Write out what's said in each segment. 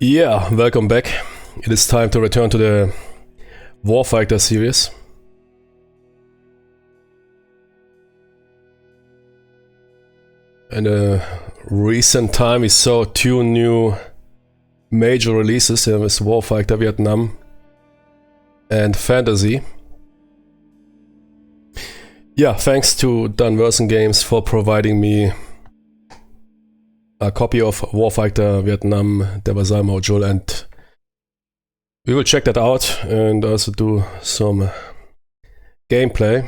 Yeah, welcome back. It is time to return to the Warfighter series. In a recent time we saw two new major releases with Warfighter Vietnam and Fantasy. Yeah, thanks to didn Games for providing me a copy of Warfighter Vietnam, the VASSAL module, and we will check that out and also do some gameplay.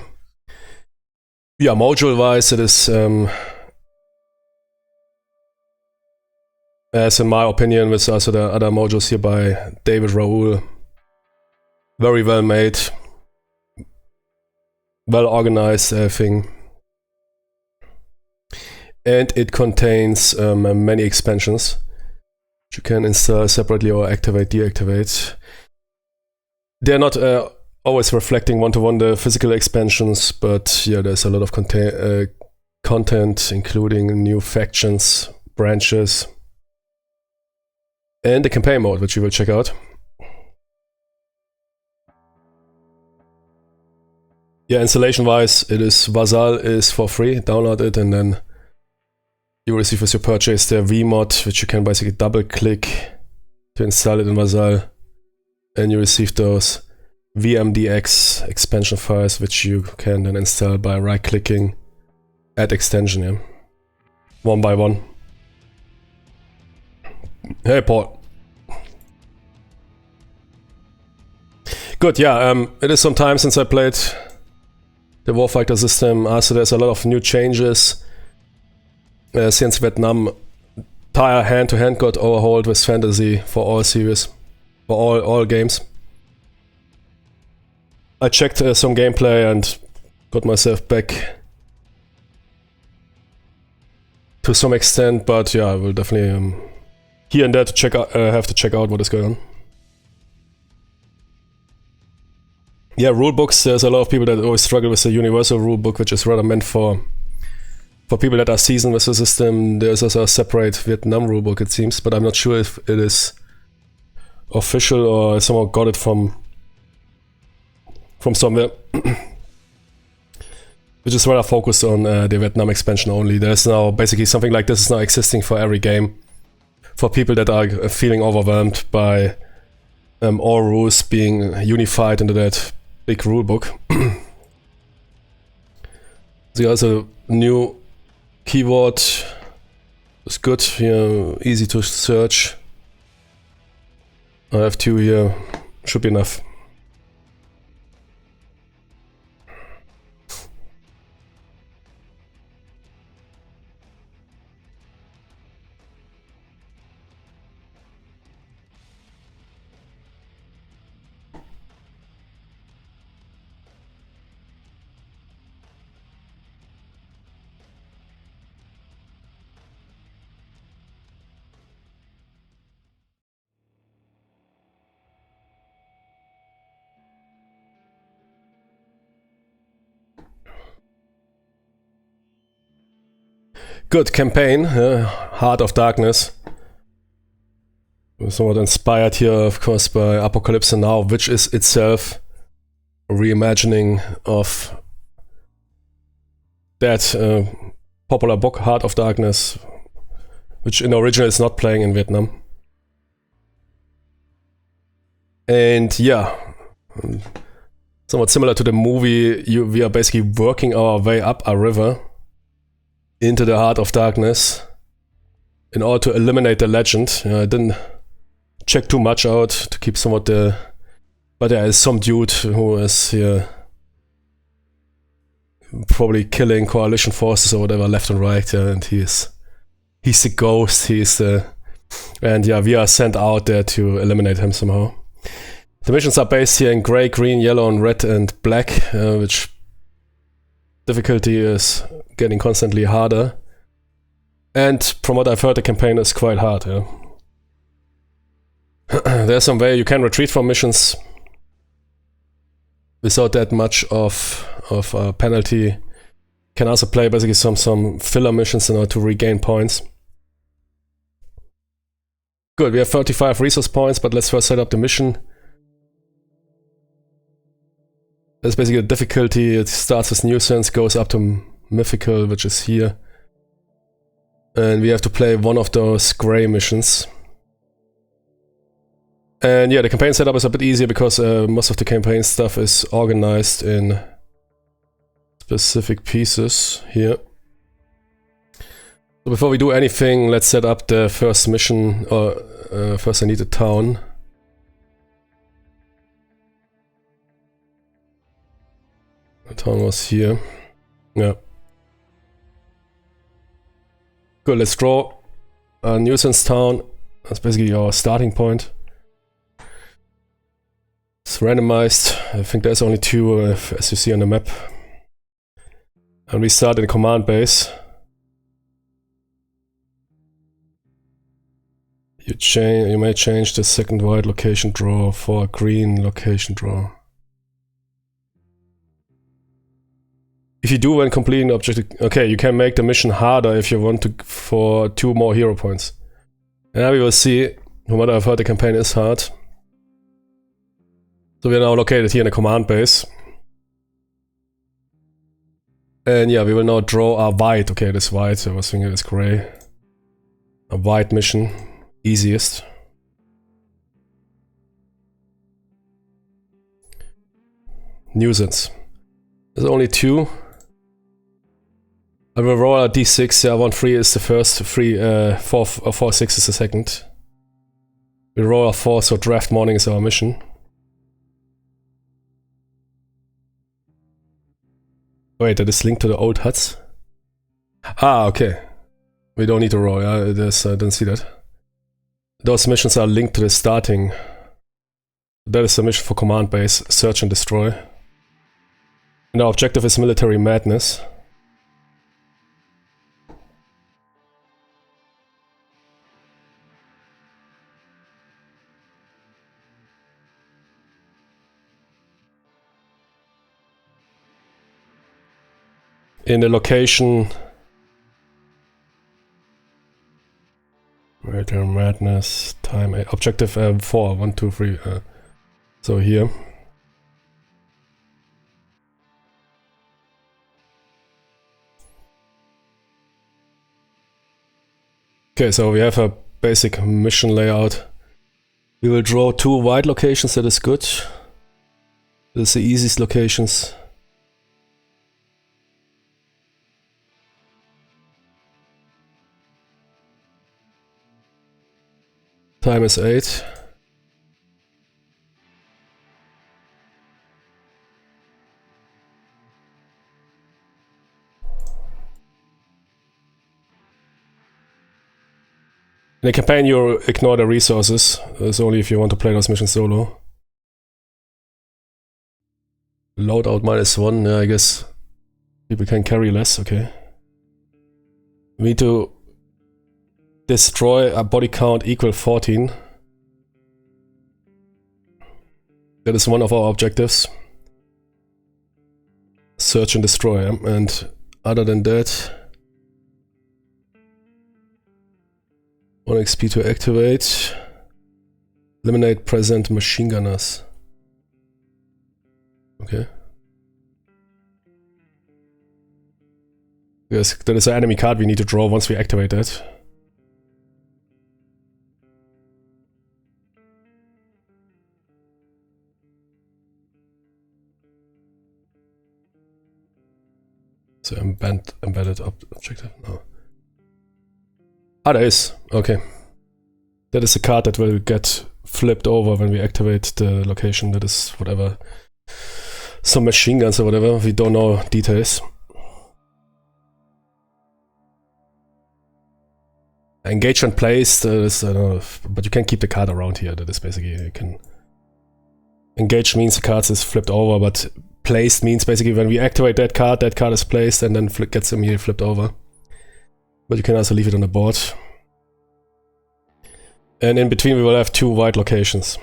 Yeah, module wise it is, as in my opinion with also the other modules here by David Raoul, very well made, well organized thing. And it contains many expansions which you can install separately or activate, deactivate. They're not always reflecting one-to-one the physical expansions, but yeah, there's a lot of content, including new factions, branches, and the campaign mode, which you will check out. Yeah, installation-wise, it is VASSAL is for free. Download it, and then you receive with your purchase the vmod, which you can basically double-click to install it in VASSAL, and you receive those VMDX expansion files, which you can then install by right-clicking, add extension, yeah, one by one. Hey, Paul. Good, yeah, it is some time since I played the Warfighter system. Also, there's a lot of new changes. Since Vietnam, entire hand-to-hand got overhauled with Fantasy for all series, for all games. I checked some gameplay and got myself back to some extent, but yeah, I will definitely here and there to check out, have to check out what is going on. Yeah, rulebooks. There's a lot of people that always struggle with the universal rulebook, which is rather meant for people that are seasoned with the system. There's also a separate Vietnam rulebook, it seems, but I'm not sure if it is official or someone got it from somewhere. Which is rather focused on the Vietnam expansion only. There's now basically something like this is now existing for every game. For people that are feeling overwhelmed by all rules being unified into that big rulebook. There's also new keyword. It's good, here, easy to search. I have two here, should be enough. Good campaign, Heart of Darkness. Somewhat inspired here, of course, by Apocalypse Now, which is itself a reimagining of that popular book, Heart of Darkness, which in the original is not playing in Vietnam. And yeah, somewhat similar to the movie, we are basically working our way up a river into the Heart of Darkness in order to eliminate the legend. I didn't check too much out to keep somewhat the... But there is some dude who is here probably killing coalition forces or whatever left and right, and he's the ghost, and yeah, we are sent out there to eliminate him somehow. The missions are based here in grey, green, yellow, and red and black, which difficulty is getting constantly harder. And from what I've heard, the campaign is quite hard, yeah. There's some way you can retreat from missions without that much of a penalty. Can also play basically some filler missions in order to regain points. Good, we have 35 resource points, but let's first set up the mission. That's basically the difficulty. It starts with nuisance, goes up to mythical, which is here. And we have to play one of those gray missions. And yeah, the campaign setup is a bit easier because most of the campaign stuff is organized in specific pieces here. So before we do anything, let's set up the first mission. First I need a town. The town was here. Yeah. Good, let's draw a nuisance town. That's basically our starting point. It's randomized. I think there's only 2, as you see on the map. And we start in the command base. You may change the second white location draw for a green location draw. If you do when completing the objective, okay, you can make the mission harder if you want to for 2 more hero points. And now we will see. From what I've heard, the campaign is hard. So we are now located here in the command base. And yeah, we will now draw a white. Okay, this white. I was thinking it's gray. A white mission. Easiest. Nuisance. There's only 2. I will roll a d6. Yeah, 1 3 is the first, 4 6 is the second. We roll a 4, so draft morning is our mission. Wait, that is linked to the old huts? Ah, okay. We don't need to roll. Yeah, I didn't see that. Those missions are linked to the starting. That is the mission for command base, search and destroy. And our objective is military madness. In the location... Military madness, time 8, objective 4, 1, 2, 3, so here. Okay, so we have a basic mission layout. We will draw 2 white locations, that is good. This is the easiest locations. Time is 8. In the campaign you ignore the resources. It's only if you want to play those missions solo. Loadout -1, yeah, I guess people can carry less, okay. We need to destroy a body count equal 14. That is one of our objectives. Search and destroy, and other than that... 1 XP to activate. Eliminate present machine gunners. Okay. Yes, that is an enemy card we need to draw once we activate that. So embedded objective? No. Ah, there is. Okay. That is a card that will get flipped over when we activate the location. That is whatever. Some machine guns or whatever. We don't know details. Engagement placed is, I don't know, but you can keep the card around here. That is basically, you can... Engage means the card is flipped over, but placed means basically when we activate that card is placed and then gets immediately flipped over. But you can also leave it on the board. And in between we will have 2 white locations.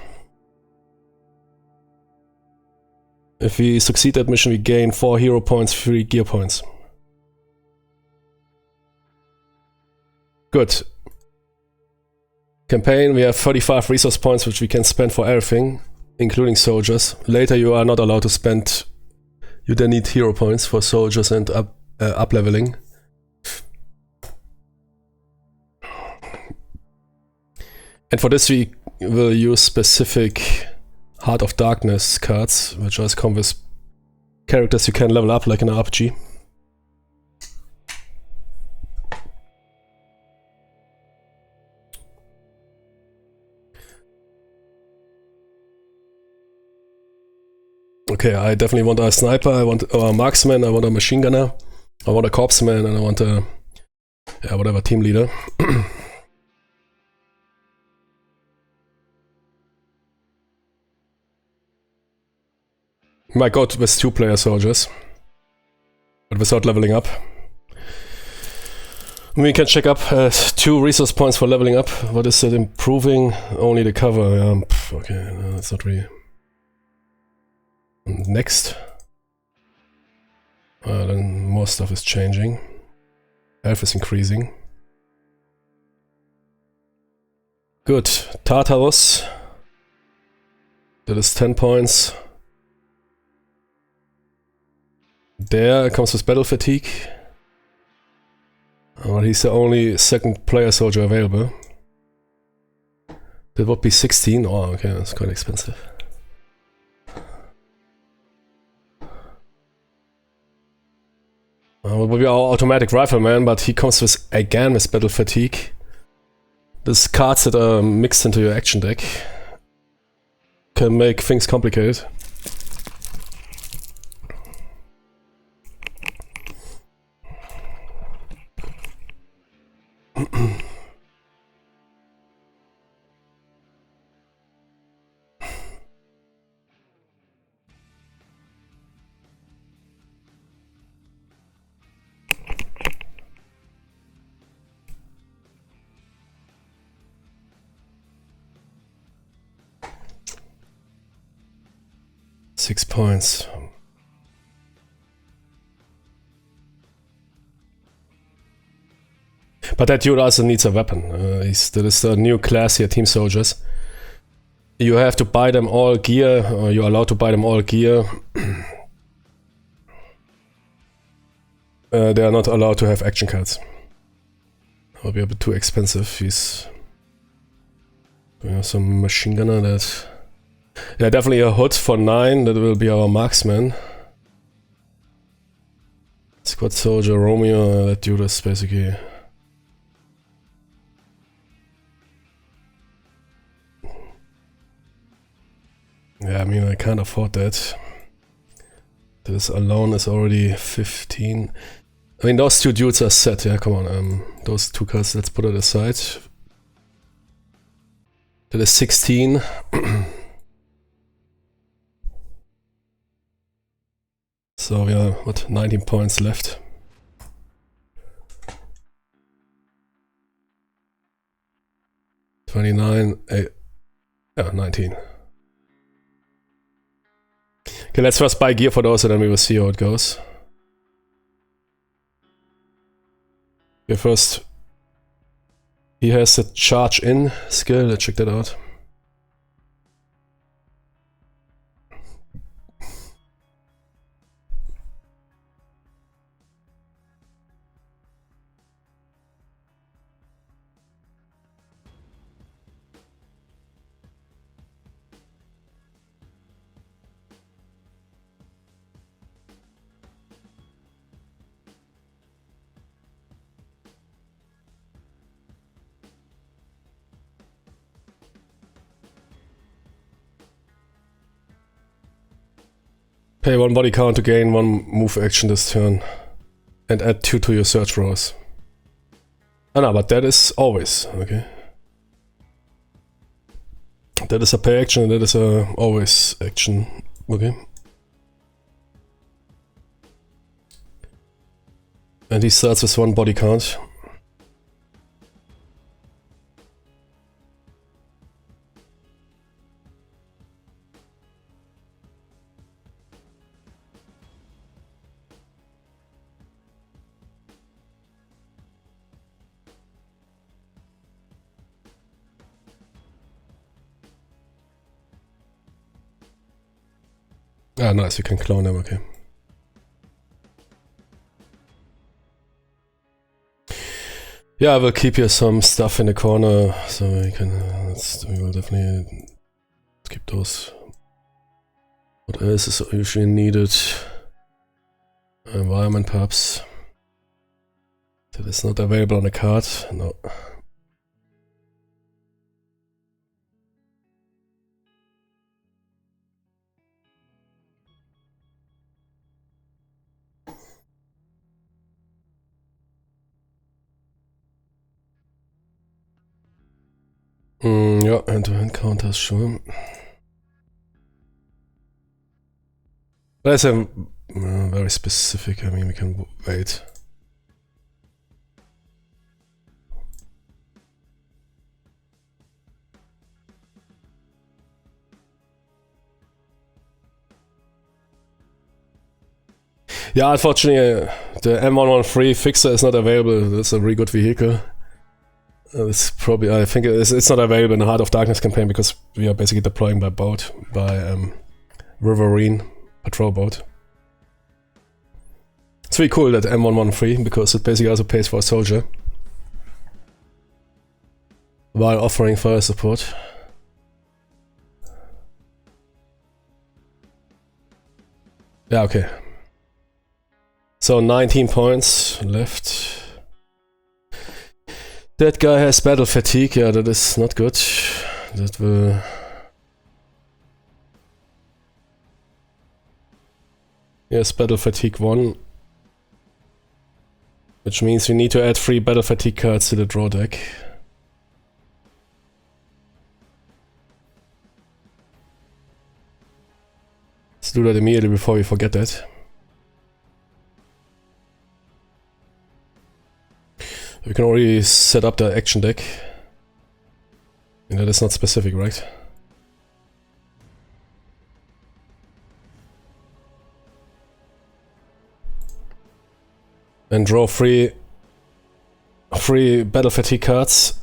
If we succeed that mission we gain 4 hero points, 3 gear points. Good. Campaign, we have 35 resource points which we can spend for everything, including soldiers. Later you are not allowed to spend, you then need hero points for soldiers and up leveling. And for this we will use specific Heart of Darkness cards, which just come with characters you can level up like in an RPG. Okay, I definitely want a sniper, I want a marksman, I want a machine gunner, I want a corpsman, and I want a, yeah, whatever, team leader. Might go with 2-player soldiers, but without leveling up. We can check up 2 resource points for leveling up. What is it improving? Only the cover. Okay, no, that's not really. Next. Then more stuff is changing. Health is increasing. Good. Tartarus. That is 10 points. There comes with battle fatigue. But he's the only 2nd player soldier available. That would be 16. Oh, okay, that's quite expensive. What would be our automatic rifleman, but he comes with, again, with battle fatigue. These cards that are mixed into your action deck can make things complicated. Six points. But that dude also needs a weapon. That is a new class here, team soldiers. You have to buy them all gear, or you're allowed to buy them all gear. They are not allowed to have action cards. That would be a bit too expensive. He's some machine gunner that... Yeah, definitely a hood for 9, that will be our marksman. Squad soldier, Romeo, that dude is basically... Yeah, I mean, I can't afford that. This alone is already 15. I mean, those 2 dudes are set, yeah, come on. Those 2 cards, let's put it aside. That is 16. So we are, what, 19 points left. $29, yeah, 19. Okay, let's first buy gear for those and then we will see how it goes. Okay, first, he has the charge in skill, let's check that out. Pay 1 body count to gain 1 move action this turn. And add 2 to your search rolls. Ah no, but that is always, okay. That is a pay action and that is a always action, okay. And he starts with 1 body count. Ah, nice, you can clone them, okay. Yeah, I will keep here some stuff in the corner, so you can, we will definitely keep those. What else is usually needed? Environment perhaps. That is not available on the card, no. Yeah, hand-to-hand counters, sure. That's a very specific, I mean, we can wait. Yeah, unfortunately, the M113 fixer is not available. It's a really good vehicle. It's probably, I think it's not available in the Heart of Darkness campaign because we are basically deploying by boat, by Riverine patrol boat. It's really cool that M113 because it basically also pays for a soldier while offering fire support. Yeah, okay. So 19 points left. That guy has battle fatigue, yeah, that is not good. That will... Yes, battle fatigue 1. Which means we need to add 3 battle fatigue cards to the draw deck. Let's do that immediately before we forget that. We can already set up the action deck. And that is not specific, right? And draw 3 battle fatigue cards.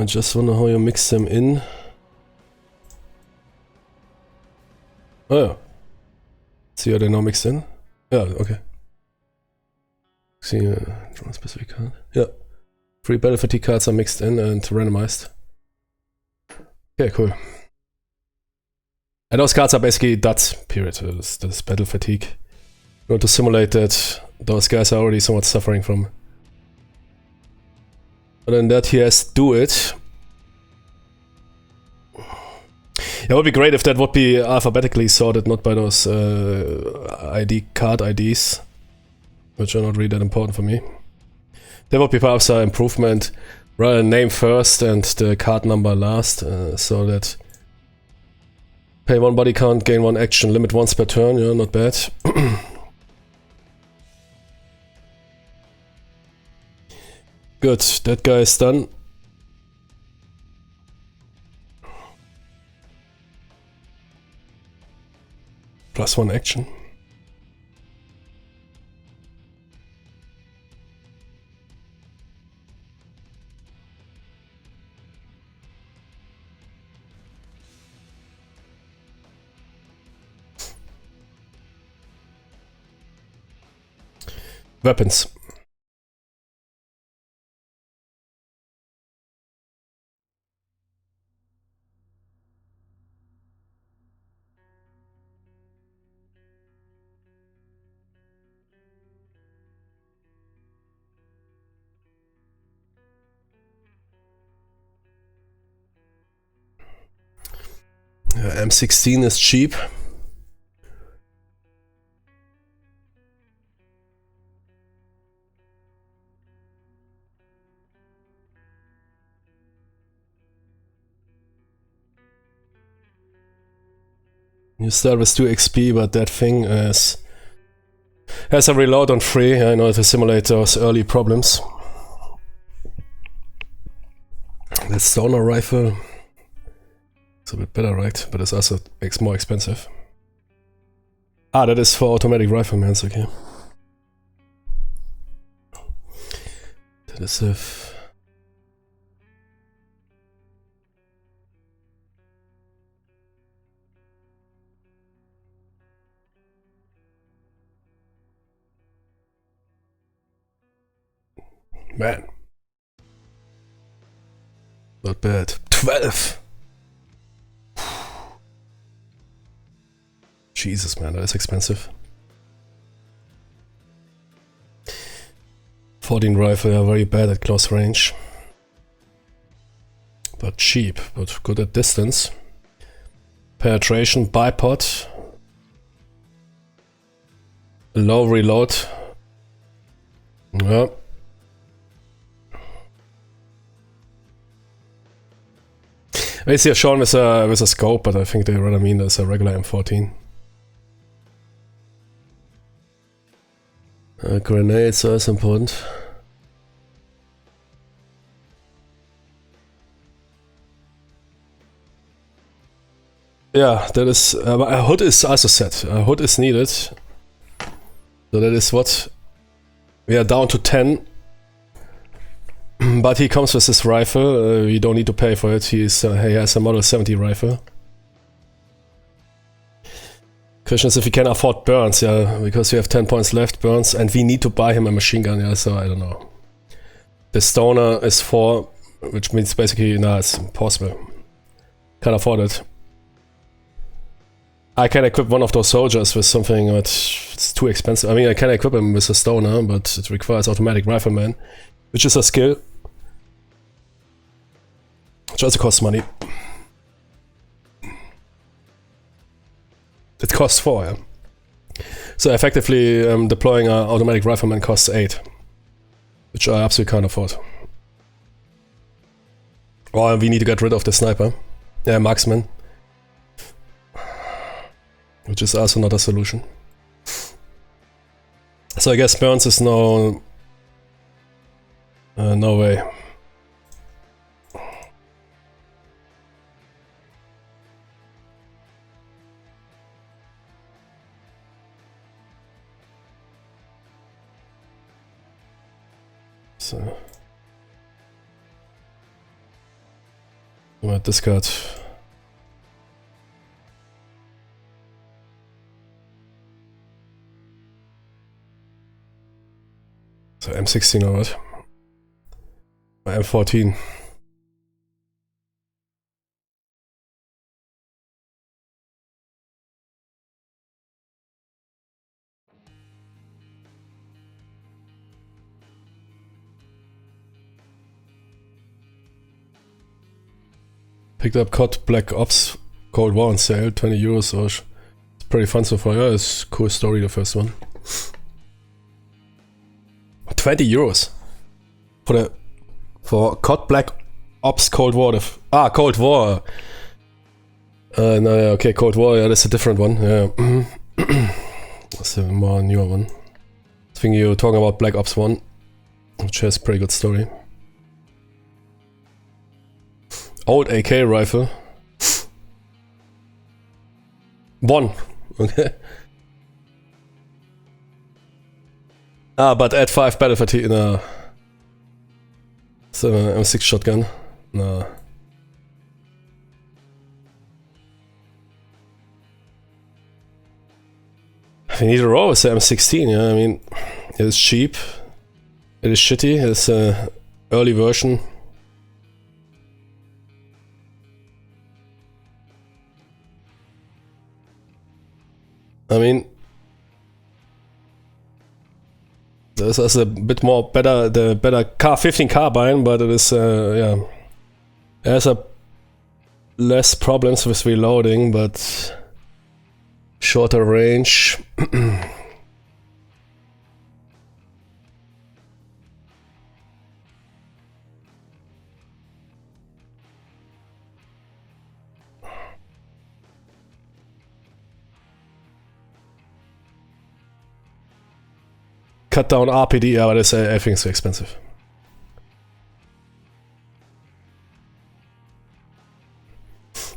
Just wonder how you mix them in. Oh yeah. See how they now mixed in? Yeah, okay. See, draw a specific card. Yeah. 3 battle fatigue cards are mixed in and randomized. Okay, cool. And those cards are basically that period. This battle fatigue. We want to simulate that those guys are already somewhat suffering from. But then that he has to do it. It would be great if that would be alphabetically sorted, not by those card IDs, which are not really that important for me. There would be perhaps an improvement, rather than name first and the card number last, so that pay 1 body count, gain 1 action, limit once per turn, yeah, not bad. Good, that guy is done. +1 action. Weapons. M16 is cheap. You start with 2 XP, but that thing has a reload on 3 in order to simulate those early problems. The stoner rifle. It's a bit better, right? But it's also more expensive. Ah, that is for automatic riflemans, okay. That is if... Man. Not bad. 12! Jesus, man, that is expensive. 14 rifle, yeah, very bad at close range. But cheap, but good at distance. Penetration, bipod. Low reload. Yeah. I see a Sean with a scope, but I think they rather mean as a regular M14. Grenades are as important. Yeah, that is. A hood is also set. A hood is needed. So that is what. We are down to 10. But he comes with this rifle. We don't need to pay for it. He has a Model 70 rifle. Question is if we can afford burns, yeah, because we have 10 points left, burns, and we need to buy him a machine gun, yeah, so I don't know. The stoner is 4, which means basically, nah, it's impossible. Can't afford it. I can equip one of those soldiers with something, but it's too expensive. I mean, I can equip him with a stoner, but it requires automatic rifleman, which is a skill. Which also costs money. It costs 4, yeah. So effectively, deploying an automatic rifleman costs 8. Which I absolutely can't afford. Or we need to get rid of the sniper. Yeah, marksman. Which is also not a solution. So I guess burns is no way. So we might discard. So M16 or what? M14. Picked up COD Black Ops Cold War on sale, 20 euros. So it's pretty fun so far. Yeah, it's a cool story, the first one. 20 euros for COD Black Ops Cold War. Cold War. No, yeah, okay, Cold War. Yeah, that's a different one. Yeah, that's a more newer one. I think you're talking about Black Ops 1, which has a pretty good story. Old AK rifle. 1. Okay. But add 5 battle fatigue. No. So M6 shotgun. No. We need a roll with the M16, yeah. I mean, it is cheap. It is shitty. It's an early version. I mean, this is a bit more better, the better K15 carbine, but it is, yeah, it has a less problems with reloading, but shorter range. Cut down RPD, yeah, but I think it's so expensive.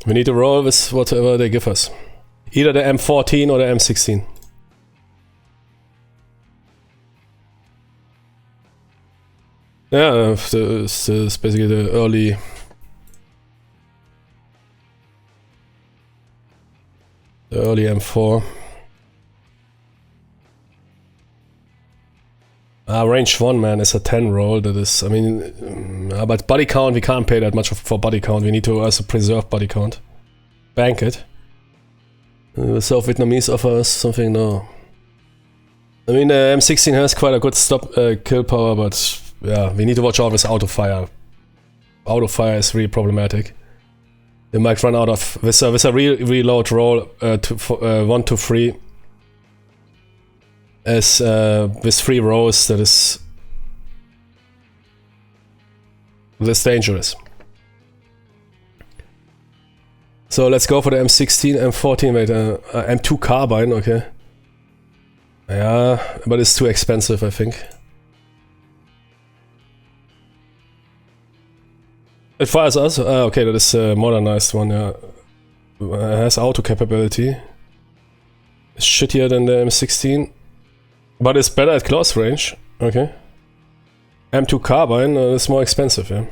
We need to roll with whatever they give us. Either the M14 or the M16. Yeah, this is basically the early... The early M4. Range 1, man, is a 10 roll. That is, I mean, but body count, we can't pay that much for body count. We need to also preserve body count. Bank it. South Vietnamese offer us something? No. I mean, the M16 has quite a good stop kill power, but yeah, we need to watch out with auto fire. Auto fire is really problematic. They might run out of with a reload roll 1 to 3. As with 3 rows, that is less dangerous. So let's go for the M16, M14. Wait, M2 carbine. Okay. Yeah, but it's too expensive, I think. It fires us. Okay, that is a modernized one. Yeah, has auto capability. It's shittier than the M16, but it's better at close range. Okay. M2 carbine is more expensive. Yeah.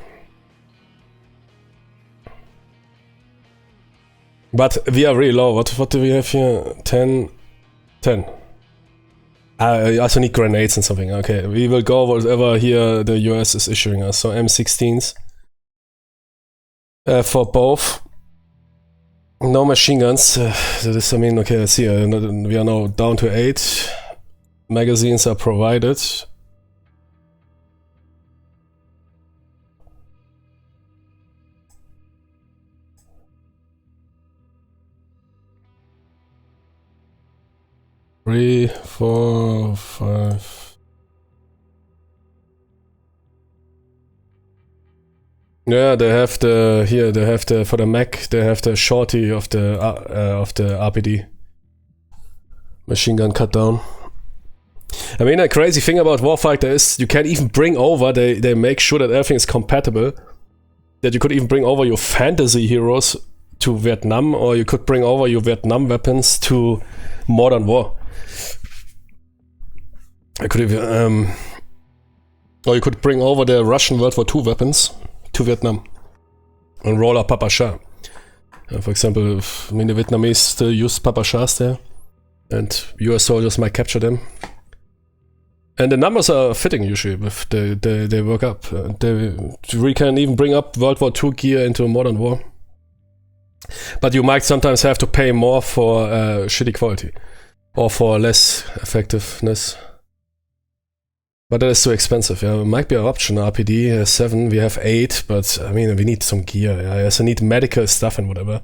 But we are really low. What do we have here? 10. 10. I also need grenades and something. Okay, we will go whatever here the US is issuing us. So M16s. For both. No machine guns. That is, I mean, okay, let's see. We are now down to 8. Magazines are provided. Three, 4, 5. Yeah, they have the here. They have the for the Mac. They have the shorty of the RPD machine gun cut down. I mean, a crazy thing about Warfighter is you can even bring over. They make sure that everything is compatible. That you could even bring over your fantasy heroes to Vietnam, or you could bring over your Vietnam weapons to Modern War. I could even, or you could bring over the Russian World War II weapons to Vietnam and roll up Papa Shah. For example, I mean, the Vietnamese still use Papa Shahs there, and US soldiers might capture them. And the numbers are fitting usually. If they work up. We can even bring up World War II gear into Modern War. But you might sometimes have to pay more for shitty quality or for less effectiveness. But that is too expensive. Yeah, it might be an option. RPD 7, we have 8, but I mean, we need some gear. Yeah? I also need medical stuff and whatever.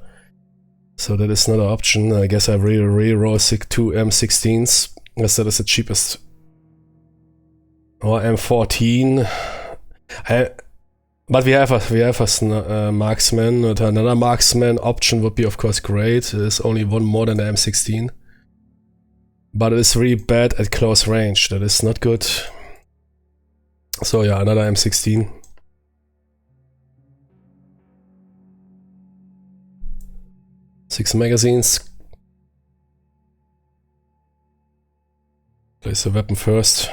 So that is not an option. I guess I re-roll 2 M16s, as that is the cheapest. Or M14. But we have a marksman. Another marksman option would be, of course, great. There's only one more than the M16. But it is really bad at close range. That is not good. So yeah, another M16. Six magazines. Place the weapon first.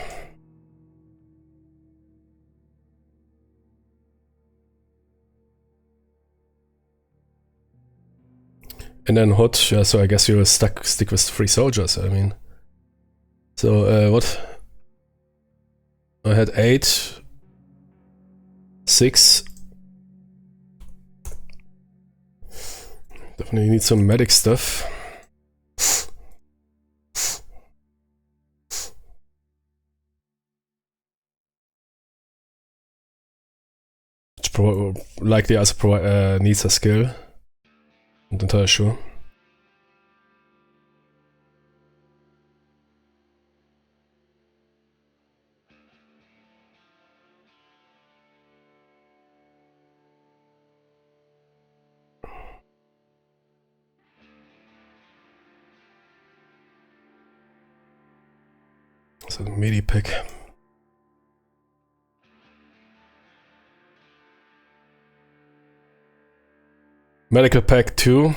And then hot, yeah, so I guess you will stick with 3 soldiers, I mean. So, what? I had 8. 6. Definitely need some medic stuff. Which likely also needs a skill. Not entirely sure. So medi pick. Medical pack 2.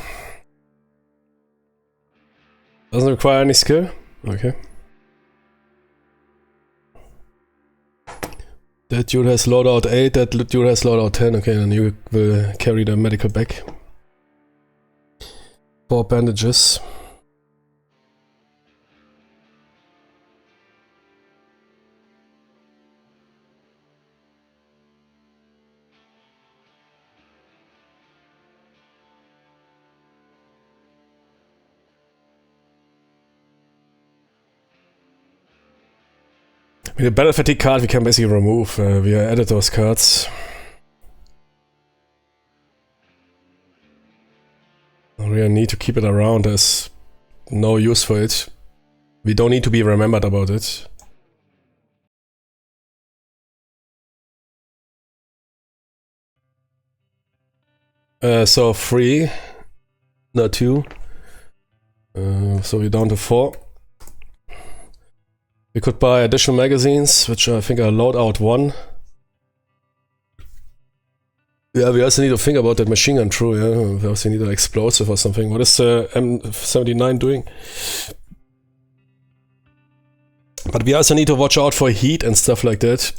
Doesn't require any skill. Okay. That dude has loadout 8, that dude has loadout 10. Okay, then you will carry the medical bag. 4 bandages. With the battle fatigue card we can basically remove. We added those cards. We really need to keep it around, there's no use for it. We don't need to be remembered about it. So 3, not 2. So we're down to 4. We could buy additional magazines, which I think are loadout 1. Yeah, we also need to think about that machine gun, true, yeah. We also need an explosive or something. What is the M79 doing? But we also need to watch out for heat and stuff like that.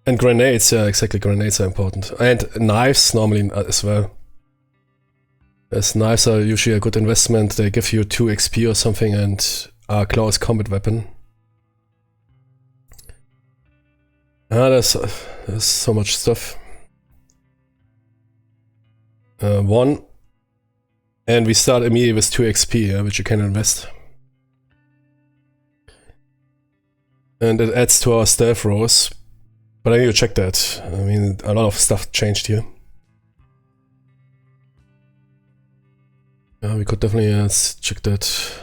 And grenades, yeah, exactly, grenades are important. And knives normally as well. As knives are usually a good investment, they give you 2 XP or something and are a close combat weapon. There's so much stuff. 1. And we start immediately with 2 XP, yeah, which you can invest. And it adds to our stealth rows. But I need to check that. I mean, a lot of stuff changed here. Yeah, we could definitely check that.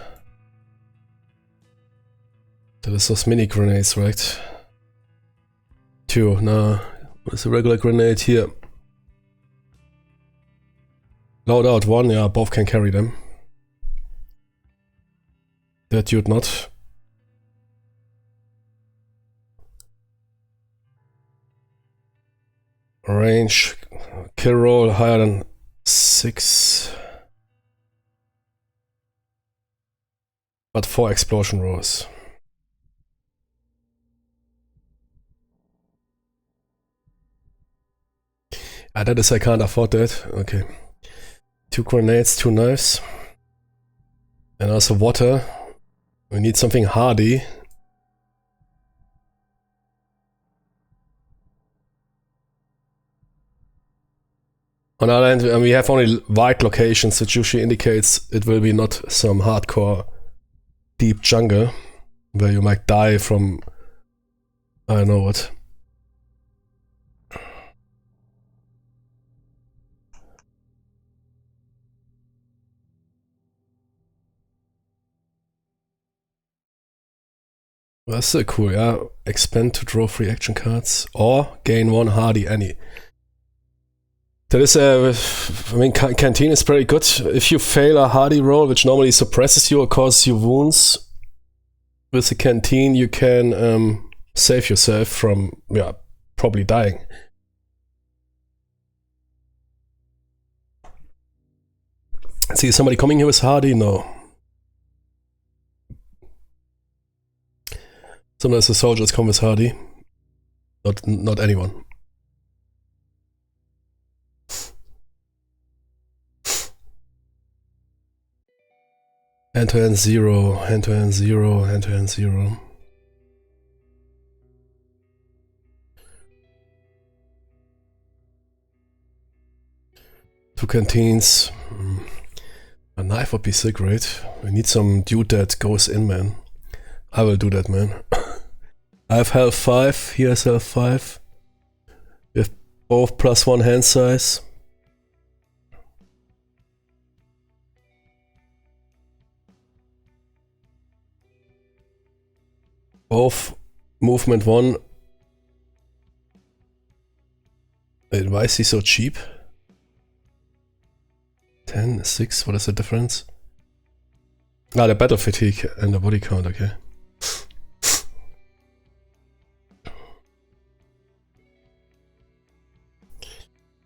That is those mini grenades, right? 2, nah. There's a regular grenade here. Loadout 1, yeah, both can carry them. That dude not. Range, kill roll higher than 6. But 4 explosion rolls. That is, I can't afford that. Okay. 2 grenades, 2 knives. And also water. We need something hardy. On the other hand, we have only white locations, which usually indicates it will be not some hardcore deep jungle where you might die from I don't know what. That's still cool, yeah. Expand to draw 3 action cards or gain 1 hardy any. That is, I mean, Canteen is pretty good. If you fail a hardy roll, which normally suppresses you or causes you wounds, with the Canteen you can save yourself from, yeah, probably dying. See, is somebody coming here with hardy? No. Sometimes the soldiers come with hardy. Not anyone. Hand-to-hand 0, hand-to-hand 0, hand-to-hand 0. Two canteens. A knife would be sick, right? We need some dude that goes in, man. I will do that, man. I have health 5, he has health 5. We have both +1 hand size. Both movement 1. Wait, why is he so cheap? 10, 6, what is the difference? Ah, the battle fatigue and the body count, okay.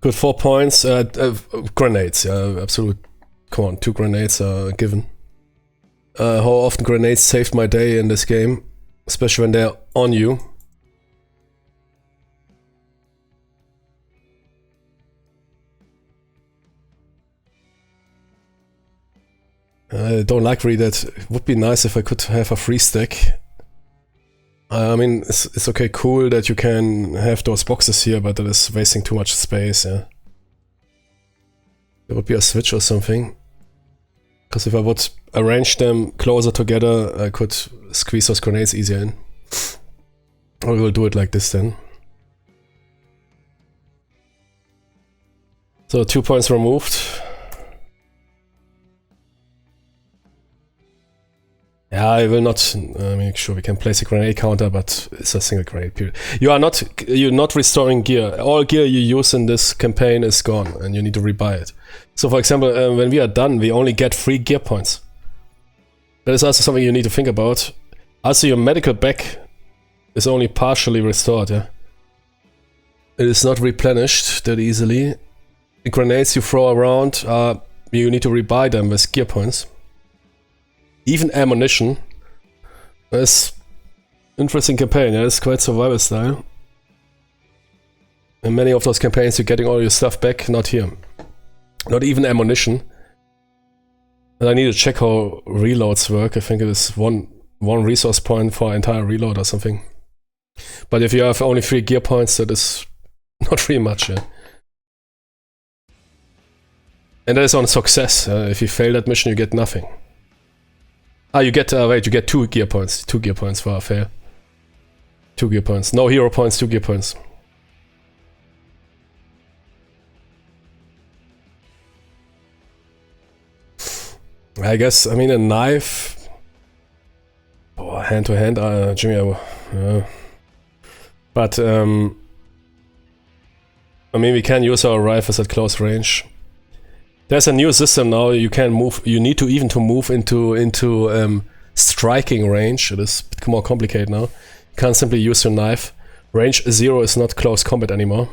Good, 4 points. Grenades, yeah, absolute. Come on, 2 grenades are given. How often grenades saved my day in this game, especially when they're on you. I don't like really that. It would be nice if I could have a free stack. I mean, it's okay, cool that you can have those boxes here, but that is wasting too much space, yeah. There would be a switch or something. Because if I would arrange them closer together, I could squeeze those grenades easier in. Or we'll do it like this then. So 2 points removed. Yeah, I will not make sure we can place a grenade counter, but it's a single grenade period. You're not restoring gear. All gear you use in this campaign is gone, and you need to rebuy it. So, for example, when we are done, we only get 3 gear points. That is also something you need to think about. Also, your medical back is only partially restored. Yeah, it is not replenished that easily. The grenades you throw around, you need to rebuy them with gear points. Even ammunition. That's interesting campaign, yeah, it's quite survival style. In many of those campaigns you're getting all your stuff back, not here. Not even ammunition. And I need to check how reloads work. I think it is one resource point for entire reload or something. But if you have only 3 gear points, that is not really much, yeah. And that is on success. If you fail that mission, you get nothing. You get, wait, you get 2 gear points. 2 gear points for a fail. 2 gear points. No hero points, 2 gear points. I guess, I mean, a knife. Oh, hand to hand, Jimmy, but, I mean, we can use our rifles at close range. There's a new system now. You can move. You need to even to move into striking range. It is a bit more complicated now. You can't simply use your knife. Range 0 is not close combat anymore.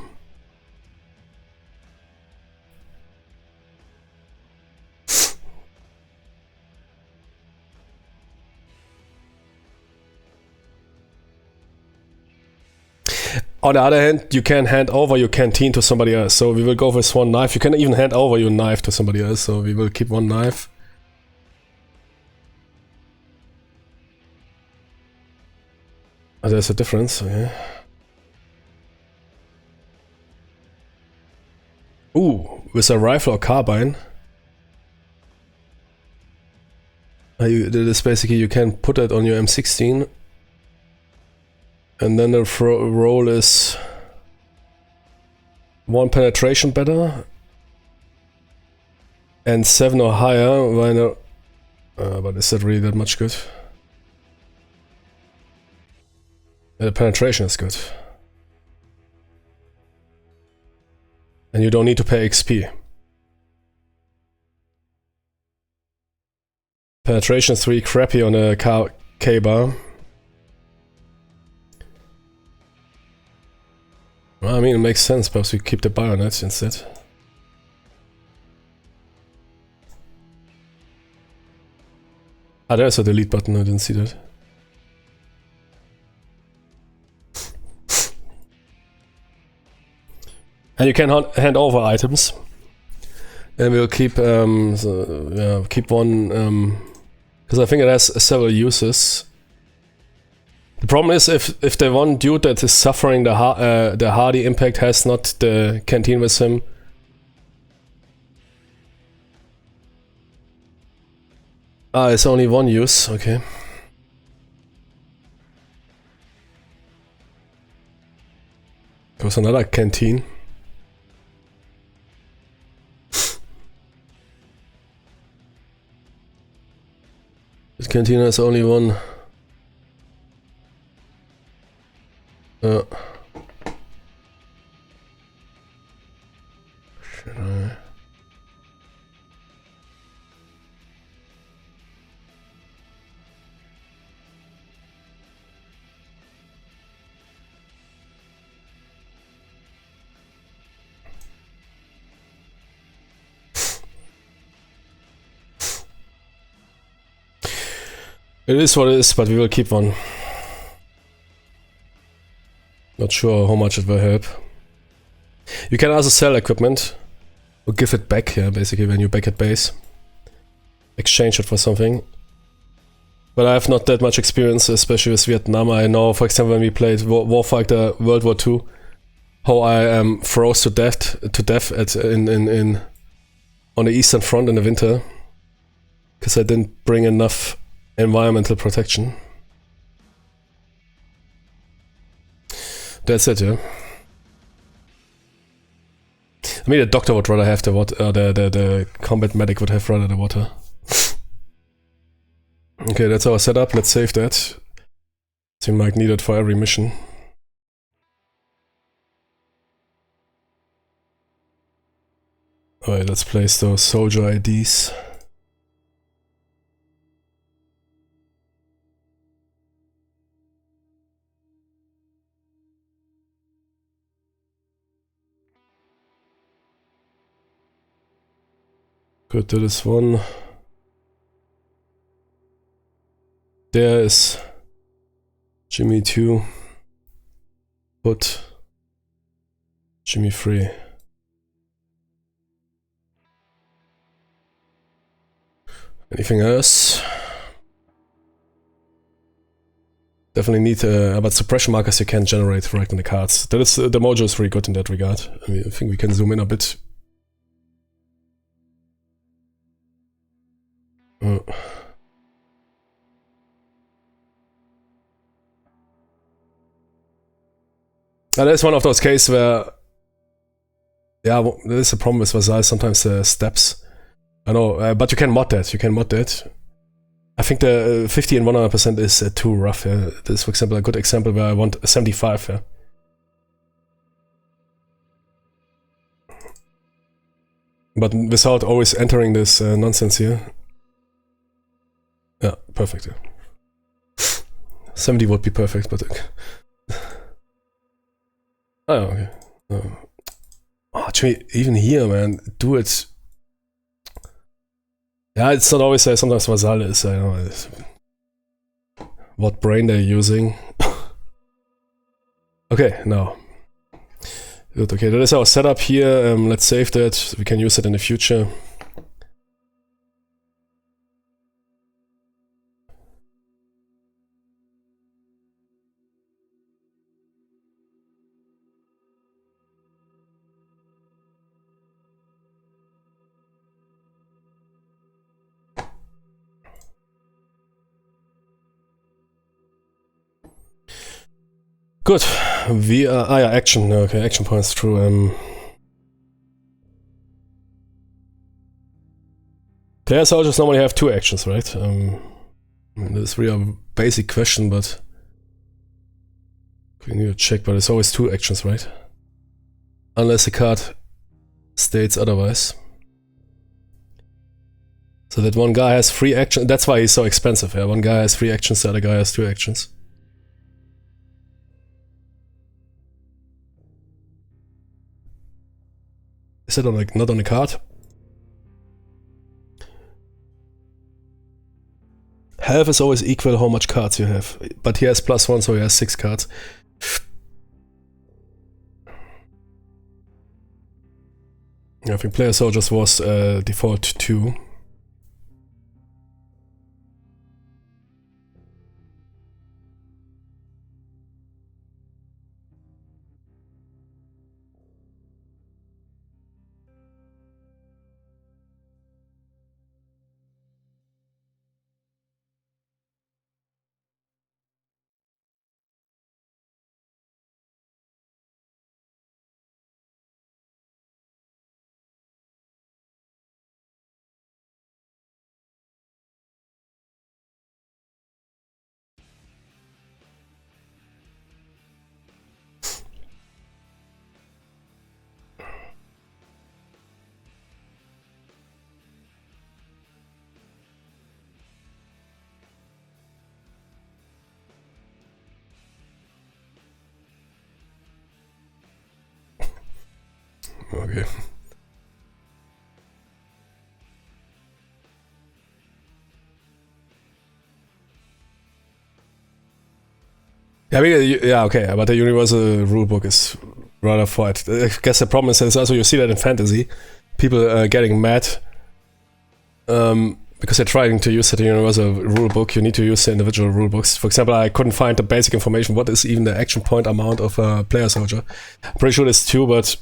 On the other hand, you can hand over your canteen to somebody else. So we will go with 1 knife. You can even hand over your knife to somebody else. So we will keep 1 knife. Oh, there's a difference. Okay. Ooh, with a rifle or carbine. That is basically, you can put it on your M16. And then the roll is 1 penetration better and 7 or higher. But is that really that much good? The penetration is good. And you don't need to pay XP. Penetration is 3 crappy on a K-bar. Well, I mean, it makes sense. Perhaps we keep the bayonet instead. There's a delete button. I didn't see that. And you can hand over items. And we'll keep, keep 1, because I think it has several uses. The problem is if the one dude that is suffering the hardy impact has not the canteen with him. It's only 1 use, okay. Goes another canteen. This canteen has only 1. Should I? It is what it is, but we will keep 1. Not sure how much it will help. You can also sell equipment or give it back, yeah, basically when you're back at base. Exchange it for something. But I have not that much experience, especially with Vietnam. I know, for example, when we played Warfighter World War II, how I froze to death on the Eastern Front in the winter. because I didn't bring enough environmental protection. That's it, yeah. I mean, the doctor would rather have the water, the combat medic would have rather the water. Okay, that's our setup. Let's save that. So you might need it for every mission. Alright, let's place those soldier IDs. Good, that is one. There is Jimmy 2. Put Jimmy 3. Anything else? Definitely need, but suppression markers you can't generate right in the cards. That is, the mojo is really good in that regard. I mean, I think we can zoom in a bit. That's one of those cases where, yeah, there is a problem with VASSAL, sometimes the steps. I know, but you can mod that. You can mod that. I think the 50 and 100% is too rough. Yeah? This is, for example, a good example where I want 75. Yeah? But without always entering this nonsense here. Yeah, perfect. Yeah. 70 would be perfect, but oh, okay. Oh, even here, man, do it. Yeah, it's not always sometimes VASSAL is, I don't know, what brain they're using. Okay, now. Good, okay, that is our setup here. Let's save that. We can use it in the future. Good. We are, yeah, action. Okay, action points, true. Player soldiers normally have 2 actions, right? I mean, this is really a basic question, but we need to check, but it's always 2 actions, right? Unless the card states otherwise. So that one guy has 3 actions. That's why he's so expensive. Yeah, one guy has 3 actions, the other guy has 2 actions. Is it on like not on the card? Health is always equal how much cards you have, but he has +1, so he has 6 cards. I think player soldiers was default 2. Okay. Yeah, I mean, yeah, okay, but the universal rulebook is rather for it. I guess the problem is also you see that in fantasy, people getting mad because they're trying to use the universal rulebook. You need to use the individual rulebooks. For example, I couldn't find the basic information. What is even the action point amount of a player soldier? I'm pretty sure it's 2, but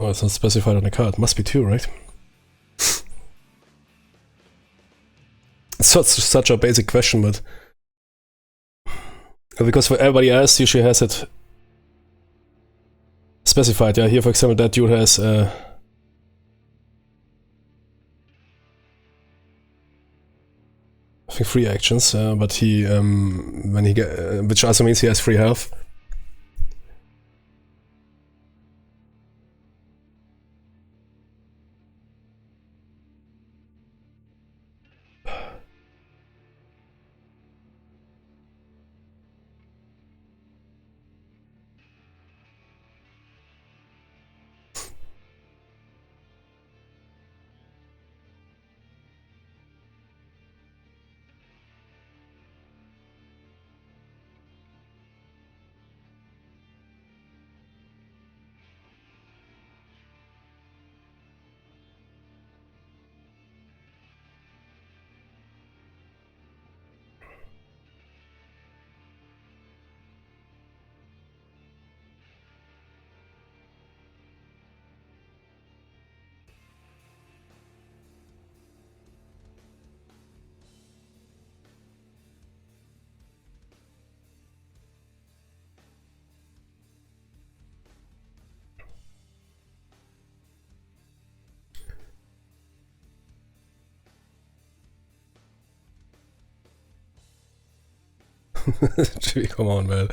Oh, it's not specified on the card. Must be 2, right? It's such a basic question, but because for everybody else usually has it specified. Yeah, here for example, that dude has I think 3 actions, but he when he get which also means he has 3 health. Gee, come on, man.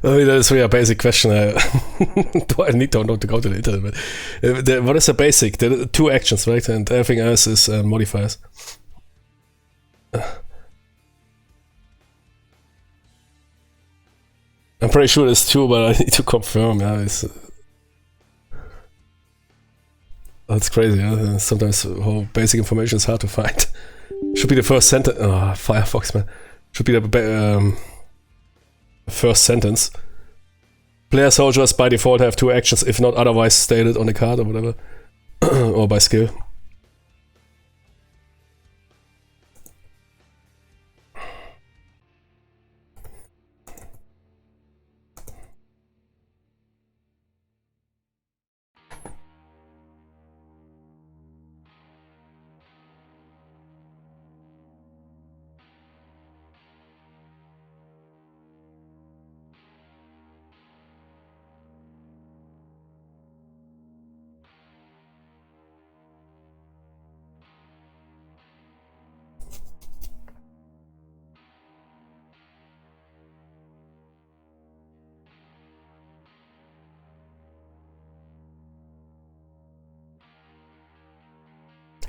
I mean, that's really a basic question. Do I need to know to go to the internet? But what is the basic? There are 2 actions, right? And everything else is modifiers. I'm pretty sure it's 2, but I need to confirm. Yeah, that's crazy. Yeah? Sometimes how basic information is hard to find. Should be the first sentence. Oh, Firefox, man. Should be the first sentence. Player soldiers by default have 2 actions if not otherwise stated on the card or whatever. Or by skill.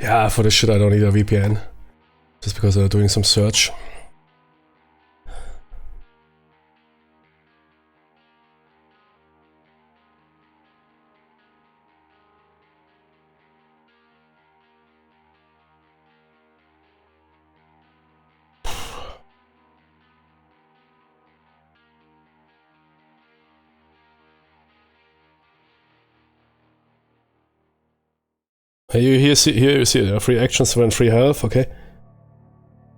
Yeah, for this shit I don't need a VPN. Just because I'm doing some search. Here you see there are 3 actions when 3 health, okay?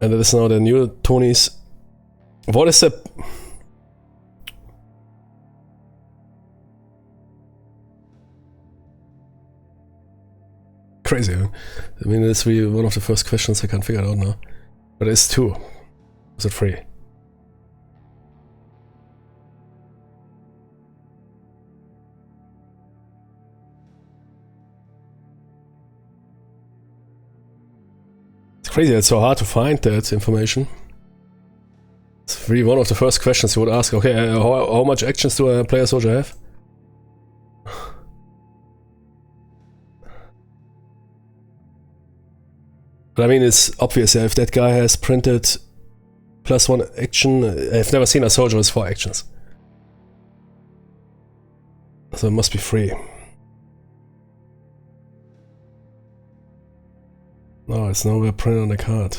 And that is now the new Tony's. What is the... Crazy, huh? I mean, that's really one of the first questions I can't figure it out now. But it's 2. Is it 3? Crazy, it's so hard to find that information. It's really one of the first questions you would ask. Okay, how much actions do a player soldier have? But I mean, it's obvious, yeah, if that guy has printed +1 action, I've never seen a soldier with 4 actions. So it must be 3. No, it's nowhere printed on the card.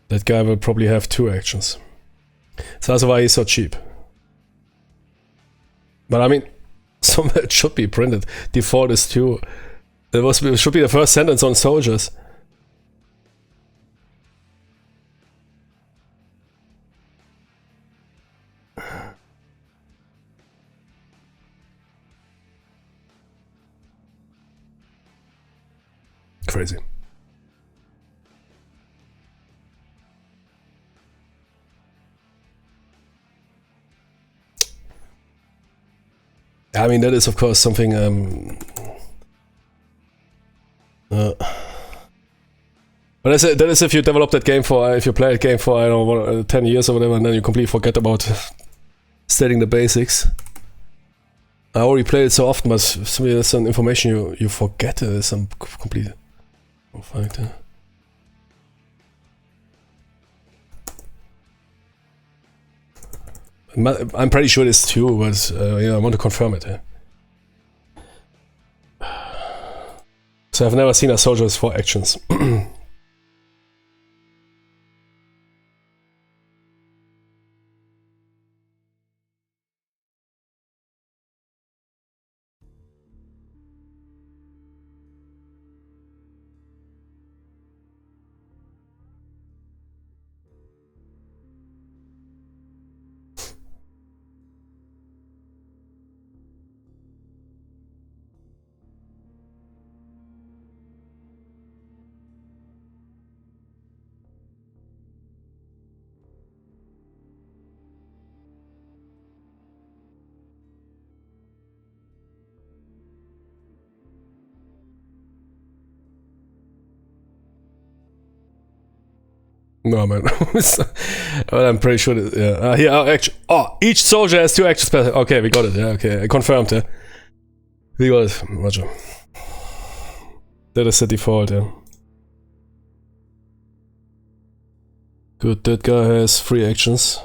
That guy will probably have 2 actions. So that's why he's so cheap. But I mean, somewhere it should be printed. Default is 2. It should be the first sentence on soldiers. Crazy. I mean, that is of course something. But that is if you develop that game for, if you play that game for, I don't know, 10 years or whatever, and then you completely forget about stating the basics. I already played it so often, but there's some information you forget. Some complete Warfighter. I'm pretty sure it is too, but yeah, I want to confirm it. So I've never seen a soldier with 4 actions. No, man. Well, I'm pretty sure that, yeah. Here, each soldier has 2 actions per. Okay, we got it. Yeah, okay. I confirmed, yeah. We got it. Roger. That is the default, yeah. Good, that guy has 3 actions.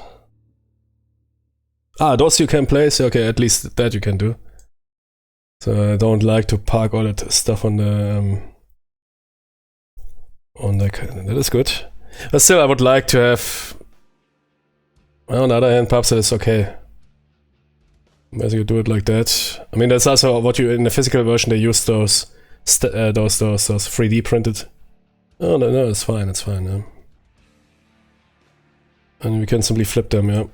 Those you can place. Okay, at least that you can do. So I don't like to park all that stuff on the. That is good. But still, I would like to have. On the other hand, perhaps that is okay. As you do it like that. I mean, that's also what you in the physical version. They use those 3D printed. Oh no, it's fine. It's fine. Yeah. And we can simply flip them. Yeah.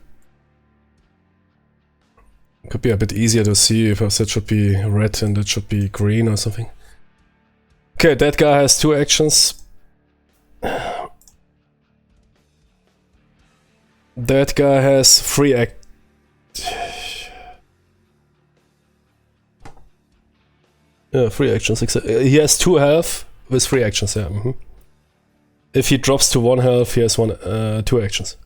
Could be a bit easier to see if that should be red and it should be green or something. Okay, that guy has 2 actions. That guy has 3 3 actions. He has 2 health with 3 actions, yeah. If he drops to 1 health, he has 2 actions.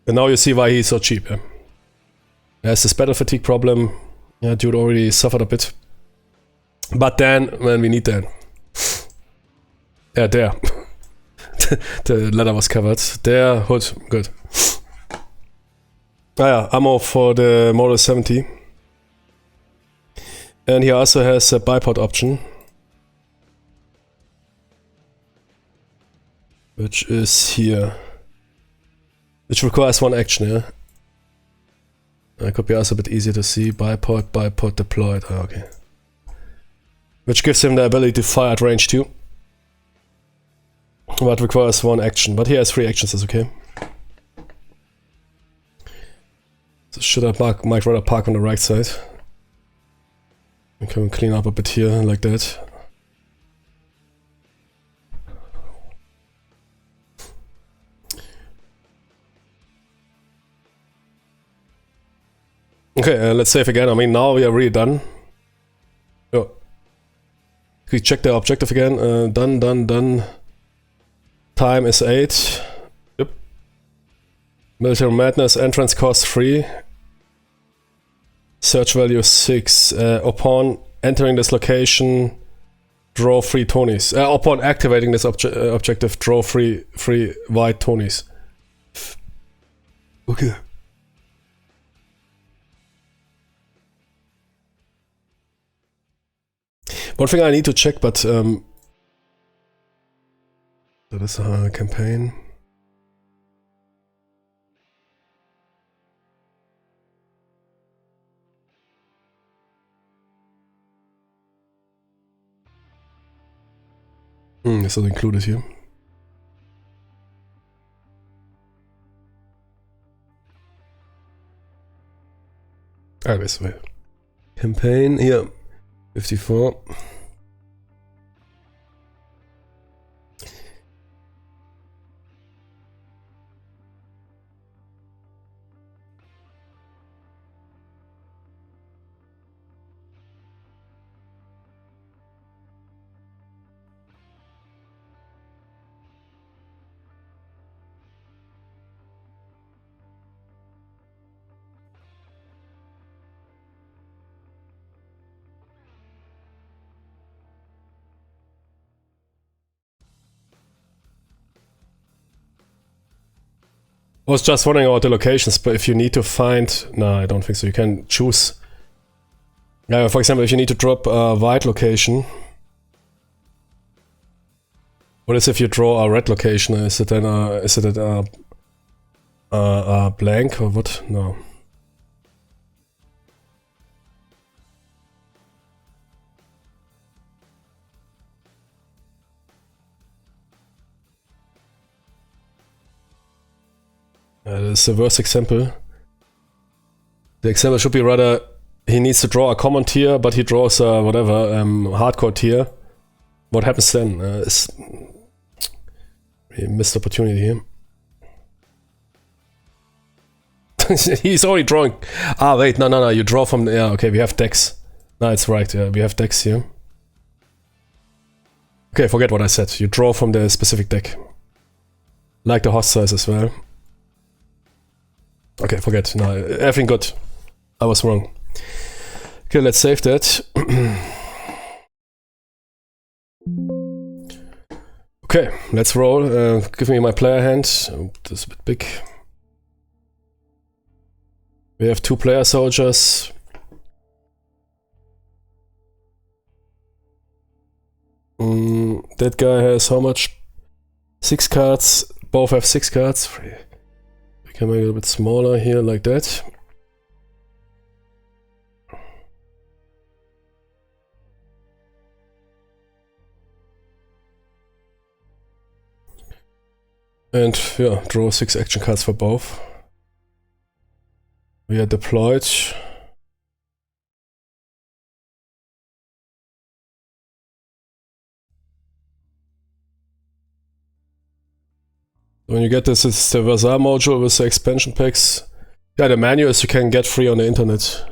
And now you see why he's so cheap, yeah. He has this battle fatigue problem. Yeah, dude already suffered a bit. But then, when we need that. Yeah, there. The leather was covered. There, hood, good. Yeah, ammo for the Model 70. And he also has a bipod option. Which is here. Which requires 1 action, yeah? That could be also a bit easier to see. Bipod deployed. Oh, okay. Which gives him the ability to fire at range too. But requires 1 action. But he has 3 actions, that's okay. So should I might rather park on the right side. We can clean up a bit here, like that. Okay, let's save again. I mean, now we are really done. Oh. We check the objective again. Done. Time is 8. Yep. Military Madness, entrance cost 3. Search value 6. Upon entering this location, draw 3 Tonys. Upon activating this objective, draw 3 white Tonys. Okay. One thing I need to check, but that is a campaign. It's not included here. This way. Campaign here. 54. I was just wondering about the locations, but if you need to find... No, I don't think so. You can choose... for example, if you need to drop a white location... What is if you draw a red location? Is it then a blank or what? No. That is the worst example. The example should be rather, he needs to draw a common tier, but he draws a whatever, hardcore tier. What happens then? We missed opportunity here. He's already drawing. Ah, wait, no, you draw from, yeah, okay, we have decks. No, it's right, yeah, we have decks here. Okay, forget what I said. You draw from the specific deck. Like the host size as well. Okay, forget. No, everything good. I was wrong. Okay, let's save that. Okay, let's roll. Give me my player hand. Oh, this is a bit big. We have 2 player soldiers. That guy has how much? 6 cards. Both have 6 cards. We can make it a bit smaller here, like that. And yeah, draw 6 action cards for both. We are deployed. When you get this, it's the VASSAL module with the expansion packs. Yeah, the manuals you can get free on the internet.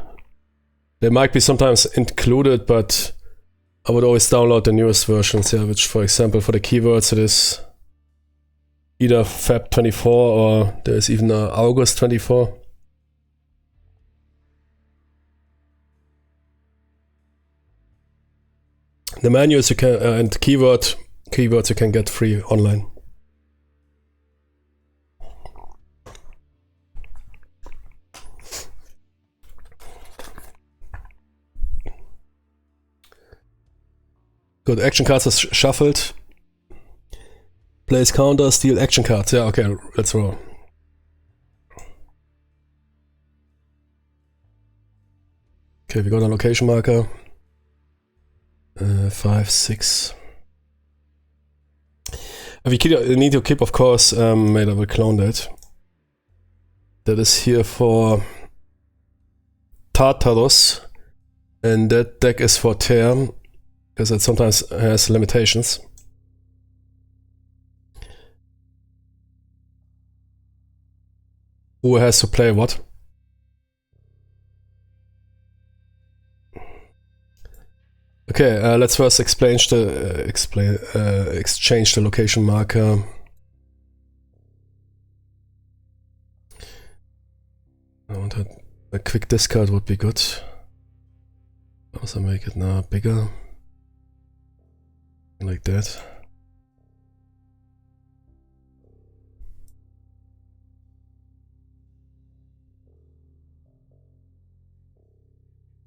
They might be sometimes included, but I would always download the newest versions, yeah, which for example for the keywords it is either Feb 24 or there's even August 24. The manuals you can and keywords you can get free online. Good, action cards are shuffled. Place counter, steal action cards. Yeah, okay, let's roll. Okay, we got a location marker. 5, 6. We need to keep, of course, wait, I will clone that. That is here for Tartarus, and that deck is for Term, because it sometimes has limitations. Who has to play what? Okay, let's first exchange the location marker. A quick discard would be good. Also make it now bigger. Like that.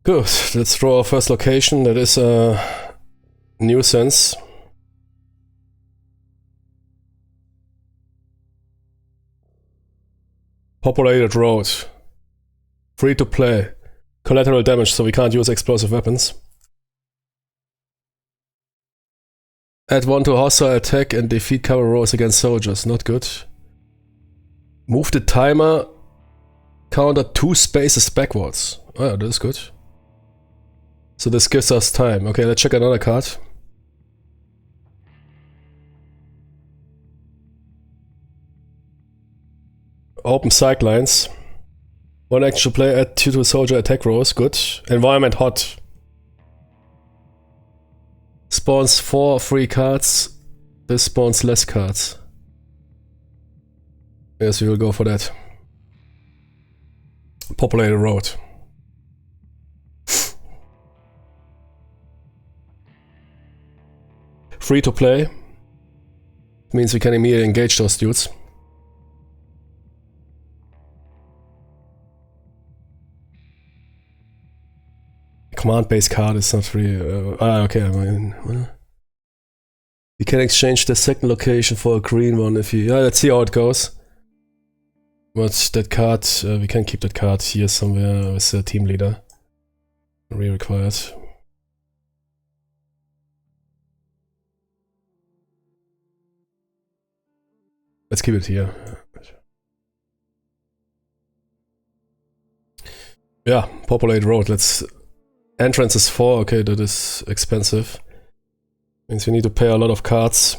Good, let's draw our first location. That is a nuisance. Populated road. Free to play. Collateral damage, so we can't use explosive weapons. Add 1 to hostile attack and defeat cover rolls against soldiers. Not good. Move the timer Counter 2 spaces backwards. Oh yeah, that is good. So this gives us time. Okay, let's check another card. Open sidelines. One action play, add 2 to soldier attack rolls. Good. Environment hot. Spawns 4 free cards. This spawns less cards. Yes, we will go for that. Populated road. Free to play. Means we can immediately engage those dudes. Command-based card is not free. Okay, I mean... You can exchange the second location for a green one if you... let's see how it goes. But that card, we can keep that card here somewhere with the team leader. Required. Let's keep it here. Yeah, populate road. Let's... Entrance is 4, okay, that is expensive. Means we need to pay a lot of cards.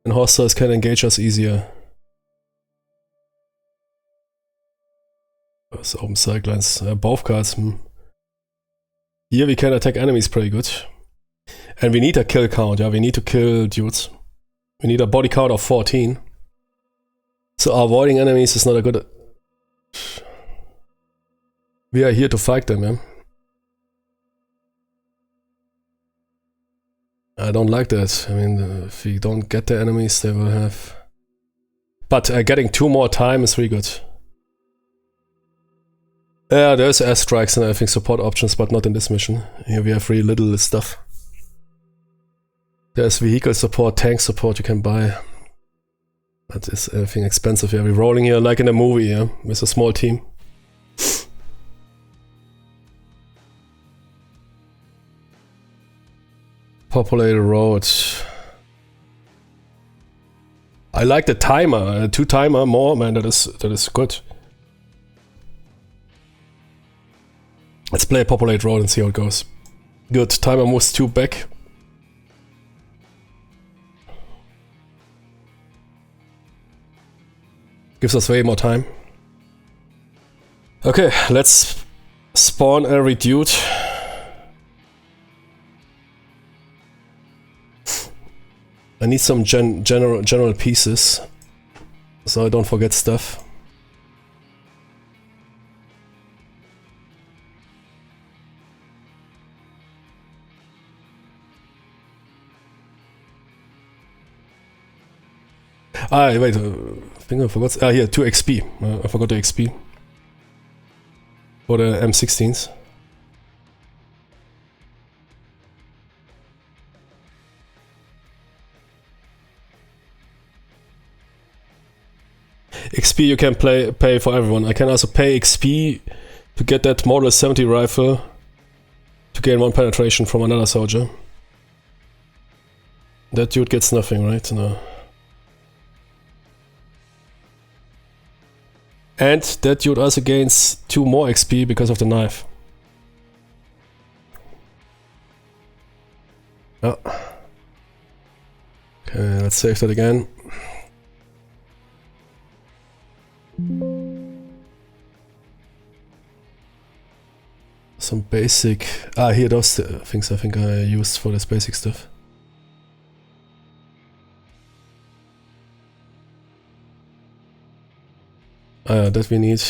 And hostiles can engage us easier. Let's open sidelines. Both cards. Here we can attack enemies pretty good. And we need a kill count, yeah, we need to kill dudes. We need a body count of 14. So avoiding enemies is not a good... We are here to fight them, yeah. I don't like that. I mean, if we don't get the enemies, they will have... But getting 2 more time is really good. Yeah, there's airstrikes and I think support options, but not in this mission. Here we have really little stuff. There's vehicle support, tank support you can buy. That is everything expensive. Yeah, we're rolling here like in a movie, yeah, with a small team. Populated road. I like the timer. 2 timer more, man. That is good. Let's play populated road and see how it goes. Good. Timer moves 2 back. Gives us way more time. Okay, let's spawn every dude. I need some general pieces, so I don't forget stuff. Wait, I think I forgot. Here, 2 XP. I forgot the XP. For the M16s. XP you can pay for everyone. I can also pay XP to get that Model 70 rifle to gain 1 penetration from another soldier. That dude gets nothing, right? No. And that dude also gains 2 more XP because of the knife. Oh. Okay, let's save that again. Some basic... here those things I think I used for this basic stuff. That we need.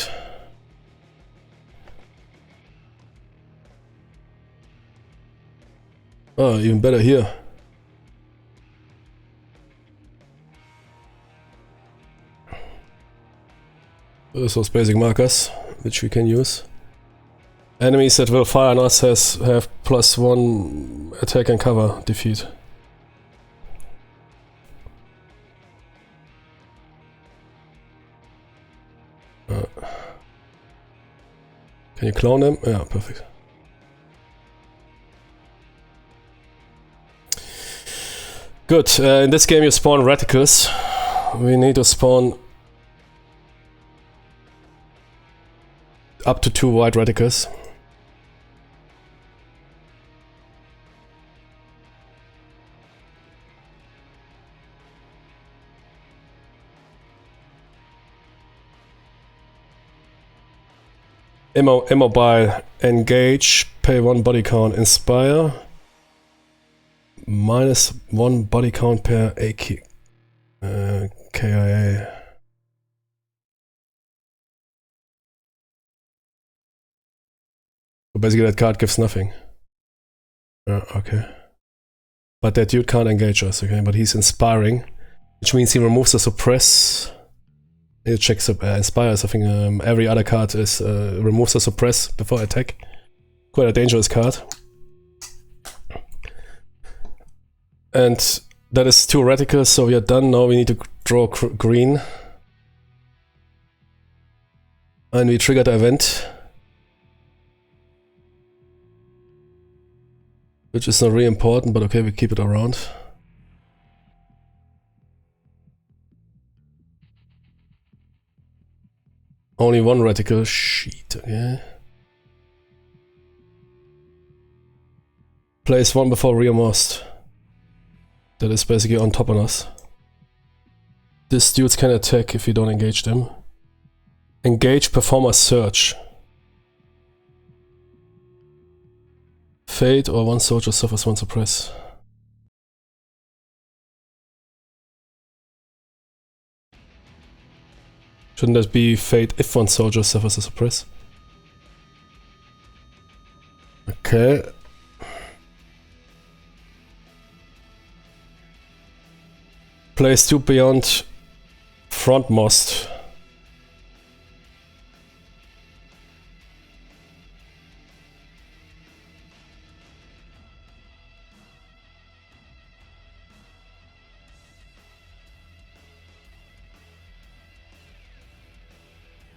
Oh, even better here. Those basic markers, which we can use. Enemies that will fire on us have +1 attack and cover defeat. Can you clone them? Yeah, perfect. Good. In this game you spawn reticles. We need to spawn up to 2 white reticles. Immobile, engage, pay 1 body count, inspire, -1 body count per AK, KIA. So basically that card gives nothing. Okay. But that dude can't engage us, okay? But he's inspiring, which means he removes the suppress. It checks inspires. I think every other card is removes the suppress before attack. Quite a dangerous card. And that is 2 reticles, so we are done. Now we need to draw green. And we trigger the event. Which is not really important, but okay, we keep it around. Only 1 reticle, shit, okay. Place 1 before rearmost. That is basically on top on us. These dudes can attack if you don't engage them. Engage, perform a search. Fade or 1 soldier suffers 1 suppress. Shouldn't that be fade if 1 soldier suffers a suppress? Okay. Place 2 beyond frontmost.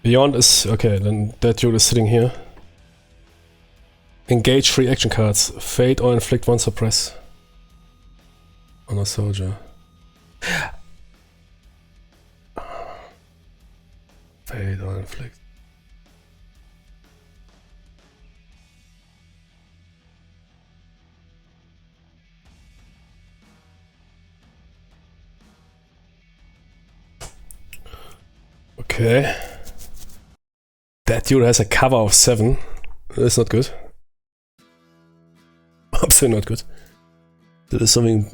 Beyond is okay, then that dude is sitting here. Engage 3 action cards. Fade or inflict 1 suppress on a soldier. Fade or inflict. Okay. That dude has a cover of 7. That's not good. Absolutely not good. That is something.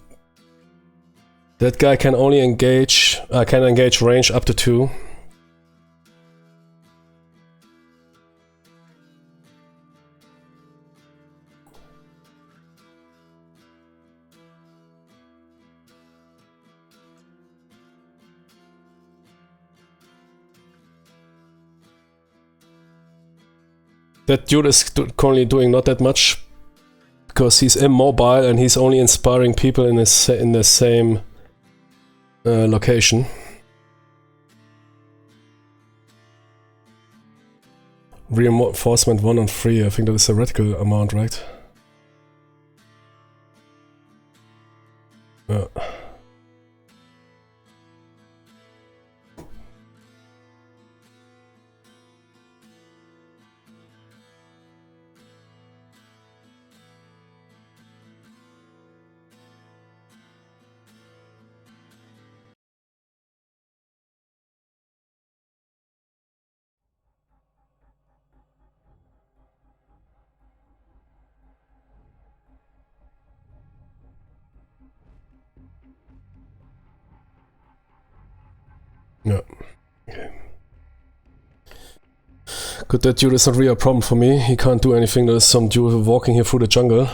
That guy can only engage. Can engage range up to 2. That dude is currently doing not that much because he's immobile and he's only inspiring people in the same location. Reinforcement 1 on 3, I think that is a reticle amount, right? Yeah. Okay. Good, that dude is not really a problem for me. He can't do anything. There's some dude walking here through the jungle.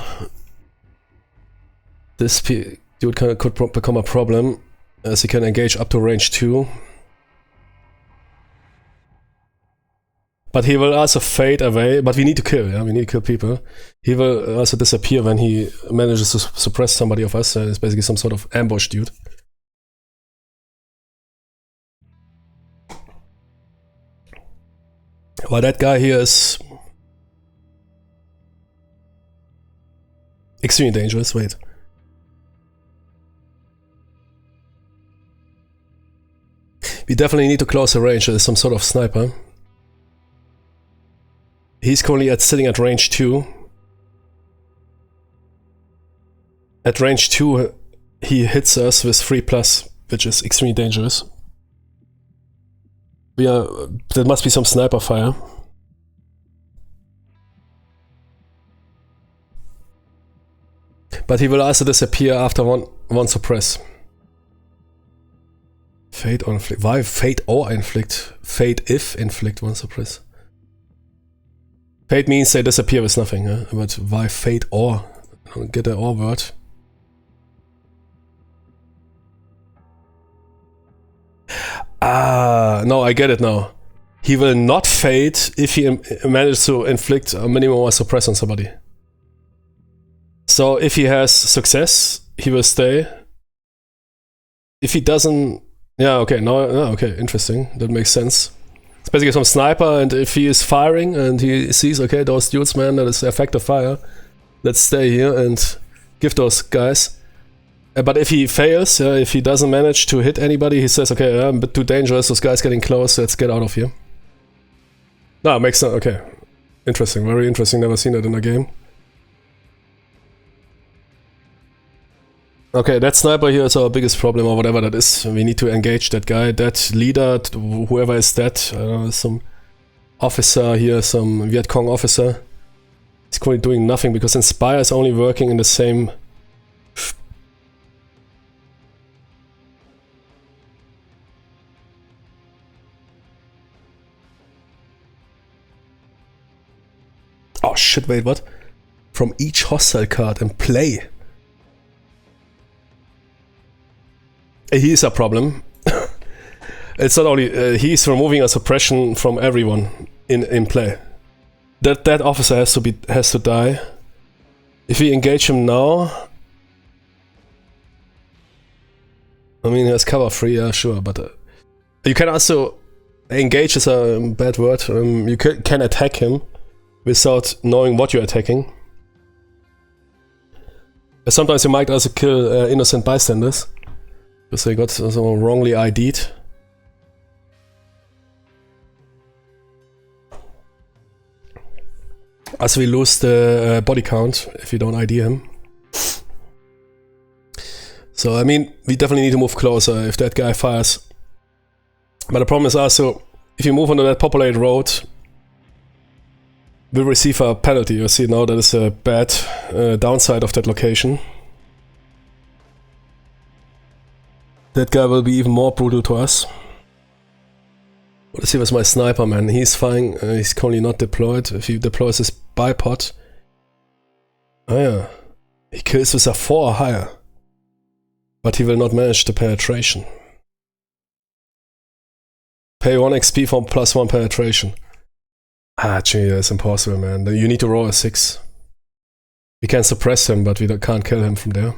This dude could become a problem, as he can engage up to range 2. But he will also fade away, but we need to kill, yeah? We need to kill people. He will also disappear when he manages to suppress somebody of us. It's basically some sort of ambush dude. Well, that guy here is extremely dangerous. Wait. We definitely need to close the range. There's some sort of sniper. He's currently sitting at range 2. At range 2, he hits us with 3+, which is extremely dangerous. There must be some sniper fire. But he will also disappear after one suppress. Fade or inflict. Why fade or inflict? Fade if inflict one suppress. Fade means they disappear with nothing, huh? But why fade or? I don't get the or word. Ah, no, I get it now. He will not fade if he manages to inflict a minimum or suppress on somebody. So if he has success, he will stay. If he doesn't, yeah, okay, no, okay, interesting. That makes sense. It's basically some sniper, and if he is firing and he sees, okay, those dudes, man, that is effective fire, let's stay here and give those guys. But if he fails, if he doesn't manage to hit anybody, he says, okay, I'm a bit too dangerous, those guys getting close, let's get out of here. No, makes sense, okay. Interesting, very interesting, never seen that in a game. Okay, that sniper here is our biggest problem, or whatever that is. We need to engage that guy, that leader, whoever is that. Some officer here, some Viet Cong officer. He's currently doing nothing because Inspire is only working in the same... Oh shit, wait, what? From each hostile card and play. He is a problem. It's not only he's removing a suppression from everyone in play. That officer has to die. If we engage him now, I mean, he has cover free, yeah, sure, but you can also engage is a bad word. You can attack him without knowing what you're attacking. Sometimes you might also kill innocent bystanders. Because they got so wrongly ID'd. As we lose the body count if we don't ID him. So, I mean, we definitely need to move closer if that guy fires. But the problem is also, if you move onto that populated road, we'll receive a penalty. You see now that is a bad downside of that location. That guy will be even more brutal to us. Let's see what's my sniper, man. He's fine. He's currently not deployed. If he deploys his bipod. Oh yeah. He kills with a 4 or higher. But he will not manage the penetration. Pay 1 XP for +1 penetration. Ah, gee, that's impossible, man. You need to roll a 6. We can suppress him, but we can't kill him from there.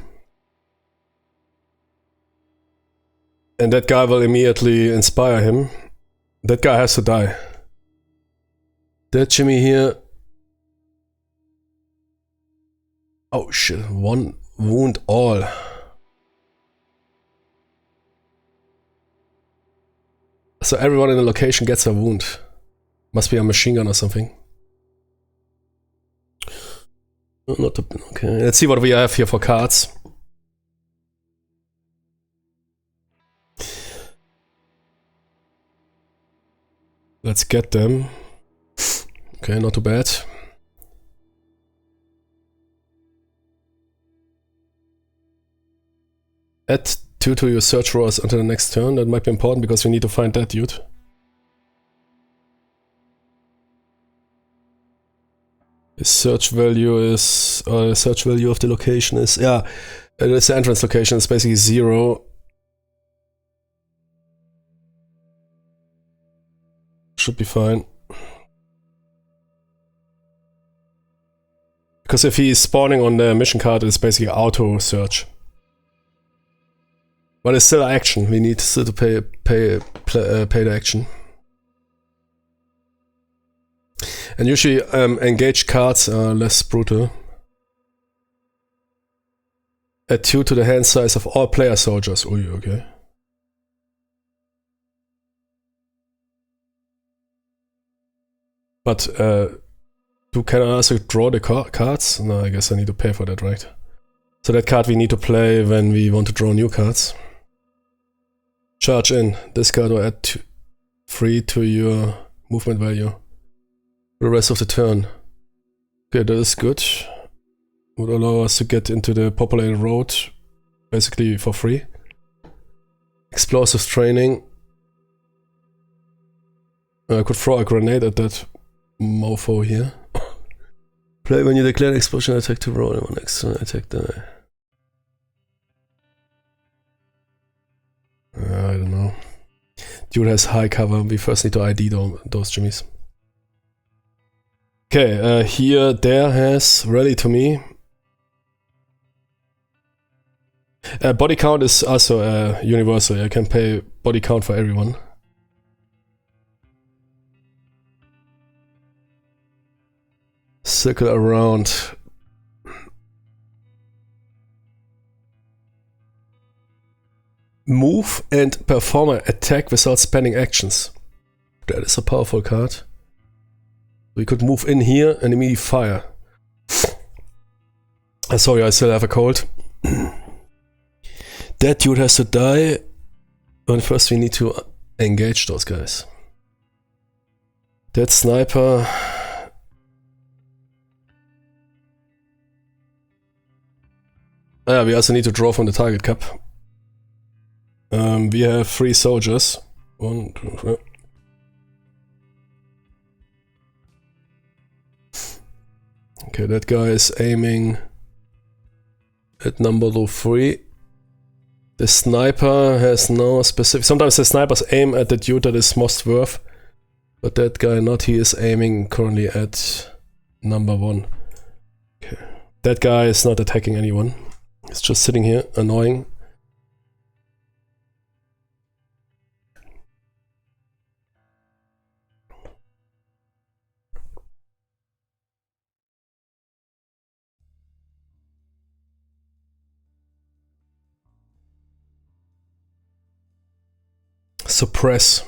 And that guy will immediately inspire him. That guy has to die. That Jimmy here... Oh shit, 1 wound all. So everyone in the location gets a wound. Must be a machine gun or something. Okay, let's see what we have here for cards. Let's get them. Okay, not too bad. Add 2 to your search rolls until the next turn. That might be important because we need to find that dude. His search value is... search value of the location is... Yeah, it's the entrance location. It's basically 0. Should be fine. Because if he's spawning on the mission card, it's basically auto search. But it's still action. We need still to pay the action. And usually engaged cards are less brutal. Add 2 to the hand size of all player soldiers. Ui, okay. But can I also draw the cards? No, I guess I need to pay for that, right? So that card we need to play when we want to draw new cards. Charge in. This card will add 3 to your movement value for the rest of the turn. Okay, that is good. Would allow us to get into the populated road basically for free. Explosive training. I could throw a grenade at that mofo here. Play when you declare an explosion attack to roll one extra attack die. I don't know. Dude has high cover. We first need to ID those jimmies. Okay, here there has rally to me. Body count is also universal. I can pay body count for everyone. Circle around. Move and perform an attack without spending actions. That is a powerful card. We could move in here and immediately fire. Sorry, I still have a cold. That dude has to die. But first we need to engage those guys. That sniper. We also need to draw from the target cup. We have 3 soldiers. 1, 2, 3. Okay, that guy is aiming at number 3. The sniper has no specific... Sometimes the snipers aim at the dude that is most worth. But that guy not. He is aiming currently at number 1. Okay. That guy is not attacking anyone. He's just sitting here, annoying. Suppress.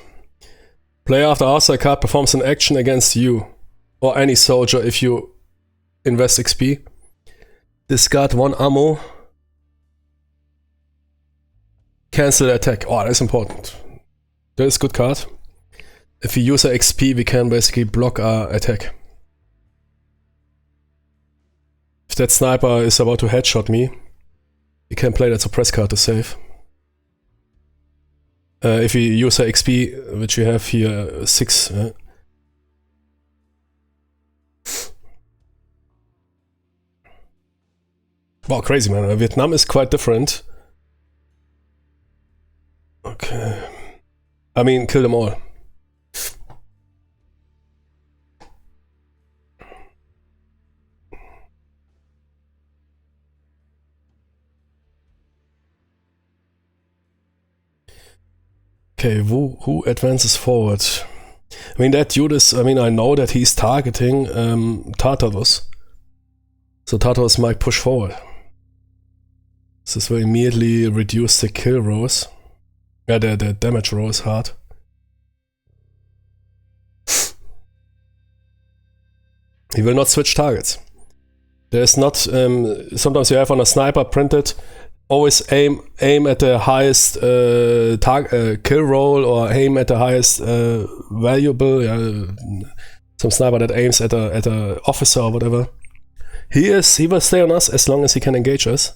Player after VASSAL card performs an action against you or any soldier if you invest XP. Discard 1 ammo. Cancel the attack. Oh, that's important. That is a good card. If we use our XP, we can basically block our attack. If that sniper is about to headshot me, we can play that suppress card to save. If we use our XP, which we have here, 6. Wow, crazy man. Vietnam is quite different. Okay. I mean, kill them all. Okay, who advances forward? I mean, that dude is, I mean, I know that he's targeting Tartarus. So Tartarus might push forward. This will immediately reduce the kill rolls. Yeah, the damage roll is hard. He will not switch targets. There's not, sometimes you have on a sniper printed, always aim at the highest kill roll or aim at the highest valuable. Some sniper that aims at a officer or whatever. He will stay on us as long as he can engage us.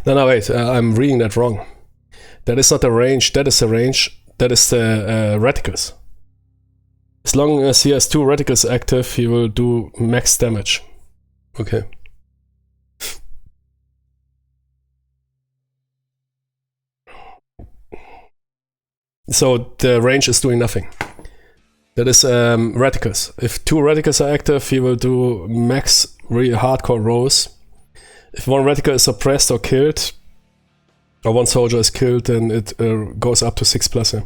No, wait, I'm reading that wrong. That is not the range, that is the range, that is the reticles. As long as he has 2 reticles active, he will do max damage. Okay. So the range is doing nothing. That is reticles. If 2 reticles are active, he will do max really hardcore rolls. If 1 reticle is suppressed or killed, or 1 soldier is killed, then it goes up to 6+. Yeah.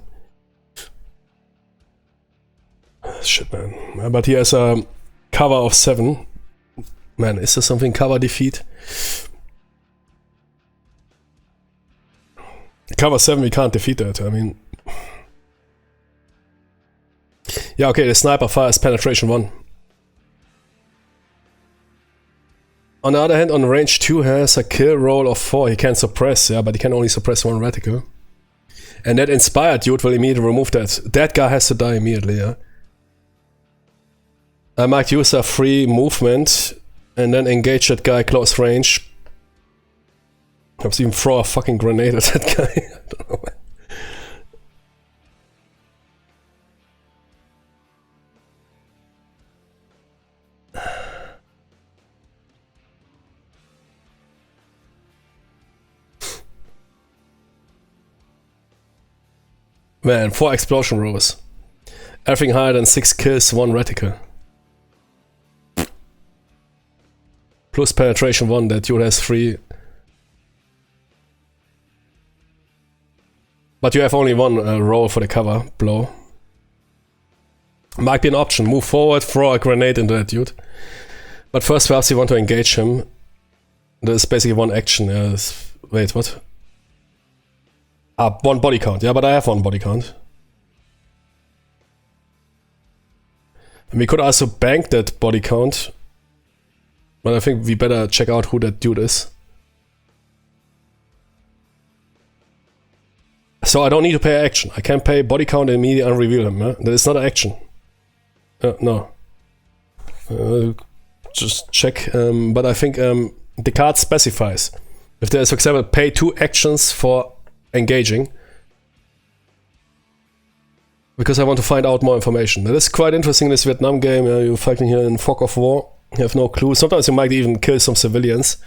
Shit, man. But he has a cover of 7. Man, is there something cover defeat? Cover 7, we can't defeat that, I mean... Yeah, okay, the sniper fires penetration 1. On the other hand, on range 2 has a kill roll of 4. He can suppress, yeah, but he can only suppress 1 reticle. And that inspired dude will immediately remove that. That guy has to die immediately, yeah. I might use a free movement and then engage that guy close range. Perhaps even throw a fucking grenade at that guy. I don't know. Man, 4 explosion rows. Everything higher than 6 kills, 1 reticle. Plus penetration 1, that dude has 3. But you have only 1 roll for the cover blow. Might be an option. Move forward, throw a grenade into that dude. But first perhaps you want to engage him. There's basically 1 action. Wait, what? Ah, 1 body count. Yeah, but I have 1 body count. And we could also bank that body count. But I think we better check out who that dude is. So I don't need to pay action. I can pay body count and immediately unreveal him. That is not an action. No. Just check. But I think the card specifies. If there's, for example, pay 2 actions for engaging. Because I want to find out more information. That is quite interesting in this Vietnam game. You're fighting here in fog of war. You have no clue. Sometimes you might even kill some civilians.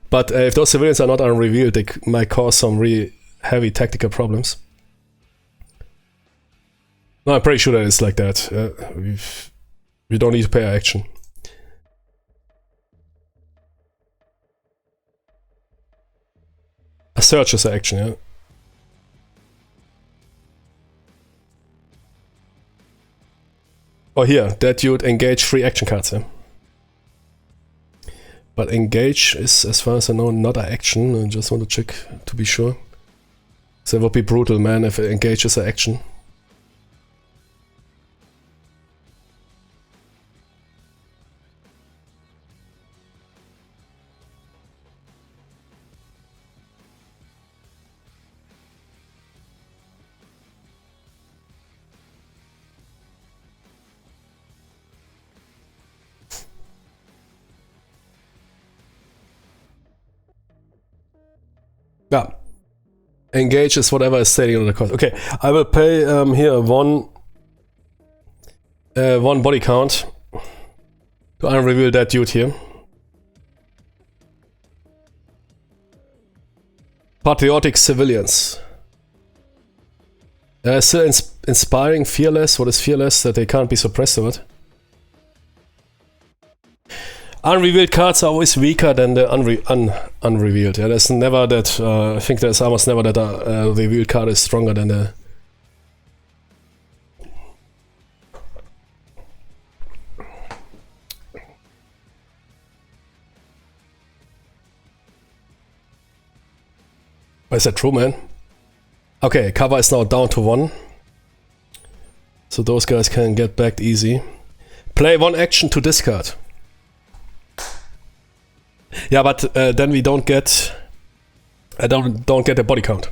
But if those civilians are not unrevealed, they might cause some really heavy tactical problems. No, I'm pretty sure that it's like that. We don't need to pay our action. A search is an action, yeah. Oh, here, that dude engage 3 action cards, yeah. But engage is, as far as I know, not an action. I just want to check to be sure. So it would be brutal, man, if engage is an action. Yeah. Engage is whatever is stating on the cost. Okay, I will pay here one body count to unreveal that dude here. Patriotic civilians. Still inspiring, fearless. What is fearless? That they can't be suppressed or what? Unrevealed cards are always weaker than the unrevealed. Yeah, there's never that. I think there's almost never that a revealed card is stronger than the. Is that true, man? Okay, cover is now down to 1. So those guys can get back easy. Play 1 action to discard. Yeah, but then we don't get... I don't get a body count.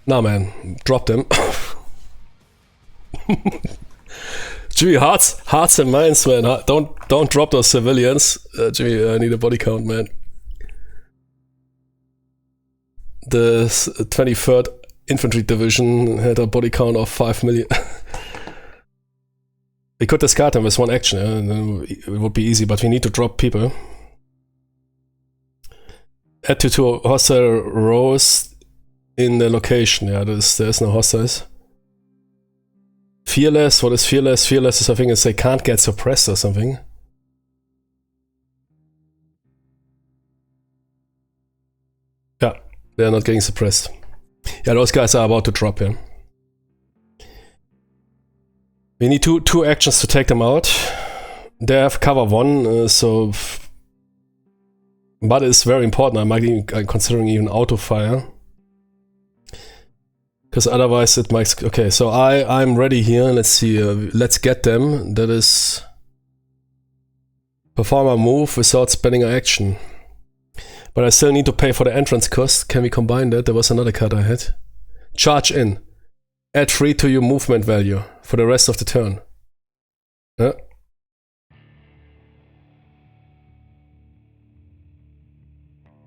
Nah, man. Drop them. Jimmy, hearts and minds, man. Don't drop those civilians. Jimmy, I need a body count, man. The 23rd Infantry Division had a body count of 5 million. We could discard them with 1 action, yeah, and then it would be easy, but we need to drop people. Add to 2 hostile rows in the location. Yeah, there's no hostiles. Fearless, what is fearless? Fearless is, I think, is they can't get suppressed or something. Yeah, they're not getting suppressed. Yeah, those guys are about to drop here. We need two actions to take them out. They have cover 1, so... But it's very important. I'm considering even auto fire. Because otherwise it might... Okay, so I'm ready here. Let's see. Let's get them. That is... Perform a move without spending an action. But I still need to pay for the entrance cost. Can we combine that? There was another card I had. Charge in. Add 3 to your movement value for the rest of the turn.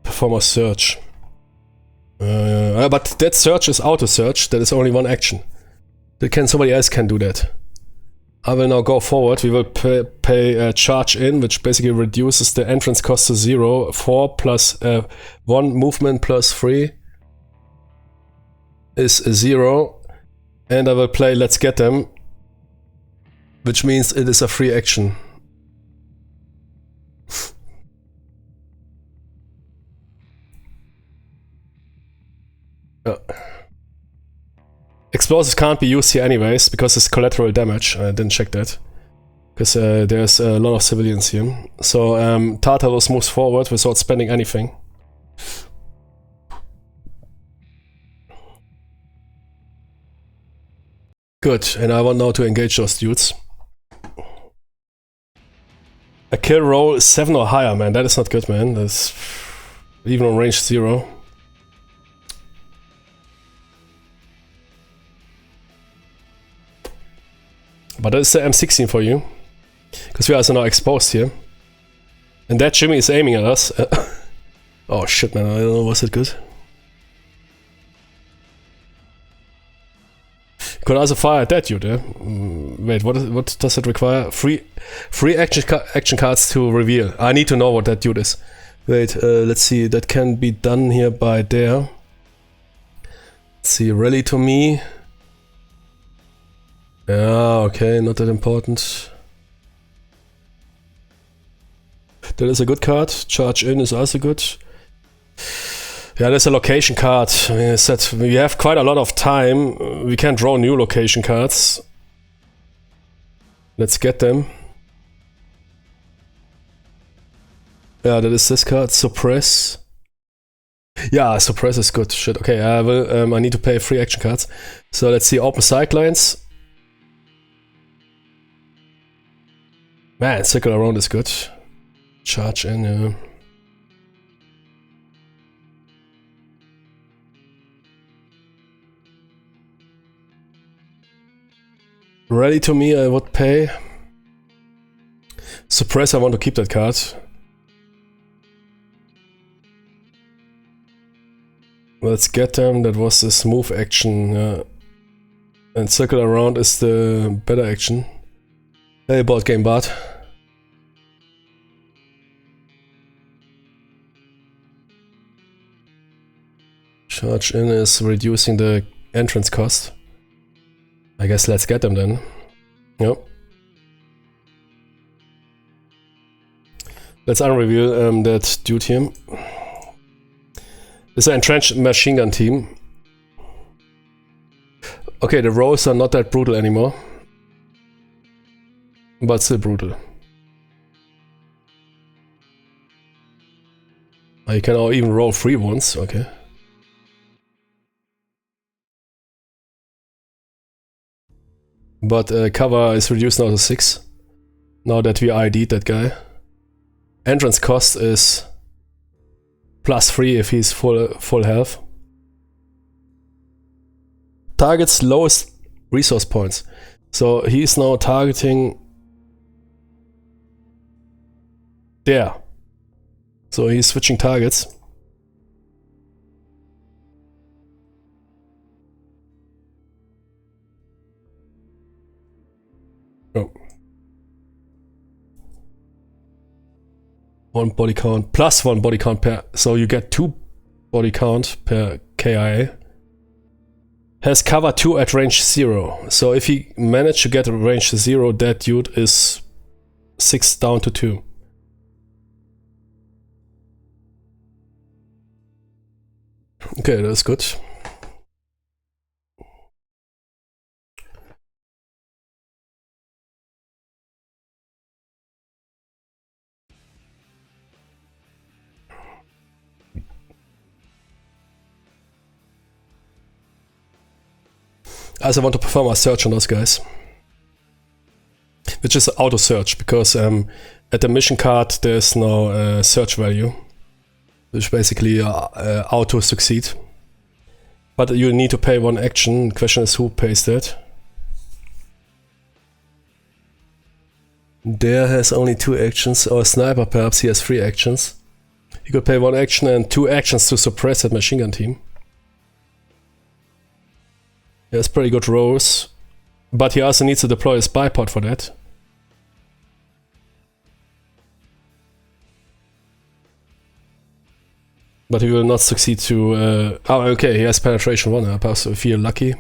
Perform a search. But that search is auto search. That is only one action. Somebody else can do that. I will now go forward. We will pay a charge in, which basically reduces the entrance cost to 0. 4 plus 1 movement plus 3 is 0. And I will play Let's Get Them, which means it is a free action. Explosives can't be used here anyways, because it's collateral damage. I didn't check that. Because there's a lot of civilians here. So Tartarus moves forward without spending anything. Good, and I want now to engage those dudes. A kill roll is 7 or higher, man. That is not good, man. That's even on range 0. But that is the M16 for you. Because we are also now exposed here. And that Jimmy is aiming at us. Oh shit, man. I don't know. Was it good? You could also fire at that dude, yeah? Wait, what does it require? Free action cards to reveal. I need to know what that dude is. Wait, let's see. That can be done here by there. Let's see. Rally to me. Yeah, okay, not that important. That is a good card. Charge in is also good. Yeah, there's a location card. I mean, I said we have quite a lot of time. We can draw new location cards. Let's get them. Yeah, that is this card. Suppress. Yeah, suppress is good. Shit. Okay, I will. I need to pay 3 action cards. So let's see. Open sidelines. Man, circle around is good. Charge in, yeah. Ready to me, I would pay. Suppress, I want to keep that card. Let's get them. That was this move action. And circle around is the better action. Hey, board game bot. Charge in is reducing the entrance cost. I guess let's get them then. Yep. Let's unreveal that dude here. It's an entrenched machine gun team. Okay, the rolls are not that brutal anymore. But still brutal. You can now even roll 3 ones, okay. But cover is reduced now to 6. Now that we ID'd that guy. Entrance cost is +3 if he's full health. Target's lowest resource points. So he's now targeting there. So he's switching targets. Oh. 1 body count plus 1 body count per. So you get 2 body count per KIA. Has cover 2 at range 0. So if he managed to get a range 0, that dude is 6 down to 2. Okay, that's good. as I want to perform a search on those guys. Which is auto search, because at the mission card there's no search value. Which basically auto succeed. But you need to pay 1 action. The question is who pays that. There has only 2 actions, or a sniper perhaps he has 3 actions. He could pay 1 action and 2 actions to suppress that machine gun team. He has pretty good rolls, but he also needs to deploy a spy pod for that. But he will not succeed to... oh, okay, he has penetration 1, I perhaps feel lucky.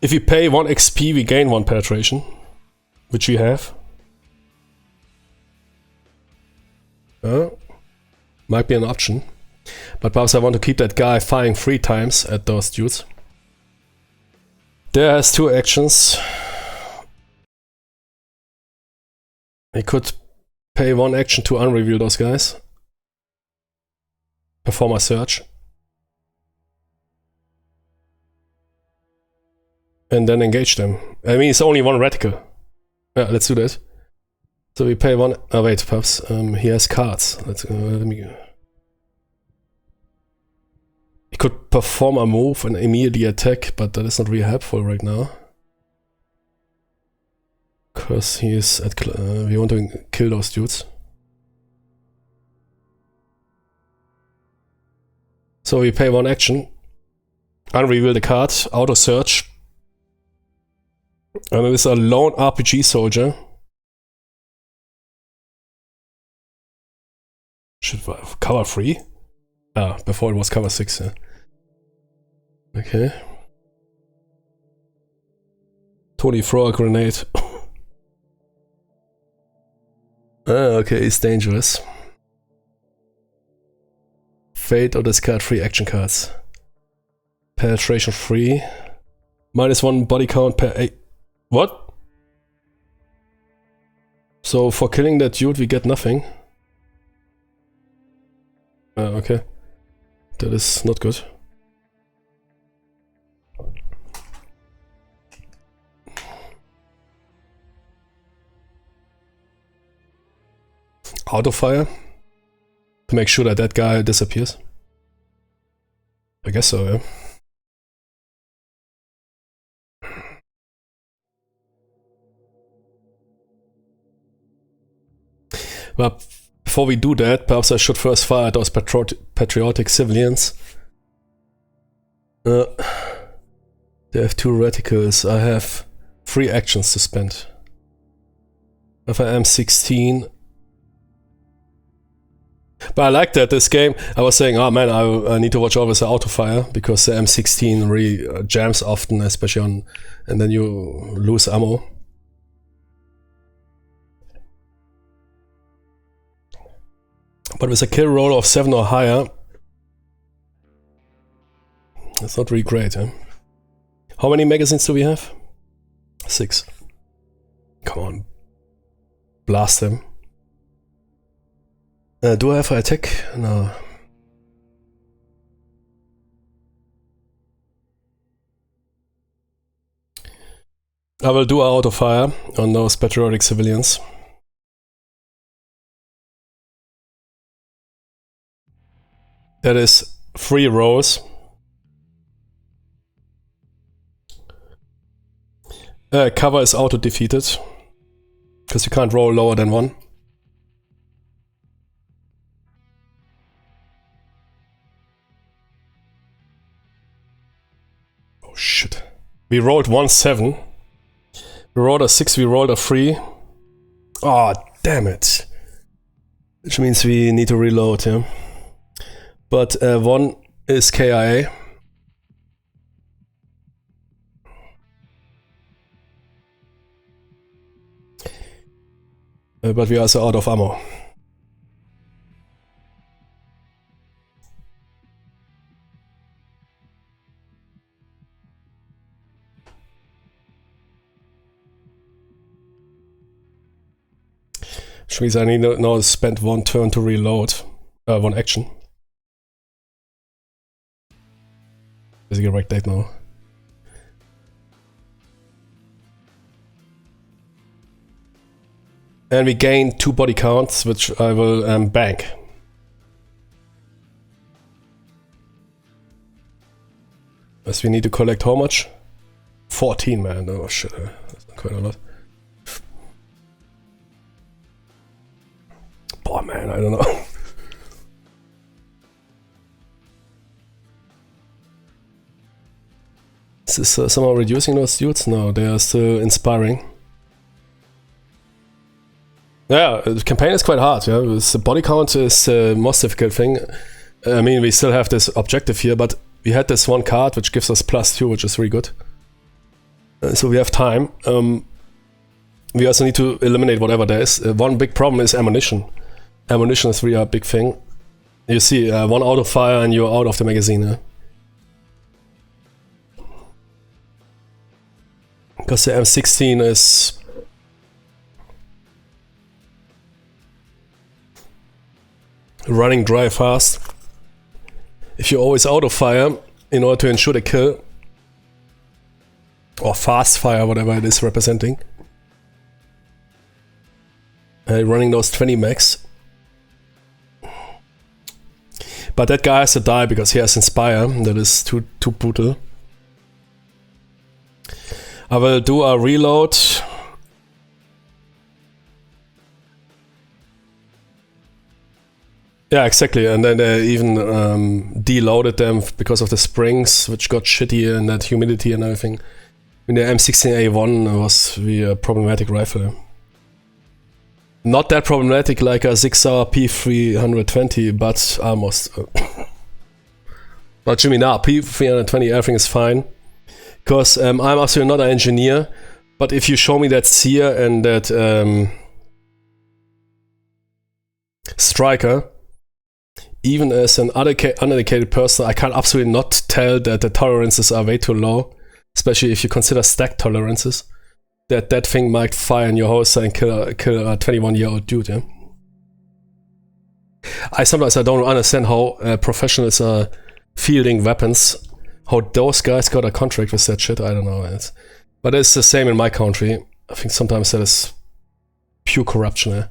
If we pay 1 XP, we gain 1 penetration, which we have. Might be an option. But perhaps I want to keep that guy firing 3 times at those dudes. There has 2 actions. He could pay 1 action to unreveal those guys. Perform a search. And then engage them. I mean, it's only 1 reticle. Yeah, let's do that. So we pay 1... oh wait, perhaps he has cards. Let me... He could perform a move and immediately attack, but that is not really helpful right now. Because he is at... we want to kill those dudes. So we pay 1 action. Unreveal the card. Auto search. And it is a lone RPG soldier. Should cover 3? Ah, before it was cover 6, yeah. Okay. Tony throw a grenade. Okay, it's dangerous. Fate or discard 3 action cards. Penetration 3. -1 body count per 8. What? So for killing that dude we get nothing. Okay. That is not good. Auto fire? To make sure that that guy disappears? I guess so, yeah. But before we do that, perhaps I should first fire at those patriotic civilians. They have 2 reticles. I have 3 actions to spend. If I am 16. But I like that this game. I was saying, oh man, I need to watch always the auto fire because the M16 really jams often, especially on, and then you lose ammo. But with a kill roll of 7 or higher, it's not really great, huh? How many magazines do we have? 6. Come on. Blast them. Do I have an attack? No. I will do auto fire on those patriotic civilians. That is 3 rolls. Cover is auto-defeated. Because you can't roll lower than 1. Oh shit. We rolled 1-7. We rolled a 6, we rolled a 3. Oh, damn it. Which means we need to reload, yeah. But 1 is KIA. But we are also out of ammo. Which means I need to now spend 1 turn to reload. 1 action. Basically wreck deck now. And we gain 2 body counts, which I will bank. As we need to collect how much? 14, man. Oh shit, that's quite a lot. Boah, man, I don't know. Is this somehow reducing those dudes? No, they are still inspiring. Yeah, the campaign is quite hard, yeah. The body count is the most difficult thing. I mean, we still have this objective here, but we had this one card which gives us +2, which is really good. So we have time. We also need to eliminate whatever there is. One big problem is ammunition. Ammunition is really a big thing. You see, 1 auto fire and you're out of the magazine. Yeah? Because the M16 is... running dry fast. If you always auto fire in order to ensure the kill, or fast fire, whatever it is representing, running those 20 max. But that guy has to die because he has Inspire. That is too brutal. I will do a reload. Yeah, exactly, and then they even deloaded them because of the springs, which got shitty and that humidity and everything. I mean, the M16A1 was the problematic rifle. Not that problematic like a 6-hour P320, but almost. But Jimmy, nah, P320, everything is fine. Because I'm absolutely not an engineer, but if you show me that sear and that striker, even as an uneducated person, I can absolutely not tell that the tolerances are way too low, especially if you consider stack tolerances. That thing might fire in your house and kill a 21-year-old dude. Yeah? I don't understand how professionals are fielding weapons. How those guys got a contract with that shit, I don't know. But it's the same in my country. I think sometimes that is pure corruption. Yeah?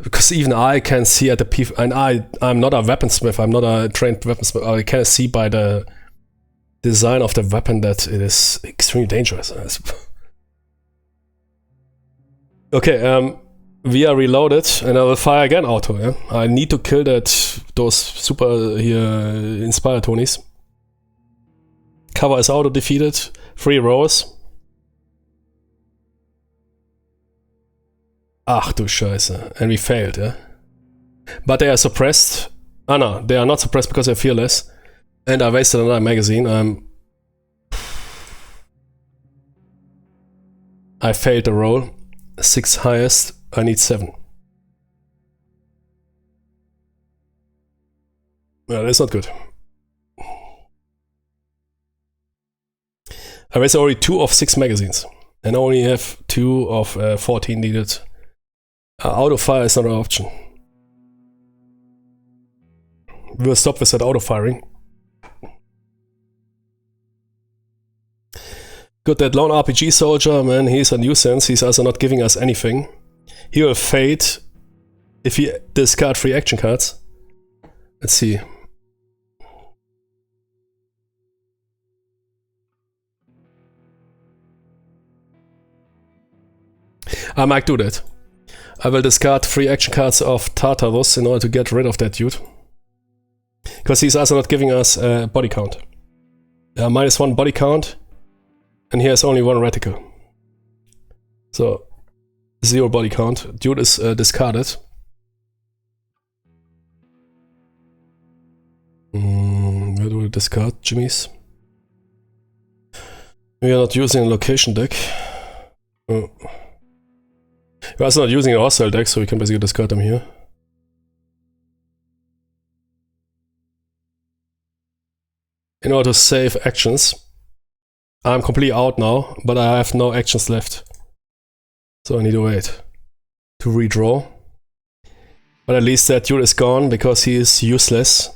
Because even I can see at the P, and I'm not a weaponsmith, I'm not a trained weaponsmith, I can see by the design of the weapon that it is extremely dangerous. Okay, we are reloaded, and I will fire again auto, yeah? I need to kill those super here Inspire Tonys. Cover is auto defeated, 3 rows. Ach du Scheiße. And we failed, yeah? But they are suppressed. Ah no, they are not suppressed because they're fearless. And I wasted another magazine. I failed the roll. 6 highest, I need 7. Well, that's not good. I wasted already 2 of 6 magazines. And I only have 2 of 14 needed. Auto fire is not an option. We'll stop with that auto firing. Good, that lone RPG soldier, man, he's a nuisance. He's also not giving us anything. He will fade if he discard 3 action cards. Let's see. I might do that. I will discard 3 action cards of Tartarus in order to get rid of that dude. Because he's also not giving us a body count. -1 body count. And he has only 1 reticle. So, 0 body count. Dude is discarded. Where do we discard Jimmy's? We are not using a location deck. Oh. We're also not using a hostile deck, so we can basically discard them here. In order to save actions. I'm completely out now, but I have no actions left. So I need to wait to redraw. But at least that dude is gone because he is useless.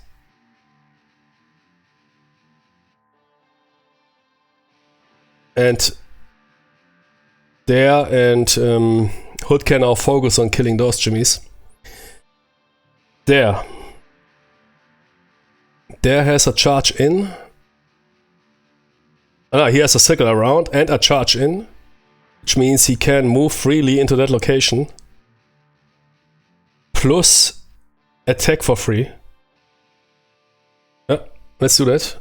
And there, and Hood can now focus on killing those Jimmies. There has a charge in. He has a circle around and a charge in, which means he can move freely into that location. Plus attack for free. Yeah, let's do that.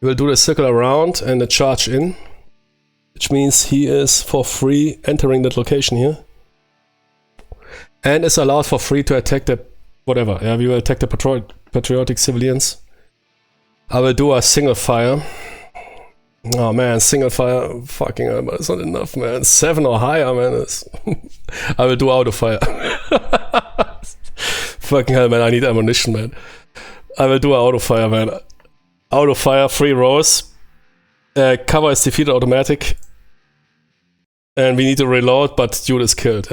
We will do the circle around and the charge in, which means he is for free entering that location here. And is allowed for free to attack the whatever. Yeah, we will attack the patriotic civilians. I will do a single fire. Oh man, single fire, fucking hell, but it's not enough, man. 7 or higher, man. I will do auto fire. Fucking hell, man, I need ammunition, man. I will do auto fire, man. Auto fire, 3 rows. Cover is defeated automatic. And we need to reload, but dude is killed.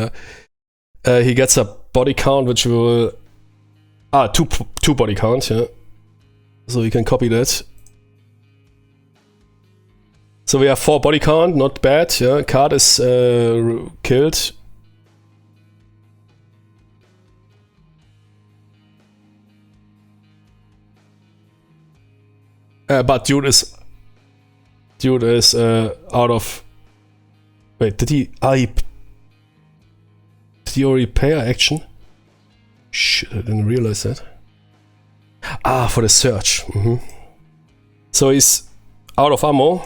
He gets a body count, which we will... two body count, yeah. So you can copy that. So we have 4 body count, not bad, yeah. Card is killed. But dude is out of... Wait, did he already pay our action? Shit, I didn't realize that. For the search. So he's out of ammo.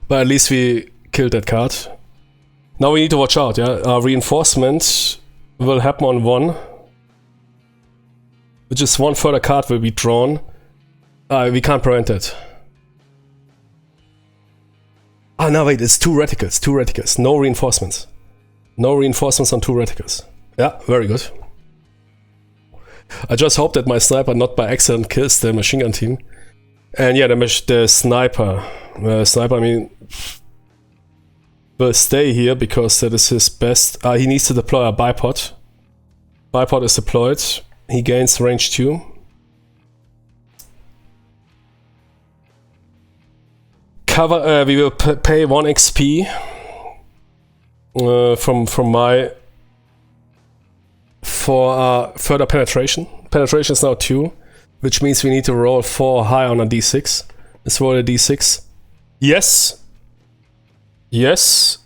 But at least we killed that card. Now we need to watch out, yeah? Our reinforcement will happen on 1. Which is 1 further card will be drawn. We can't prevent it. No, wait, it's 2 reticles. 2 reticles. No reinforcements. No reinforcements on 2 reticles. Yeah, very good. I just hope that my sniper not by accident kills the machine gun team. And yeah, the sniper, I mean, will stay here because that is his best. He needs to deploy a bipod. Bipod is deployed. He gains range 2. Cover. We will pay 1 XP from my for further penetration. Penetration is now 2. Which means we need to roll 4 high on a d6. Let's roll a d6. Yes. Yes.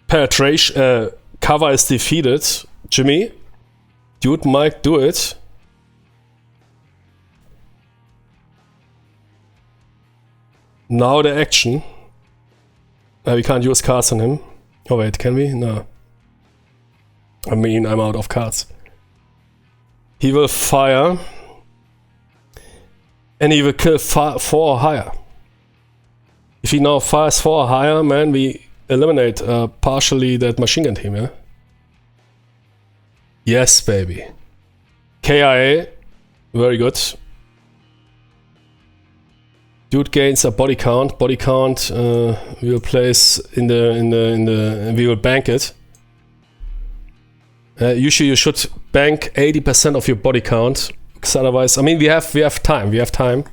Penetration. Cover is defeated. Jimmy. Dude might do it. Now the action. We can't use cards on him. Oh wait, can we? No. I mean, I'm out of cards. He will fire. And he will kill 4 or higher. If he now fires 4 or higher, man, we eliminate partially that machine gun team, yeah? Yes, baby. KIA. Very good. Dude gains a body count. Body count we will place in the we will bank it. Usually you should bank 80% of your body count, because otherwise, I mean, we have time. We have time.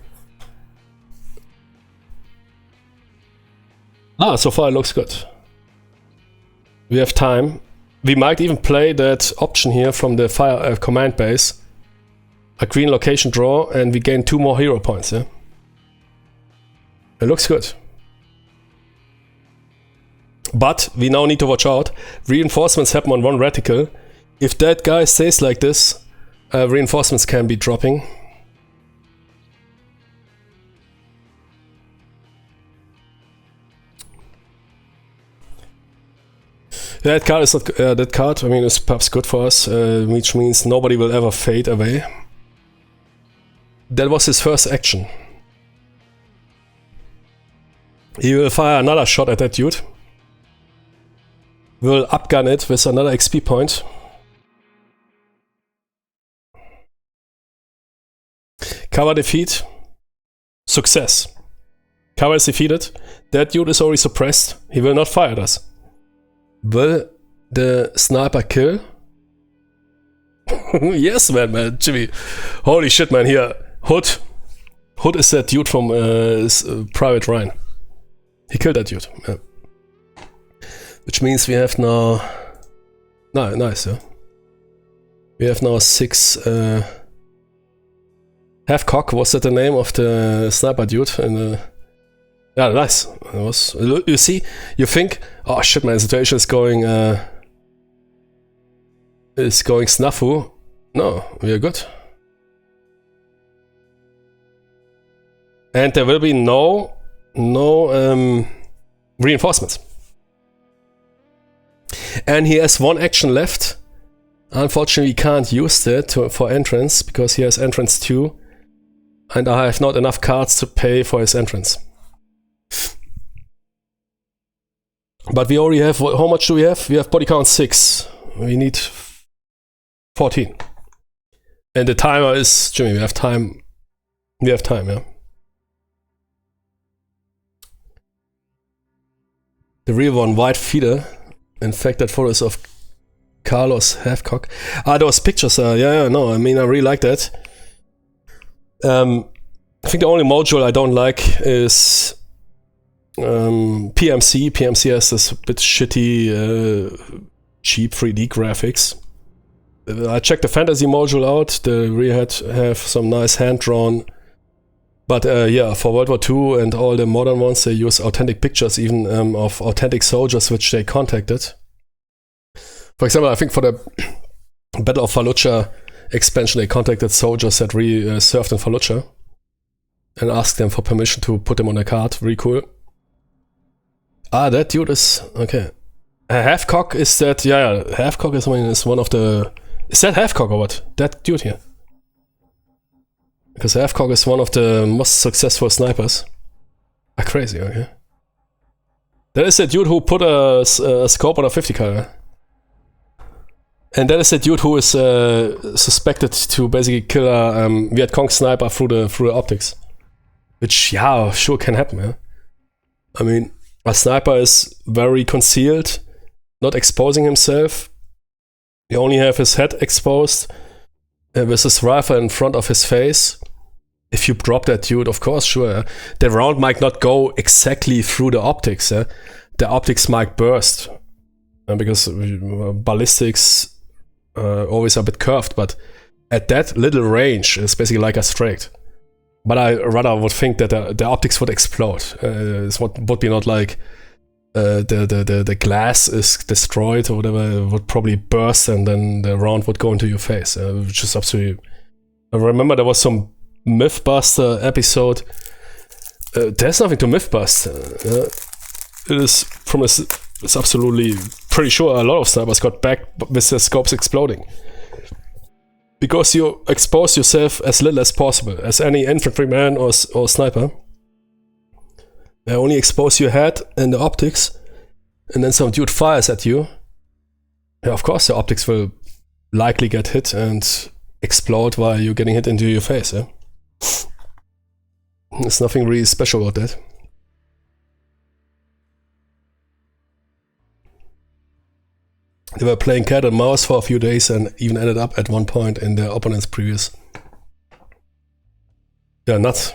So far it looks good. We have time. We might even play that option here from the fire command base. A green location draw, and we gain 2 more hero points. Yeah, it looks good. But we now need to watch out. Reinforcements happen on 1 reticle. If that guy stays like this, reinforcements can be dropping. That card is not. That card, I mean, is perhaps good for us, which means nobody will ever fade away. That was his first action. He will fire another shot at that dude. Will upgun it with another XP point. Cover defeat. Success. Cover is defeated. That dude is already suppressed. He will not fire at us. Will the sniper kill? Yes, man, Jimmy. Holy shit, man. Here, Hood. Hood is that dude from Private Ryan. He killed that dude. Yeah. Which means we have now... nice, yeah. We have now 6... Half-cock, was that the name of the sniper dude? Yeah, nice. It was, you see, you think, oh shit, my situation is going snafu. No, we are good. And there will be no reinforcements. And he has 1 action left. Unfortunately, he can't use that for entrance because he has entrance 2. And I have not enough cards to pay for his entrance. But we already have, how much do we have? We have body count 6. We need 14. And the timer is, Jimmy, we have time. We have time, yeah. The real one, white feeder. In fact, that photos of Carlos Halfcock. Those pictures are, no, I mean, I really like that. I think the only module I don't like is PMC. PMC has this bit shitty, cheap 3D graphics. I checked the fantasy module out. They really have some nice hand-drawn. But yeah, for World War II and all the modern ones, they use authentic pictures even of authentic soldiers which they contacted. For example, I think for the Battle of Fallujah expansion, they contacted soldiers that really served in Fallujah and asked them for permission to put them on a card. Really cool. That dude is... okay. Halfcock is that... yeah, Halfcock is one of the... is that Halfcock or what? That dude here. Because Halfcock is one of the most successful snipers. Crazy, okay. That is the dude who put a scope on a 50 cal. And that is the dude who is suspected to basically kill a Viet Cong sniper through the optics. Which, yeah, sure can happen, yeah. I mean, a sniper is very concealed, not exposing himself. You only have his head exposed with his rifle in front of his face. If you drop that dude, of course, sure. The round might not go exactly through the optics. The optics might burst. Because ballistics always a bit curved, but at that little range, it's basically like a straight. But I rather would think that the optics would explode. It would be not like the glass is destroyed or whatever. It would probably burst and then the round would go into your face, which is up to you. I remember there was some Mythbuster episode. There's nothing to Mythbust. It is from it's absolutely pretty sure a lot of snipers got back with their scopes exploding. Because you expose yourself as little as possible. As any infantryman or sniper. They only expose your head and the optics. And then some dude fires at you. Yeah, of course the optics will likely get hit and explode while you're getting hit into your face. Yeah? There's nothing really special about that. They were playing cat and mouse for a few days and even ended up at one point in their opponent's previous. Yeah, nuts.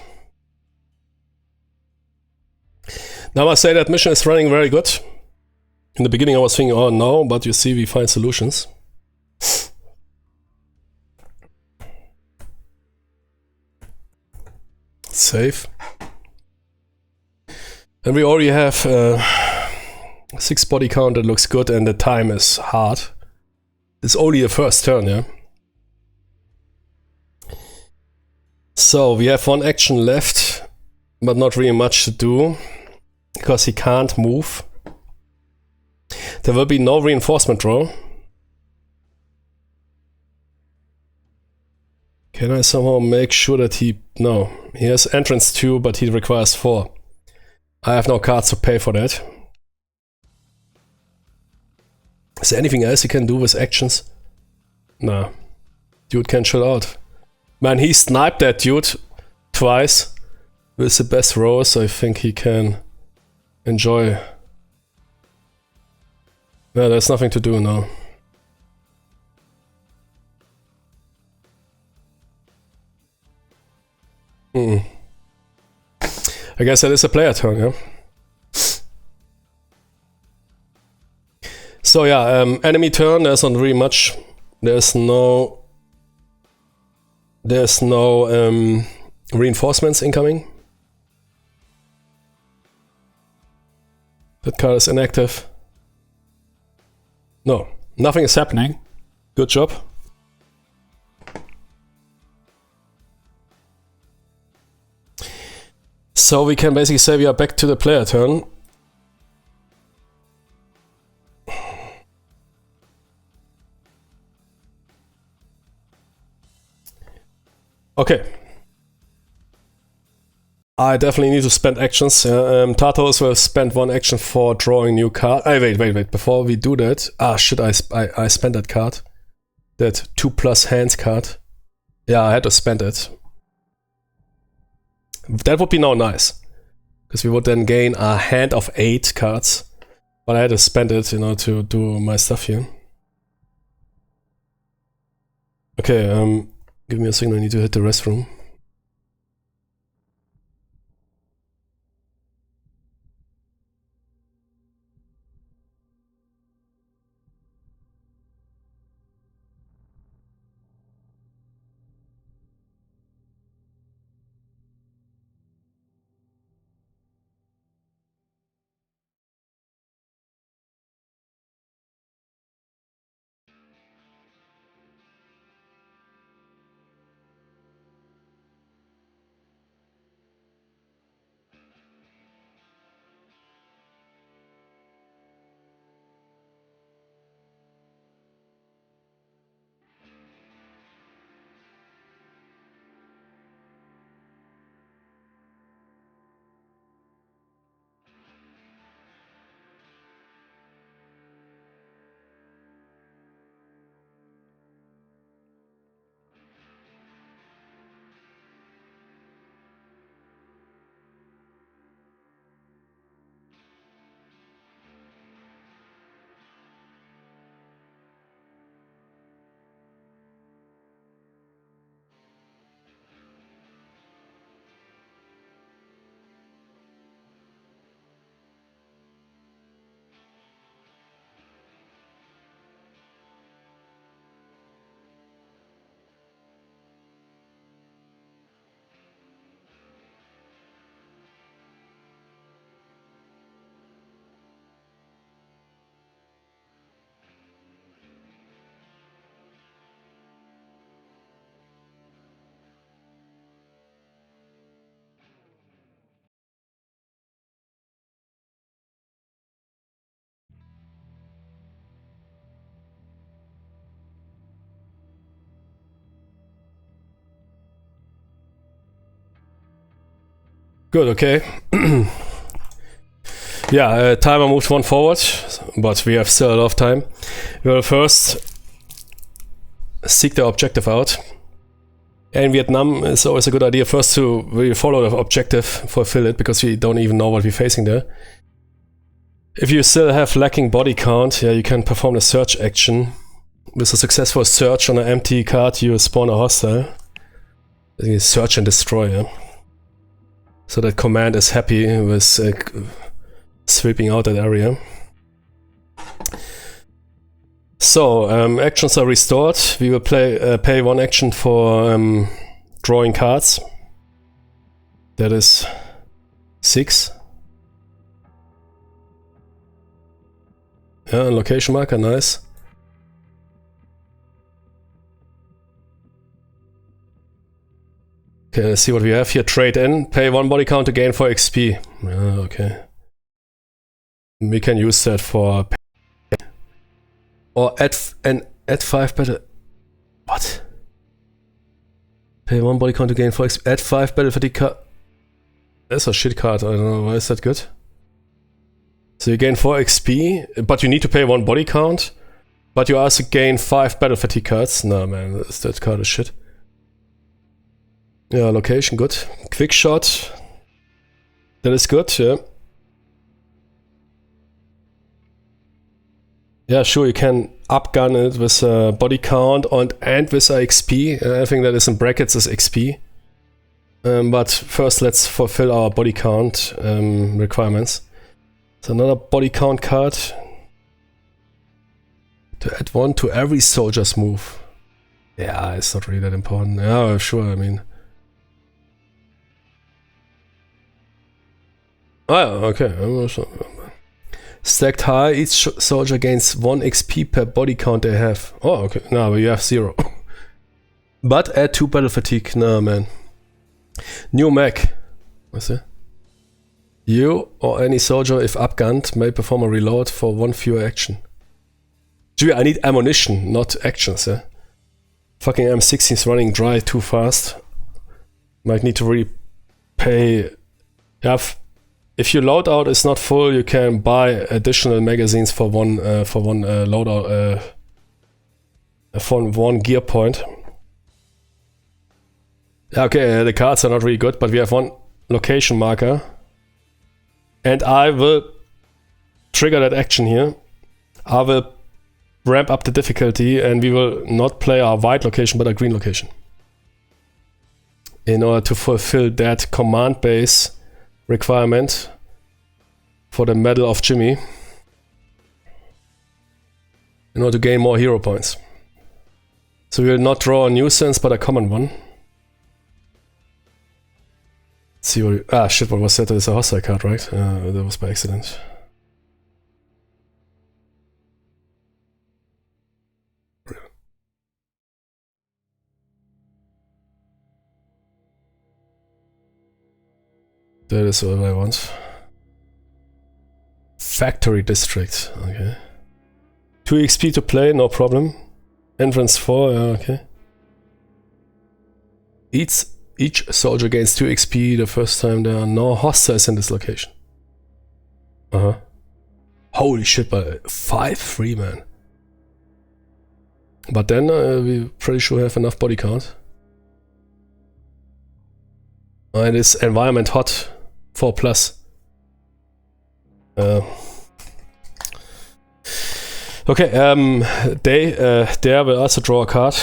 Now I must say that mission is running very good. In the beginning I was thinking, oh no, but you see we find solutions. Save. And we already have 6 body count, that looks good, and the time is hard. It's only the first turn, yeah? So, we have 1 action left, but not really much to do, because he can't move. There will be no reinforcement draw. Can I somehow make sure that he... no, he has entrance 2, but he requires 4. I have no cards to pay for that. Is there anything else you can do with actions? Nah. Dude can chill out. Man, he sniped that dude twice with the best row, so I think he can enjoy. Yeah, there's nothing to do now. I guess that is a player turn, yeah? So yeah, enemy turn, there's not really much. There's no reinforcements incoming. That card is inactive. No, nothing is happening. Good job. So we can basically say we are back to the player turn. Okay. I definitely need to spend actions. Tartarus will spend 1 action for drawing new card. Wait. Before we do that... Ah, shit, I spent that card. That 2+ hands card. Yeah, I had to spend it. That would be now nice. Because we would then gain a hand of 8 cards. But I had to spend it, you know, to do my stuff here. Okay, give me a signal, I need to hit the restroom. Good, okay. Yeah, timer moved 1 forward, but we have still a lot of time. We will first seek the objective out. In Vietnam, it's always a good idea first to really follow the objective, fulfill it, because we don't even know what we're facing there. If you still have lacking body count, yeah, you can perform the search action. With a successful search on an empty card, you spawn a hostile. You search and destroy, yeah? So that command is happy with sweeping out that area. So, actions are restored. We will pay 1 action for drawing cards. That is 6. Yeah, location marker, nice. Okay, let's see what we have here. Trade in, pay 1 body count to gain 4 XP. Okay. We can use that for pay. Or add 5 battle. What? Pay 1 body count to gain 4 XP. Add 5 battle fatigue card. That's a shit card. I don't know. Why is that good? So you gain 4 XP, but you need to pay 1 body count. But you also gain 5 battle fatigue cards. Nah, man, that card is shit. Yeah, location, good. Quick shot. That is good, yeah. Yeah, sure, you can upgun it with a body count and with a XP. I think that is in brackets as XP. But first let's fulfill our body count requirements. So another body count card. To add 1 to every soldier's move. Yeah, it's not really that important. Yeah, sure, I mean. Oh, yeah, okay. Stacked high, each soldier gains 1 XP per body count they have. Oh, okay. No, but you have 0. But add 2 battle fatigue. No, man. New mech. What's that? You or any soldier, if upgunned, may perform a reload for 1 fewer action. Gee, I need ammunition, not actions, yeah? Fucking M16 is running dry too fast. Might need to really pay. Yeah, if your loadout is not full, you can buy additional magazines for one loadout, for 1 gear point. Okay, the cards are not really good, but we have 1 location marker. And I will trigger that action here. I will ramp up the difficulty and we will not play our white location but a green location. In order to fulfill that command base requirement for the Medal of Jimmy. In order to gain more hero points. So we will not draw a nuisance but a common one. Let's see what shit, what was that? That is a hostile card, right? That was by accident. That is what I want. Factory District, okay. 2 XP to play, no problem. Entrance 4, yeah, okay. Each soldier gains 2 XP the first time there are no hostiles in this location. Holy shit, but 5-3, man. But then we pretty sure have enough body count. It is environment hot 4+. Okay, there will also draw a card,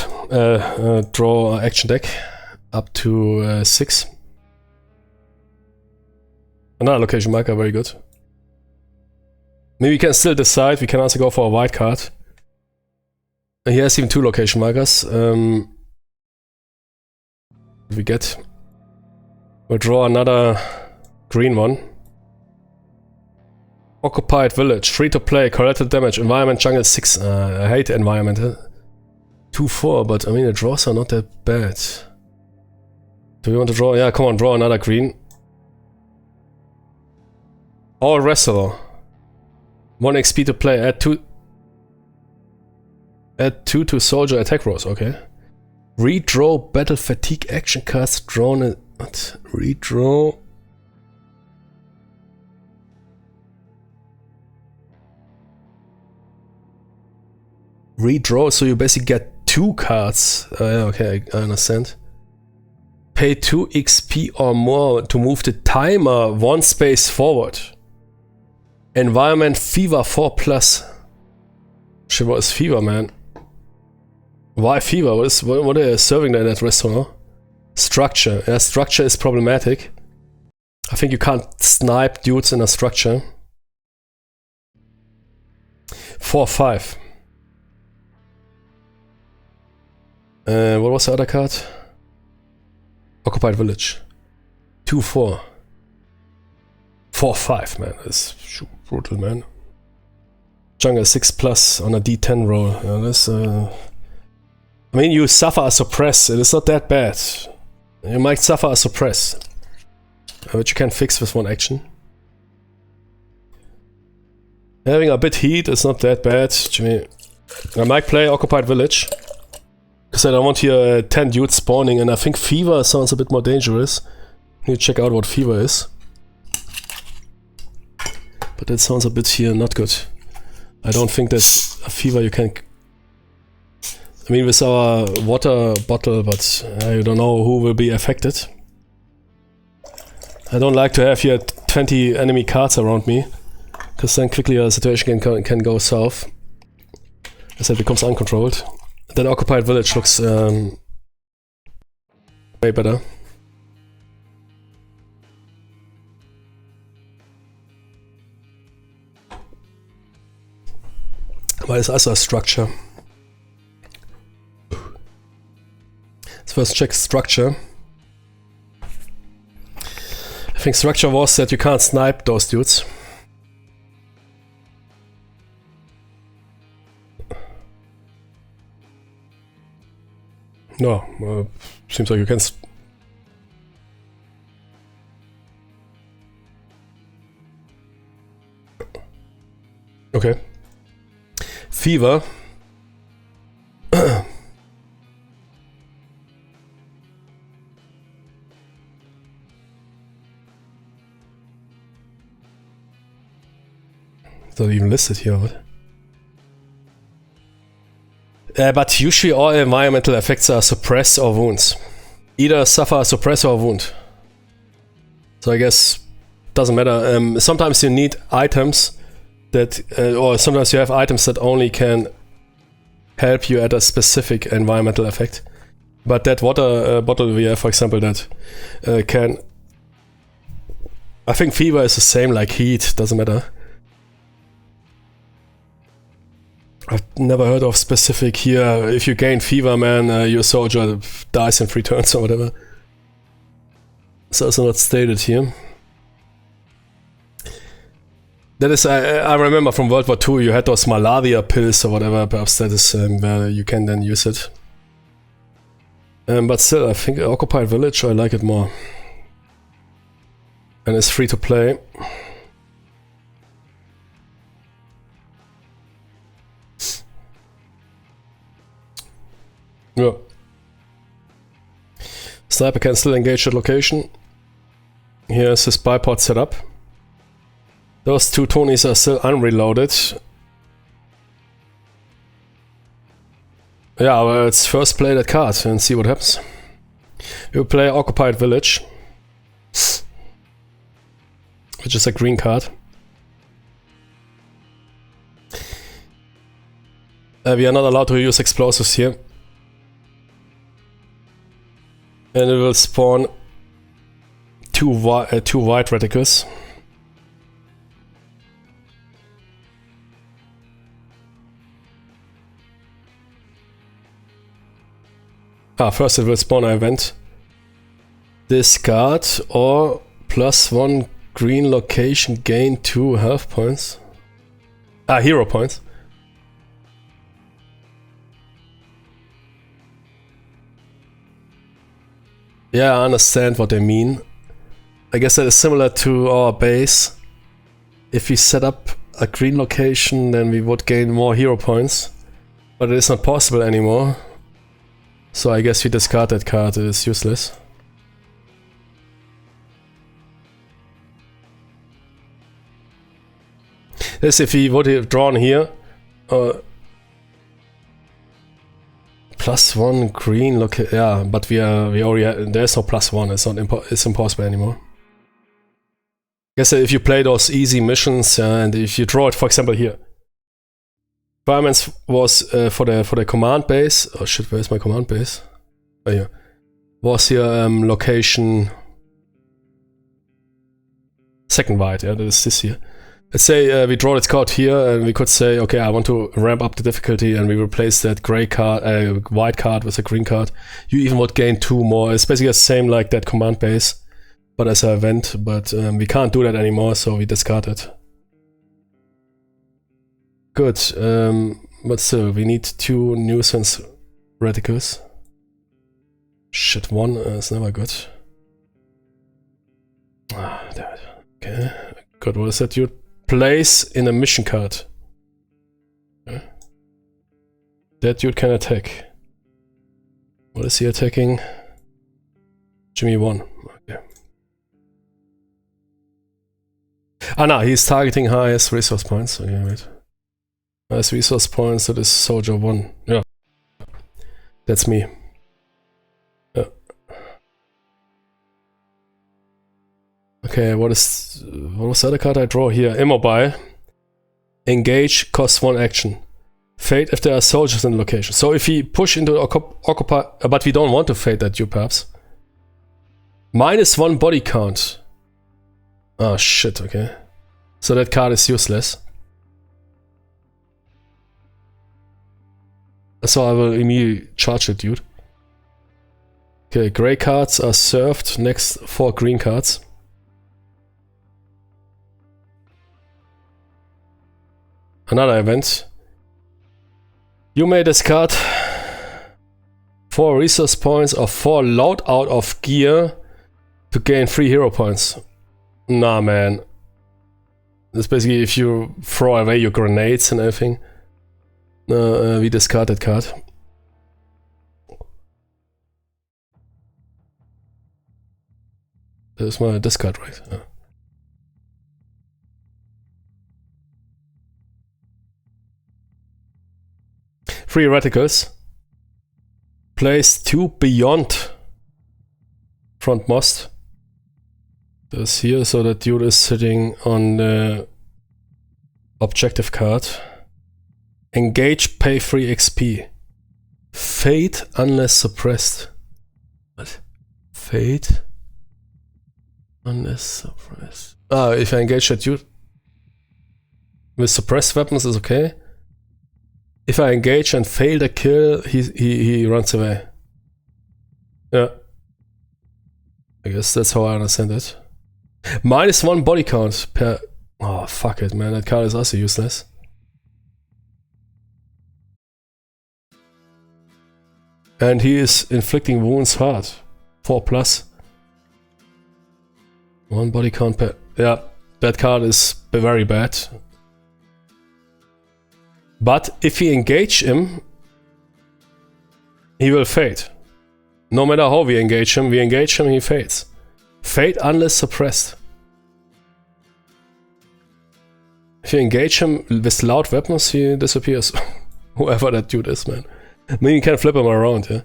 draw an action deck up to 6. Another location marker, very good. Maybe we can still decide, we can also go for a white card. And he has even 2 location markers. We get. We'll draw another green one. Occupied village, free to play, collateral damage, environment jungle 6. I hate environment. 2-4, but I mean the draws are not that bad. Do we want to draw? Yeah, come on, draw another green. All wrestle. 1 XP to play, add 2. Add 2 to soldier attack rolls, okay. Redraw battle fatigue action cards drawn in. What? Redraw. Redraw, so you basically get 2 cards. Yeah, okay, I understand. Pay 2 XP or more to move the timer 1 space forward. Environment fever 4+. Shit, what is fever, man? Why fever? What are they serving there in that restaurant? Structure. Yeah, structure is problematic. I think you can't snipe dudes in a structure. 4-5. What was the other card? Occupied village. 2-4. 4-5, man. That's brutal, man. Jungle 6+ on a D10 roll. Yeah, that's, I mean, you suffer a suppress. It is not that bad. You might suffer a suppress, which you can fix with 1 action. Having a bit heat is not that bad. I might play Occupied Village. Because I don't want here 10 dudes spawning, and I think Fever sounds a bit more dangerous. I need to check out what Fever is. But that sounds a bit here not good. I don't think there's a Fever you can... I mean, with our water bottle, but I don't know who will be affected. I don't like to have here 20 enemy cards around me, because then quickly a situation can go south, as it becomes uncontrolled. That Occupied Village looks way better. But it's also a structure. Let's first check structure. I think structure was that you can't snipe those dudes. No, seems like you can. Okay. Fever. It's not even listed here, what? But usually all environmental effects are suppress or wounds. Either suffer, suppress or wound. So I guess doesn't matter. Sometimes you need items that, or sometimes you have items that only can help you at a specific environmental effect. But that water bottle we have, for example, that can... I think fever is the same like heat, doesn't matter. I've never heard of specific here, if you gain fever, man, your soldier dies in 3 turns or whatever. So it's not stated here. That is, I remember from World War II, you had those malaria pills or whatever, perhaps that is where you can then use it. But still, I think Occupied Village, I like it more. And it's free to play. Yeah. Sniper can still engage the location. Here's his bipod setup. Those 2 Tonys are still unreloaded. Yeah, well, let's first play that card and see what happens. We'll play Occupied Village, which is a green card. We are not allowed to use explosives here. And it will spawn 2 white reticles. First it will spawn an event. Discard or +1 green location, gain 2 health points. Hero points. Yeah, I understand what they mean. I guess that is similar to our base. If we set up a green location, then we would gain more hero points. But it is not possible anymore. So I guess we discard that card, it is useless. This if we would have drawn here. +1 green, look, yeah, but we already there's no +1, it's impossible anymore. I guess if you play those easy missions and if you draw it, for example, here. Requirements was for the command base. Oh shit, where's my command base? Oh yeah. Was here location second white, yeah, that is this here. Let's say we draw this card here and we could say, okay, I want to ramp up the difficulty and we replace that gray card, white card with a green card. You even would gain 2 more. It's basically the same like that command base, but as an event, but we can't do that anymore, so we discard it. Good, but still, we need 2 nuisance reticles. Shit, 1 is never good. Ah, damn it. Okay, good, what is that? You place in a mission card. Okay. That dude can attack. What is he attacking? Jimmy 1. Okay. No, he's targeting highest resource points. Okay, wait. Highest resource points, that is soldier 1. Yeah. That's me. Yeah. Okay, what was the other card I draw here? Immobile. Engage, costs 1 action. Fade if there are soldiers in the location. So if we push into occupy, but we don't want to fade that dude perhaps. -1 body count. Oh shit, okay. So that card is useless. So I will immediately charge it, dude. Okay, gray cards are served. Next 4 green cards. Another event. You may discard 4 resource points or 4 load out of gear to gain 3 hero points. Nah, man. That's basically if you throw away your grenades and everything. We discard that card. There's my discard, right? Yeah. Free reticles. Place 2 beyond frontmost. This here, so that dude is sitting on the objective card. Engage, pay 3 XP. Fade unless suppressed. What? Fade unless suppressed. Ah, if I engage that dude with suppressed weapons is okay. If I engage and fail the kill, he runs away. Yeah. I guess that's how I understand it. -1 body count per... Oh, fuck it, man. That card is also useless. And he is inflicting wounds hard. 4+. 1 body count per... Yeah, that card is very bad. But if we engage him, he will fade. No matter how we engage him, he fades. Fade unless suppressed. If you engage him with loud weapons, he disappears. Whoever that dude is, man. I mean, you can flip him around, yeah?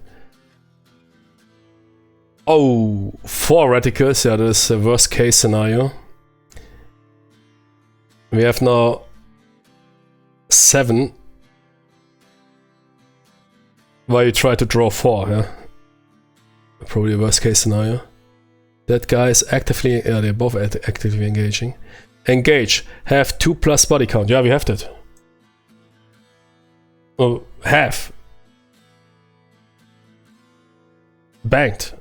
Oh, 4 reticles, yeah, that is the worst case scenario. We have now 7. While you try to draw 4, yeah? Probably the worst case scenario. That guy is actively, yeah, they're both actively engaging. Engage, have 2+ body count. Yeah, we have that. Oh, have. Banked.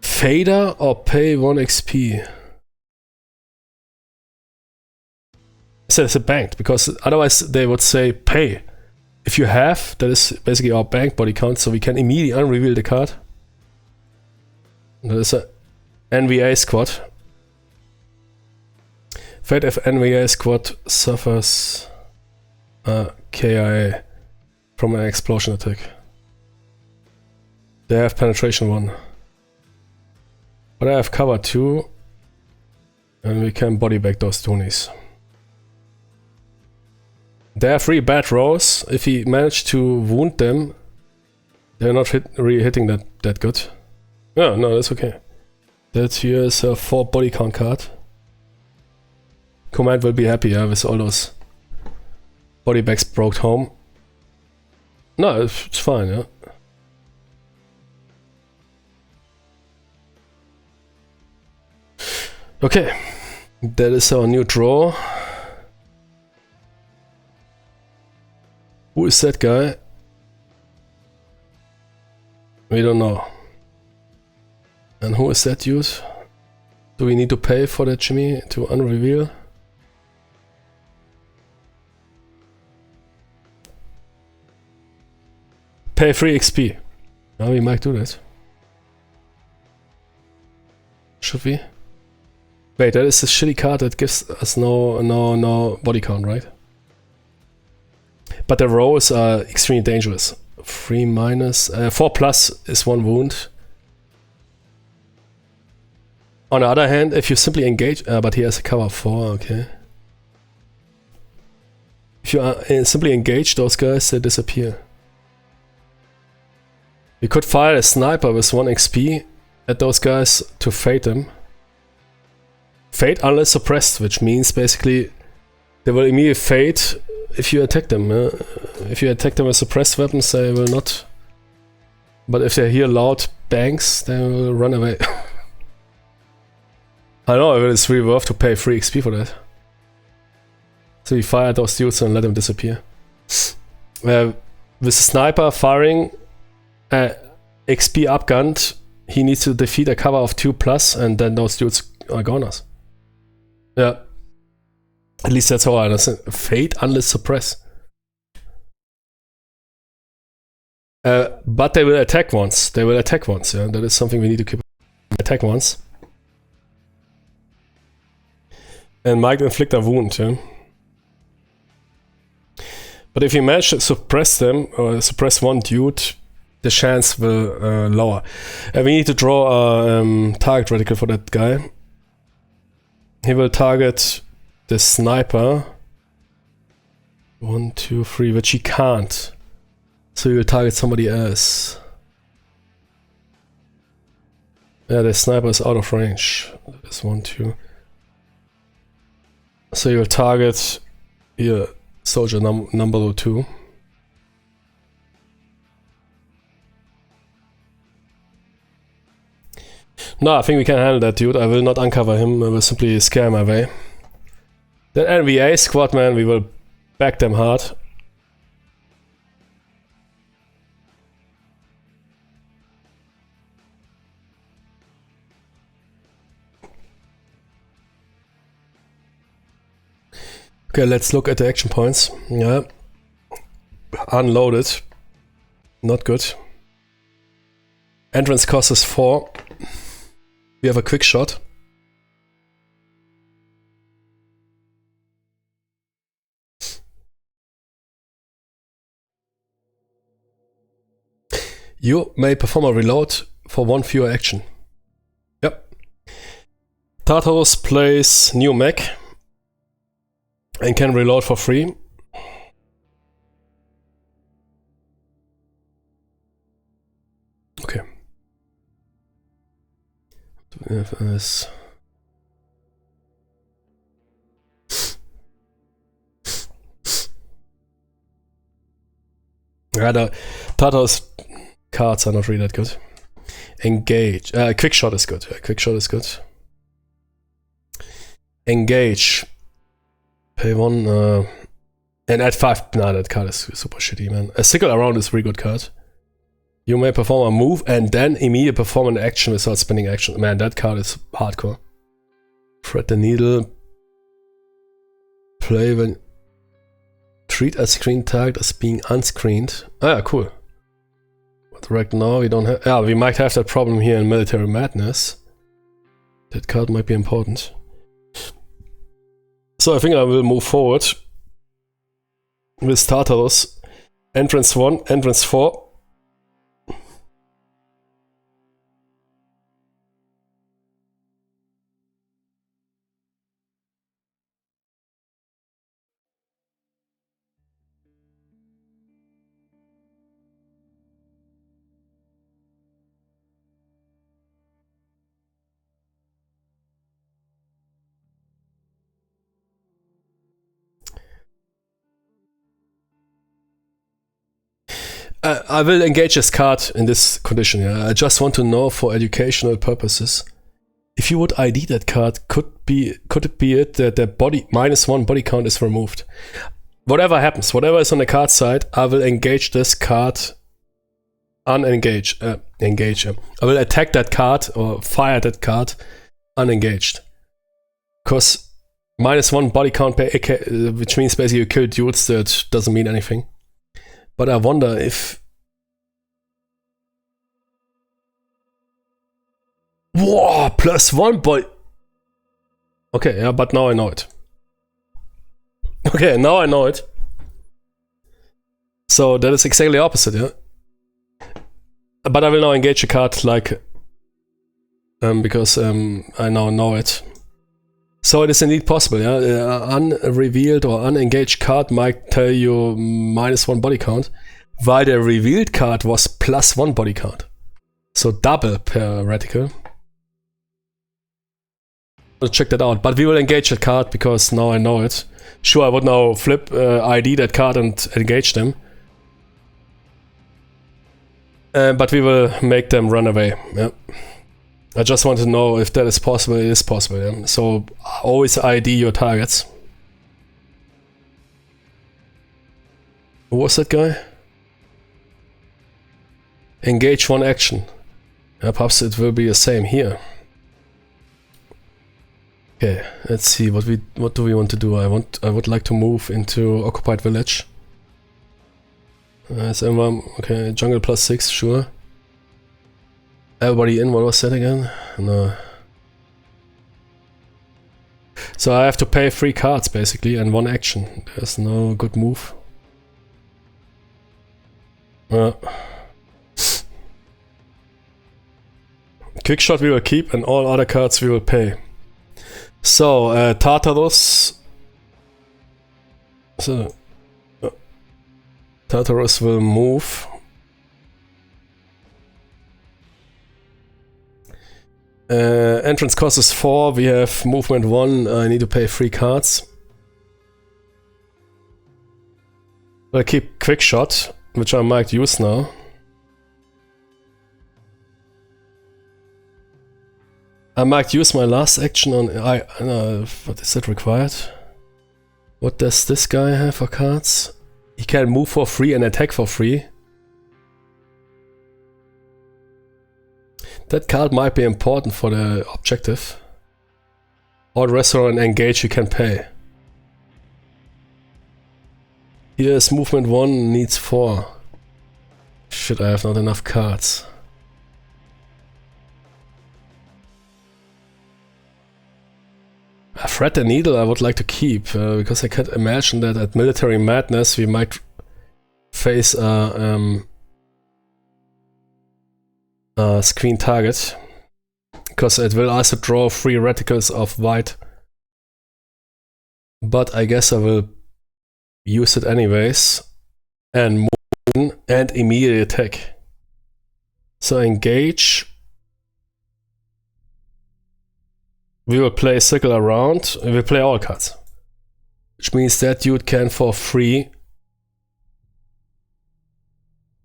Fader or pay 1 XP? So it's a banked, because otherwise they would say pay. If you have, that is basically our bank body count, so we can immediately unreveal the card. That is a NVA squad. Fate if NVA squad suffers a KIA from an explosion attack. They have penetration 1. But I have cover 2. And we can body bag those toonies. They have 3 bad rolls. If we manage to wound them, they're not really hitting that good. Yeah, no, that's okay. That here is a 4 body count card. Command will be happy, yeah, with all those body bags brought home. No, it's fine, yeah. Okay, that is our new draw. Who is that guy? We don't know. And who is that dude? Do we need to pay for that Jimmy to unreveal? Pay 3 XP. Now we might do that. Should we? Wait, that is a shitty card that gives us no body count, right? But the rolls are extremely dangerous. 3 minus... 4+ is 1 wound. On the other hand, if you simply engage... but he has a cover 4, okay. If you simply engage those guys, they disappear. You could fire a sniper with 1 XP at those guys to fade them. Fade unless suppressed, which means basically they will immediately fade if you attack them. If you attack them with suppressed weapons, they will not. But if they hear loud bangs, they will run away. I know, but it's really worth to pay 3 XP for that. So you fire those dudes and let them disappear. with a sniper firing XP upgunned, he needs to defeat a cover of 2+, and then those dudes are goners. Yeah. At least that's how I understand. Fate unless suppress. But they will attack once. They will attack once, yeah. That is something we need to keep. Attack once. And might inflict a wound, yeah. But if you manage to suppress them, or suppress one dude, the chance will lower. We need to draw a target reticle for that guy. He will target the sniper. 1, 2, 3, which he can't. So he will target somebody else. Yeah, the sniper is out of range. That's 1, 2. So you will target here, soldier number 2. No, I think we can handle that dude. I will not uncover him. I will simply scare him away. Then NVA squad, man, we will back them hard. Okay, let's look at the action points. Yeah. Unloaded. Not good. Entrance cost is 4. We have a quick shot. You may perform a reload for 1 fewer action. Yep. Tartarus plays new mech and can reload for free. Okay. We have this. Yeah, the Tartarus cards are not really that good. Engage. Quick shot is good. Quick shot is good. Engage. Pay 1. And add 5. Nah, that card is super shitty, man. A sickle around is a really good card. You may perform a move and then immediately perform an action without spending action. Man, that card is hardcore. Thread the needle. Play when... Treat a screen target as being unscreened. Ah, yeah, cool. But right now we don't have... Yeah, we might have that problem here in Military Madness. That card might be important. So I think I will move forward with Tartarus. Entrance 1, entrance 4. I will engage this card in this condition. Yeah? I just want to know for educational purposes. If you would ID that card, could it be it that the body -1 body count is removed? Whatever happens, whatever is on the card side, I will engage this card. Engage. I will attack that card or fire that card unengaged. Because -1 body count per AK, which means basically you kill dudes, that doesn't mean anything. But I wonder if... Whoa, +1 body... Okay, yeah, but now I know it. Okay, now I know it. So that is exactly opposite, yeah? But I will now engage a card like... because I now know it. So it is indeed possible, yeah? Unrevealed or unengaged card might tell you -1 body count, while the revealed card was +1 body count. So double per reticle. I'll check that out, but we will engage that card because now I know it. Sure, I would now flip ID that card and engage them. But we will make them run away, yeah. I just want to know if that is possible. It is possible, yeah? So always ID your targets. Who was that guy? Engage one action. Perhaps it will be the same here. Okay, let's see what do we want to do. I would like to move into occupied village. Okay, jungle +6, sure. Everybody in, what was that again? No. So I have to pay 3 cards basically and 1 action. There's no good move. Quick shot we will keep and all other cards we will pay. So, Tartarus. So, Tartarus will move. Entrance cost is 4, we have movement 1, I need to pay 3 cards. I'll keep quick shot, which I might use now. I might use my last action on... what is that required? What does this guy have for cards? He can move for free and attack for free. That card might be important for the objective. Or restaurant and engage you can pay. Here's movement 1, needs 4. Shit, I have not enough cards. Thread the Needle I would like to keep, because I can't imagine that at Military Madness we might face a screen target. Because it will also draw 3 reticles of white. But I guess I will use it anyways. And move and immediate attack. So engage. We will play circle around, and we play all cards. Which means that dude can for free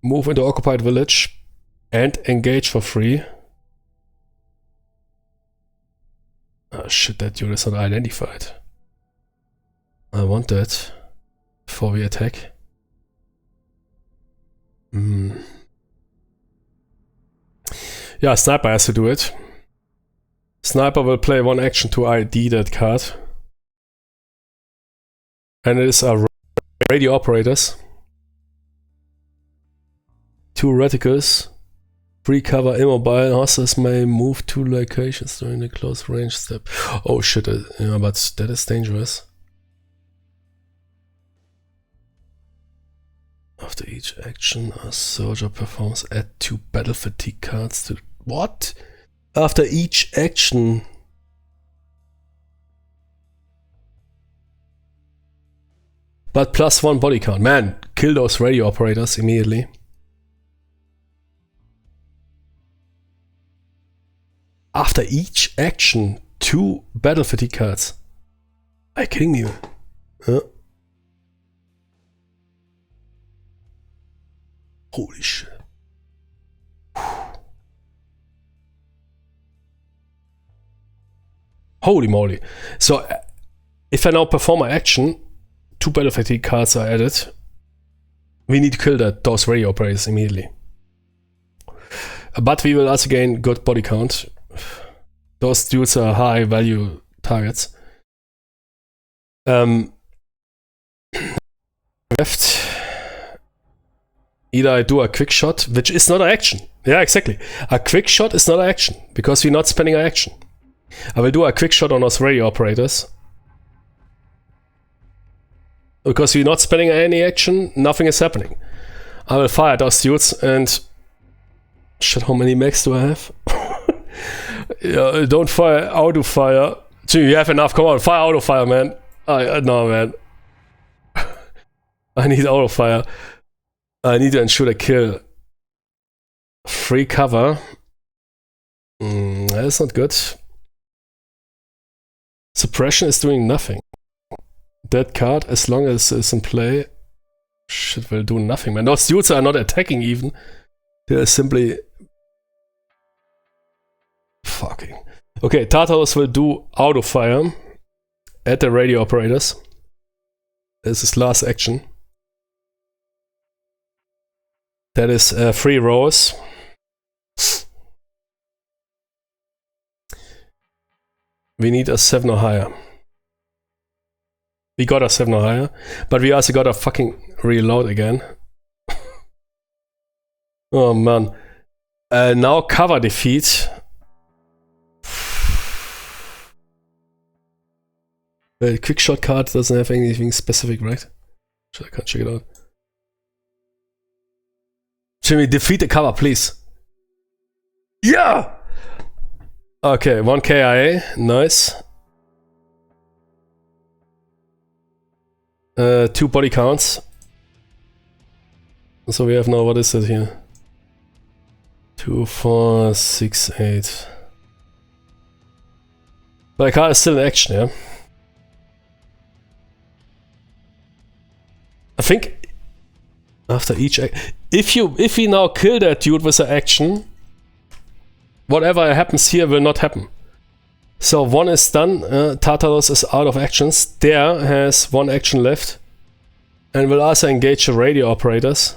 move into occupied village and engage for free. Oh shit, that dude is not identified. I want that before we attack. Yeah, Sniper has to do it. Sniper will play 1 action to ID that card. And it is a radio operators. 2 reticles. Free cover immobile. Horses may move 2 locations during the close range step. Oh shit, yeah, but that is dangerous. After each action, a soldier performs add 2 battle fatigue cards to... What? After each action. But +1 body count. Man, kill those radio operators immediately. After each action, 2 battle fatigue cards. Are you kidding me? Huh? Holy shit. Holy moly. So, if I now perform an action, 2 battle fatigue cards are added. We need to kill those radio operators immediately. But we will also gain good body count. Those dudes are high value targets. Left. Either I do a quick shot, which is not an action. Yeah, exactly. A quick shot is not an action, because we're not spending an action. I will do a quick shot on those radio operators. Because we're not spending any action, nothing is happening. I will fire those dudes and... Shit, how many max do I have? Yeah, don't fire, auto fire. Gee, you have enough, come on, fire auto fire, man. No, man. I need auto fire. I need to ensure a kill. Free cover. That's not good. Suppression is doing nothing. That card, as long as it's in play, shit will do nothing, man. Those dudes are not attacking even. They're simply... fucking. Okay, Tartarus will do auto fire at the radio operators. This is last action. That is 3 rows. We need a 7 or higher. We got a 7 or higher, but we also got a fucking reload again. Oh man. Now cover defeat. The quick shot card doesn't have anything specific, right? I can't check it out. Jimmy, defeat the cover, please. Yeah! Okay, 1 KIA, nice. 2 body counts. So we have now, what is it here? 2, 4, 6, 8. But the card is still in action, yeah? I think after each if we now kill that dude with an action, whatever happens here will not happen. So 1 is done, Tartarus is out of actions, there has 1 action left and will also engage the radio operators.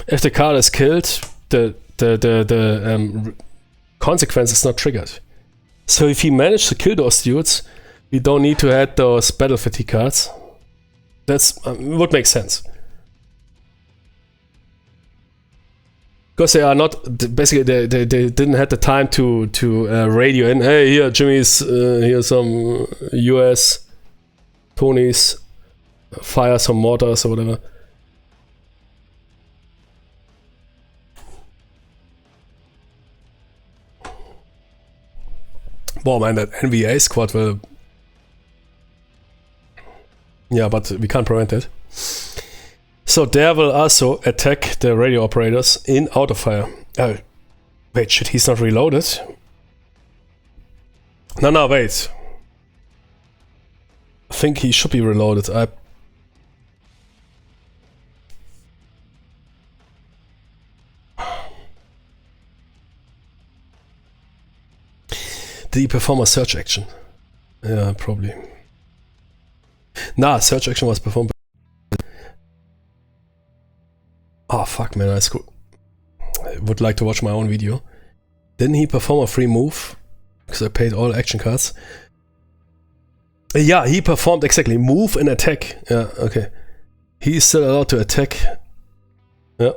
If the card is killed, the consequence is not triggered. So if he managed to kill those dudes, we don't need to add those battle fatigue cards. That's would make sense. Because they are not basically they didn't have the time to radio in. Hey, here Jimmy's here's some US Tony's fire some mortars or whatever. Boah, man, that NVA squad will. Yeah, but we can't prevent it. So there will also attack the radio operators in auto fire. Oh, wait, shit, he's not reloaded. No, wait. I think he should be reloaded. Did he perform a search action? Yeah, probably. Nah, search action was performed. Oh fuck, man, I would like to watch my own video. Didn't he perform a free move? Because I paid all action cards. Yeah, he performed exactly move and attack. Yeah, okay. He's still allowed to attack. Yeah.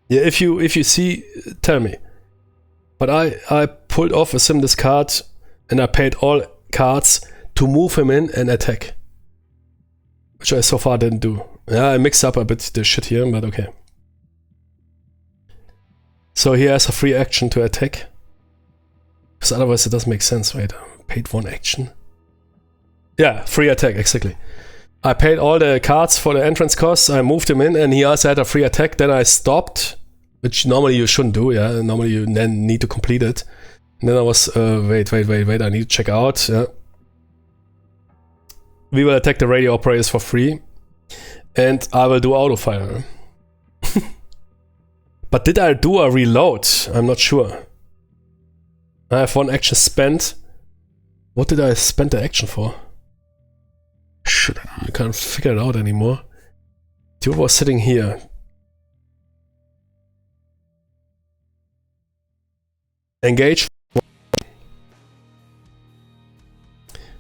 Yeah, if you see, tell me. But I pulled off a Simdis card and I paid all cards to move him in and attack. Which I so far didn't do. Yeah, I mixed up a bit the shit here, but okay. So he has a free action to attack. Because otherwise it doesn't make sense. Wait, I paid 1 action. Yeah, free attack, exactly. I paid all the cards for the entrance costs, I moved him in, and he also had a free attack. Then I stopped, which normally you shouldn't do, yeah. Normally you then need to complete it. And then I was, wait, I need to check out, yeah. We will attack the radio operators for free. And I will do auto fire. But did I do a reload? I'm not sure. I have 1 action spent. What did I spend the action for? Shit, I can't figure it out anymore. Dude was sitting here. Engage.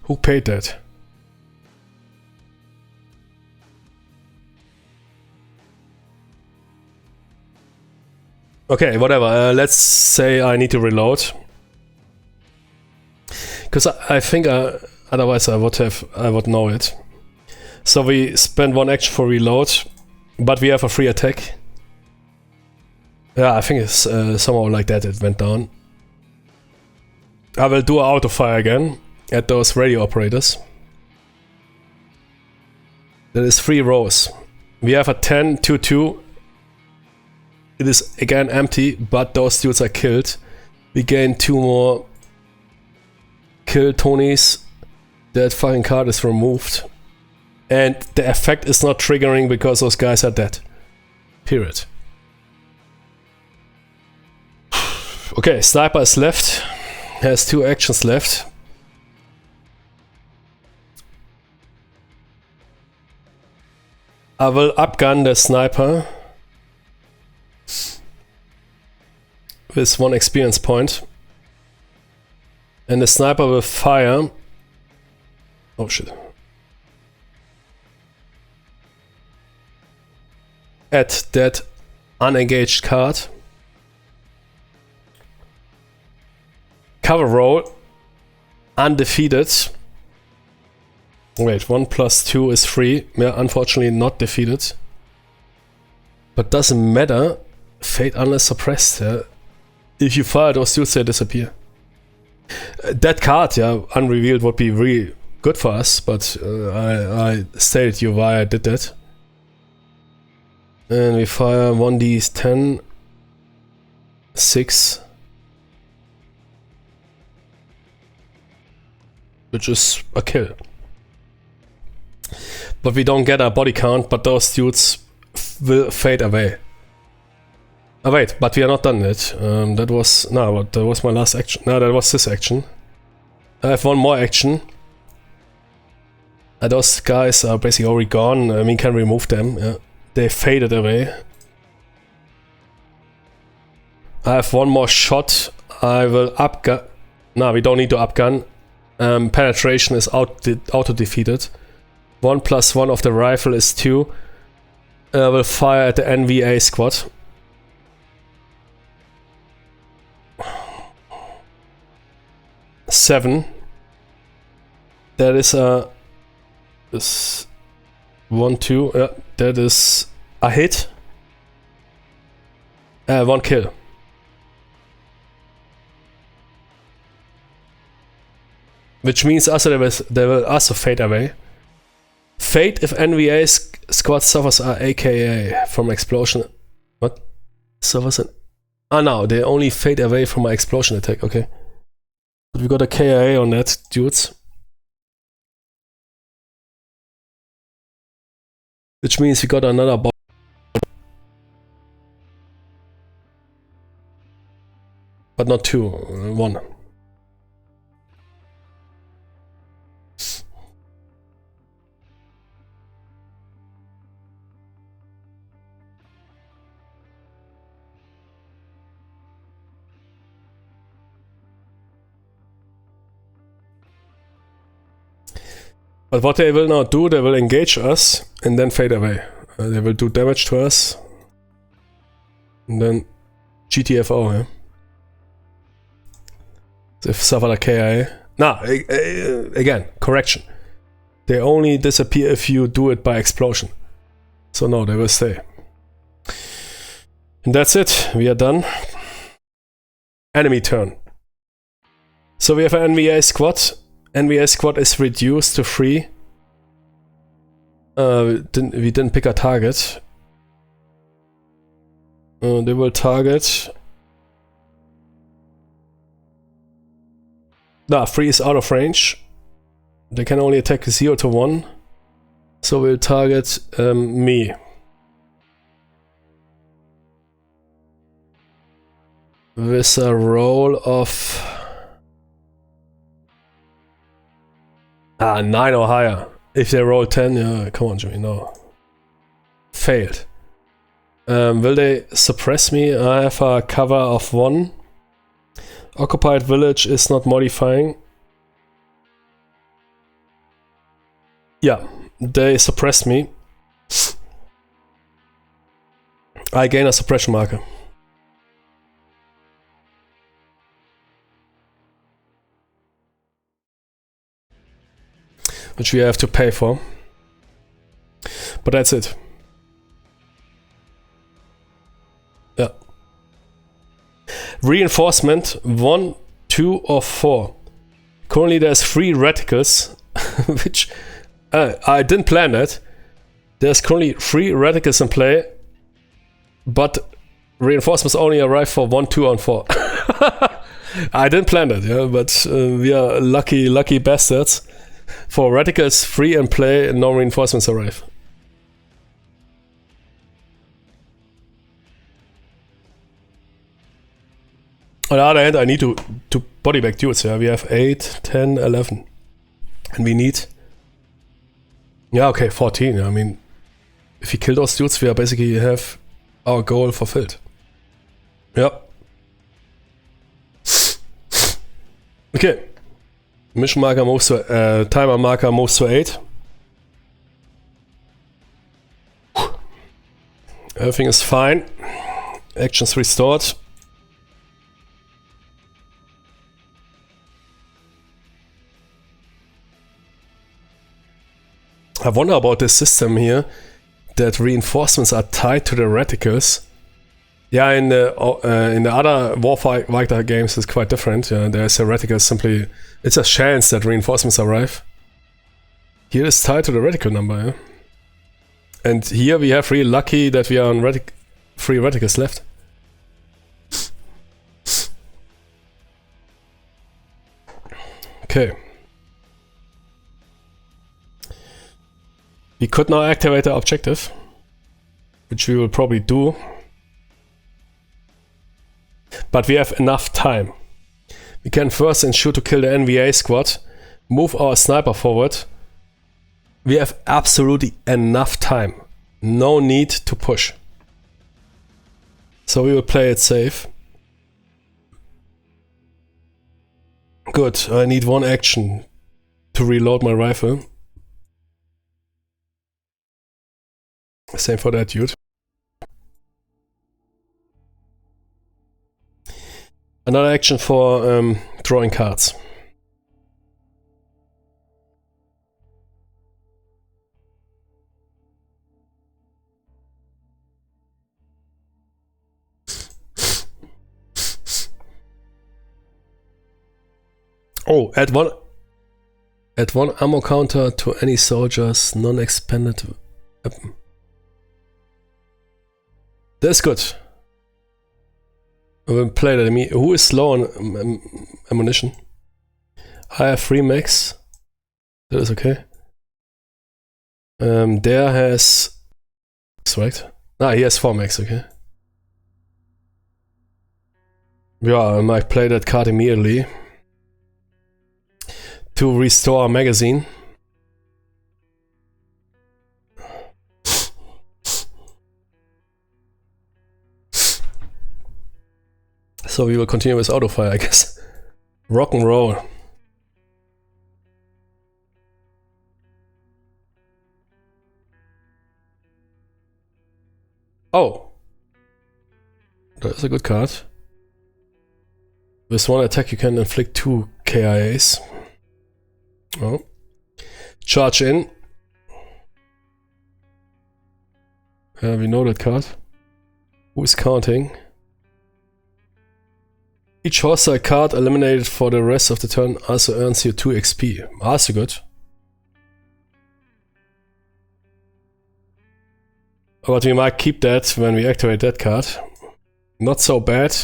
Who paid that? Okay, whatever. Let's say I need to reload. Because I think otherwise I would know it. So we spend 1 action for reload, but we have a free attack. Yeah, I think it's somehow like that it went down. I will do auto fire again at those radio operators. That is 3 rows. We have a 10, 2, 2. It is again empty, but those dudes are killed. We gain 2 more kill Tonys. That fucking card is removed. And the effect is not triggering because those guys are dead. Period. Okay, Sniper is left. Has 2 actions left. I will upgun the Sniper. with 1 experience point. And the sniper will fire. Oh shit. At that unengaged card. Cover roll. Undefeated. Wait, 1 + 2 is 3. Yeah, unfortunately not defeated. But doesn't matter. Fate unless suppressed. Yeah. If you fire those dudes, they disappear. That card, yeah, unrevealed would be really good for us, but I stated you why I did that. And we fire 1d10, 6, which is a kill. But we don't get a body count, but those dudes will fade away. Oh wait, but we are not done yet. That was my last action. No, that was this action. I have 1 more action. Those guys are basically already gone. I mean, can remove them. Yeah. They faded away. I have 1 more shot. I will upgun. No, we don't need to upgun. Penetration is auto-defeated. 1 + 1 of the rifle is 2. I will fire at the NVA squad. Seven. That is a... This 1, 2. Yeah, that is a hit. 1 kill. Which means also they will also fade away. Fade if NVA squad suffers a AKA from explosion. What? Suffers an... Ah no, they only fade away from my explosion attack, okay. But we got a KIA on that, dudes. Which means we got another bot. But not 2, 1. But what they will now do, they will engage us and then fade away. They will do damage to us. And then GTFO, yeah. They suffer a KIA. Nah, again, correction. They only disappear if you do it by explosion. So no, they will stay. And that's it, we are done. Enemy turn. So we have an NVA squad. NVA squad is reduced to 3. We didn't pick a target. They will target... Nah, 3 is out of range. They can only attack 0 to 1. So we'll target me. With a roll of... 9 or higher. If they roll 10, yeah, come on, Jimmy, no. Failed. Will they suppress me? I have a cover of 1. Occupied village is not modifying. Yeah, they suppressed me. I gain a suppression marker. Which we have to pay for. But that's it. Yeah. Reinforcement 1, 2 or 4. Currently there's 3 reticles, which I didn't plan that. There's currently 3 reticles in play, but reinforcements only arrive for 1, 2 and 4. I didn't plan that, yeah, but we are lucky bastards. For reticles 3 in play, no reinforcements arrive. On the other hand, I need to body back dudes. Yeah, we have 8, 10, 11, and we need. Yeah, okay, 14. I mean, if we kill those dudes, we are basically have our goal fulfilled. Yeah. Okay. Mission marker moves to timer marker moves to 8. Everything is fine. Actions restored. I wonder about this system here, that reinforcements are tied to the reticles. Yeah, in the other Warfighter games it's quite different. Yeah, there's a reticle simply, it's a chance that reinforcements arrive. Here it's tied to the reticle number, yeah. And here we have really lucky that we are on 3 reticles left. Okay. We could now activate the objective, which we will probably do. But we have enough time. We can first ensure to kill the NVA squad, move our sniper forward. We have absolutely enough time. No need to push. So we will play it safe. Good, I need 1 action to reload my rifle. Same for that dude. Another action for drawing cards. Oh, add one ammo counter to any soldier's non-expended weapon. That's good. I will play that. Who is low on ammunition? I have 3 max. That is okay. There has... That's right. He has 4 max, okay. Yeah, I might play that card immediately. To restore a magazine. So we will continue with auto fire, I guess. Rock and roll. Oh. That is a good card. With 1 attack you can inflict 2 KIAs. Oh. Charge in. We know that card. Who is counting? Each hostile card eliminated for the rest of the turn also earns you 2 XP. Also good. But we might keep that when we activate that card. Not so bad.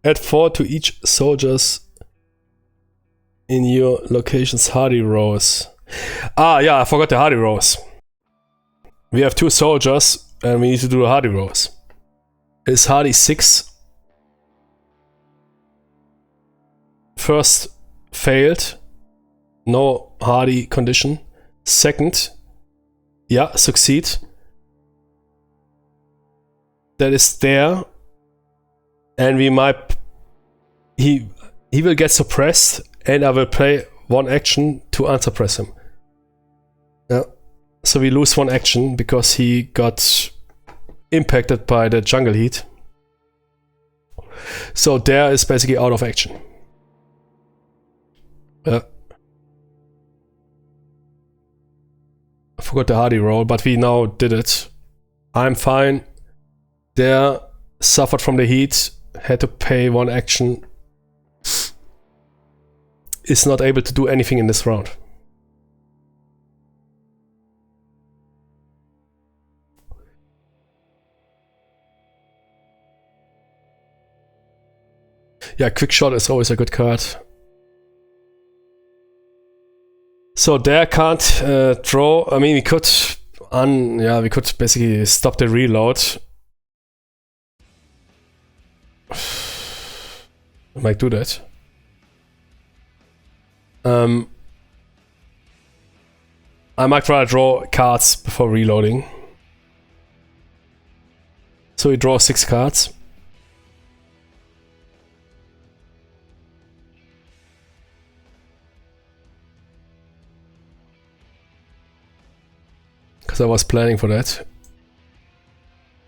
Add 4 to each soldier's in your location's hardy rows. Ah, yeah, I forgot the hardy rows. We have 2 soldiers and we need to do the hardy rows. Is hardy 6? First, failed. No hardy condition. Second, yeah, succeed. That is there. And we might... He will get suppressed and I will play 1 action to unsuppress him. Yeah. So we lose 1 action because he got impacted by the jungle heat. So there is basically out of action. I forgot the hardy roll, but we now did it. I'm fine. There, suffered from the heat, had to pay 1 action. Is not able to do anything in this round. Yeah, quick shot is always a good card. So there can't draw. I mean, we could we could basically stop the reload. I might do that. I might try to draw cards before reloading. So we draw 6 cards. because I was planning for that.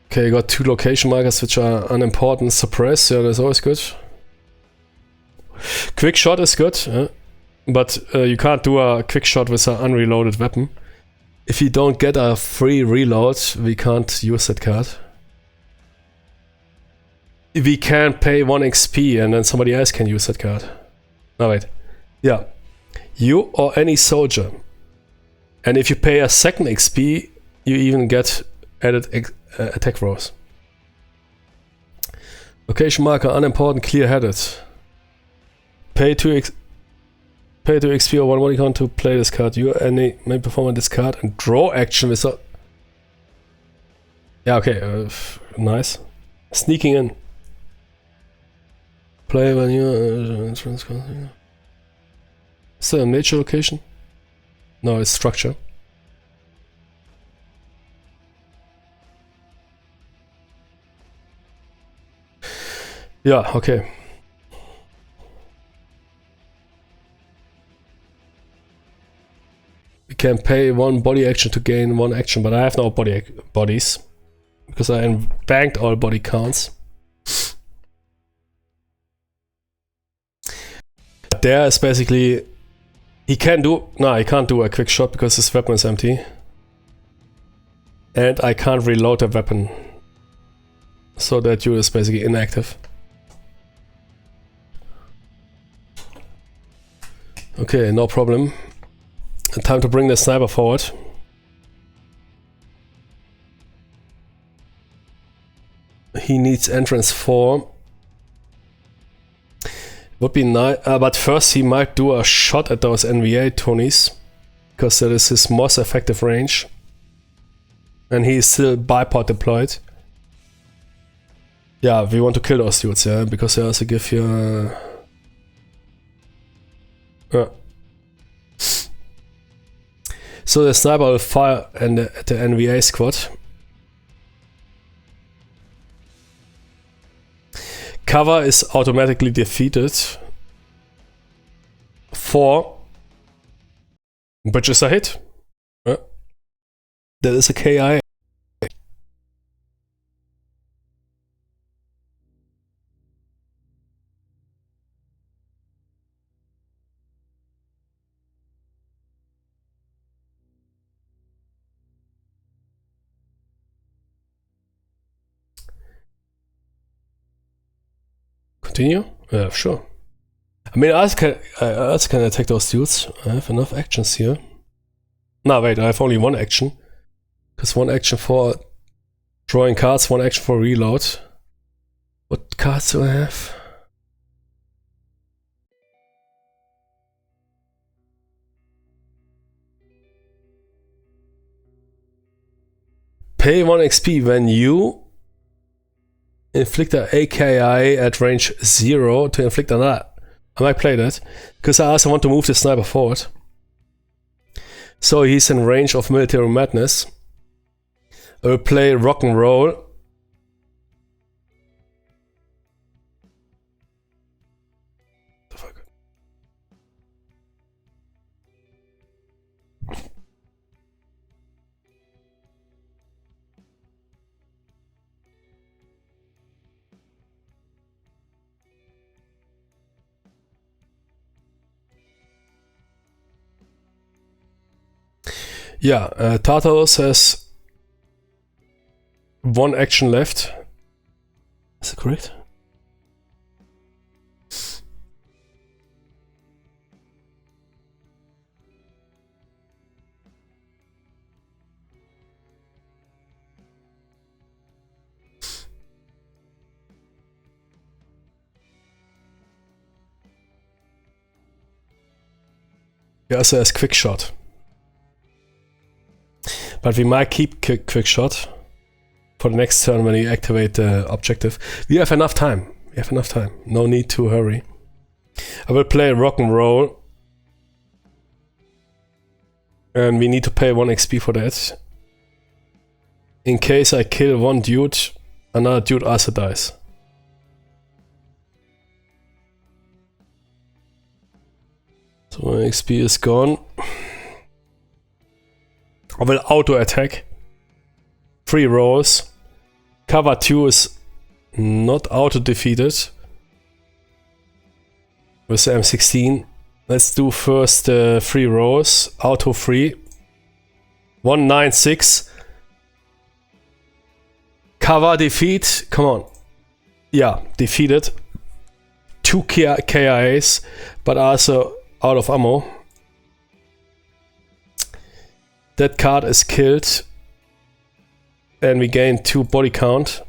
Okay, I got 2 location markers which are unimportant. Suppress, yeah, that's always good. Quick shot is good, but you can't do a quick shot with an unreloaded weapon. If you don't get a free reload, we can't use that card. We can pay 1 XP and then somebody else can use that card. No, wait. Yeah. You or any soldier. And if you pay a 2nd XP, you even get added attack rolls. Location marker, unimportant, clear-headed. Pay 2 XP or 1 body count to play this card. You any may perform on this card and draw action with a... Yeah, okay, nice. Sneaking in. Play when you... Is that a nature location? No, it's structure. Yeah, okay. We can pay 1 body action to gain 1 action, but I have no bodies because I banked all body counts. There is basically he can't do a quick shot because his weapon is empty, and I can't reload a weapon, so that dude is basically inactive. Okay, no problem. Time to bring the sniper forward. He needs entrance 4. Would be nice, but first he might do a shot at those NVA Tonys, because that is his most effective range. And he is still bipod deployed. Yeah, we want to kill those dudes, yeah, because they also give you... So the sniper will fire at the NVA squad. Cover is automatically defeated. 4. Which is a hit. That is a KI. Continue? Yeah, sure. I mean, I also can attack those dudes. I have enough actions here. No, wait, I have only 1 action. Because 1 action for drawing cards, 1 action for reload. What cards do I have? Pay 1 XP when you inflict a AKI at range 0 to inflict another. I might play that, because I also want to move the sniper forward. So he's in range of military madness. I will play rock and roll. The fuck? Yeah, Tartarus has 1 action left. Is that correct? He also has quick shot. But we might keep quick shot for the next turn when you activate the objective. We have enough time. We have enough time. No need to hurry. I will play rock and roll. And we need to pay 1 XP for that. In case I kill 1 dude, another dude also dies. So 1 XP is gone. I will auto attack. 3 rolls. Cover 2 is not auto defeated. With the M16. Let's do first 3 rolls. Auto 3. 196. Cover defeat. Come on. Yeah, defeated. 2 KIAs, but also out of ammo. That card is killed. And we gain 2 body count.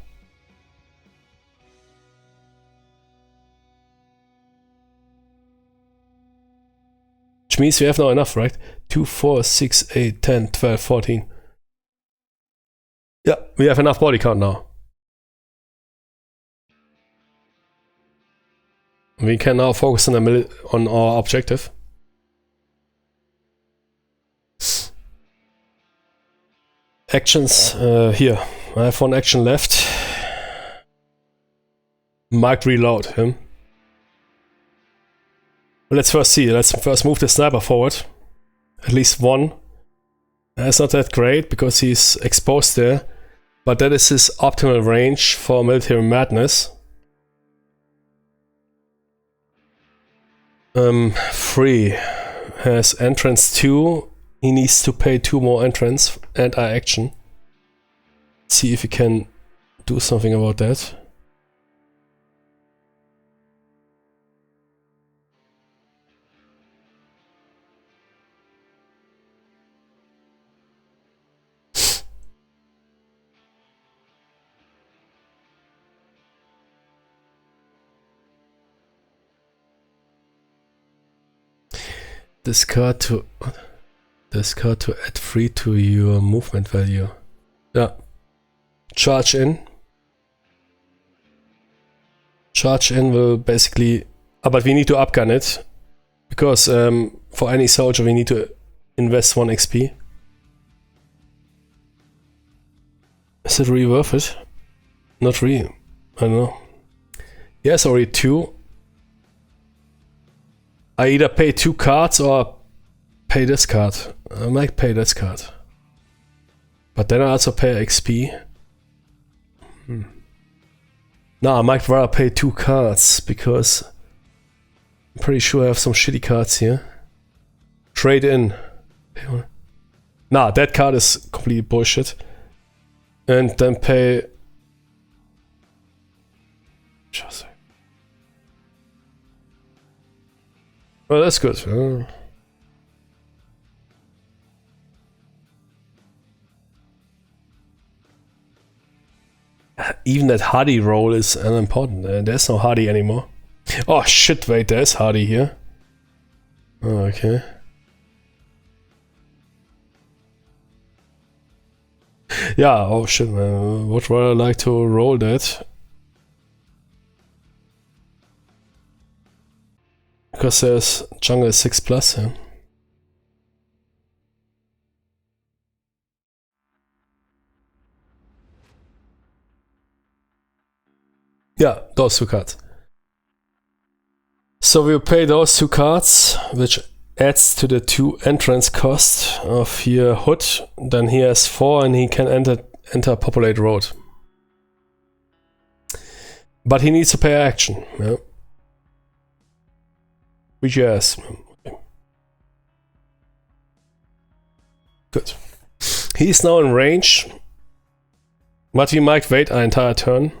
Which means we have not enough, right? 2, 4, 6, 8, 10, 12, 14. Yeah, we have enough body count now. We can now focus on our objective. Actions, here. I have 1 action left. Might reload him. Let's first see. Let's first move the sniper forward. At least 1. That's not that great because he's exposed there. But that is his optimal range for military madness. 3 has entrance 2. He needs to pay 2 more entrance and action. See if he can do something about that. Discard to add 3 to your movement value. Yeah. Charge in. Charge in will basically... but we need to upgun it. Because for any soldier we need to invest 1 XP. Is it really worth it? Not really. I don't know. Yes, already 2. I either pay 2 cards or pay this card. I might pay this card. But then I also pay XP. No, I might rather pay 2 cards because I'm pretty sure I have some shitty cards here. Trade in. Nah, that card is completely bullshit. And then pay... Just... Well, that's good. Even that Hardy roll is unimportant. There's no Hardy anymore. Oh shit, wait, there's Hardy here. Oh, okay. Yeah, oh shit, man. Would rather like to roll that. Because there's jungle 6+, yeah. Yeah, those 2 cards. So we'll pay those 2 cards, which adds to the 2 entrance cost of here Hood. Then he has 4 and he can enter Populate Road. But he needs to pay action, yeah. Which yes. Good. He's now in range. But we might wait an entire turn.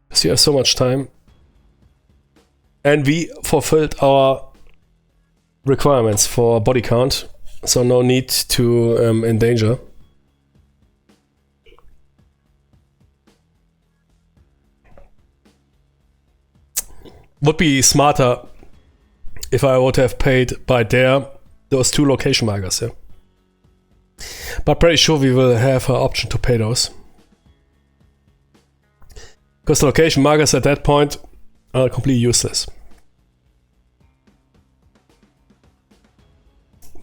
Because we have so much time. And we fulfilled our requirements for body count. So no need to endanger. Would be smarter if I would have paid by those 2 location markers, yeah. But pretty sure we will have an option to pay those. Because the location markers at that point are completely useless.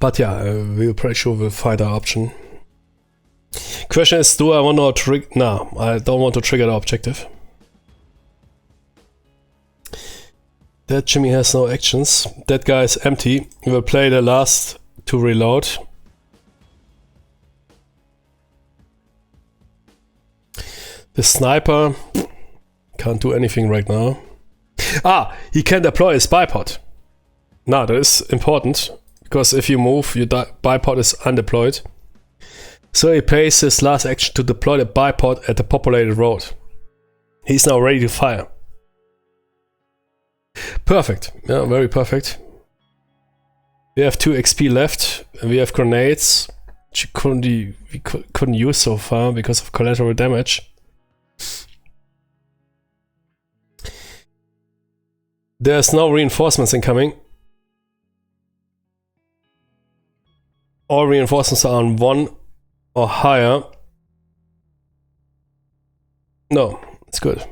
But yeah, we'll pretty sure we'll find our option. Question is, do I want to trigger? No, I don't want to trigger the objective. That Jimmy has no actions. That guy is empty. We will play the last to reload. The sniper can't do anything right now. Ah, he can deploy his bipod. Now that is important, because if you move, your bipod is undeployed. So he plays his last action to deploy the bipod at the populated road. He's now ready to fire. Perfect. Yeah, very perfect. We have 2 XP left, and we have grenades, which we couldn't use so far because of collateral damage. There's no reinforcements incoming. All reinforcements are on 1 or higher. No, it's good.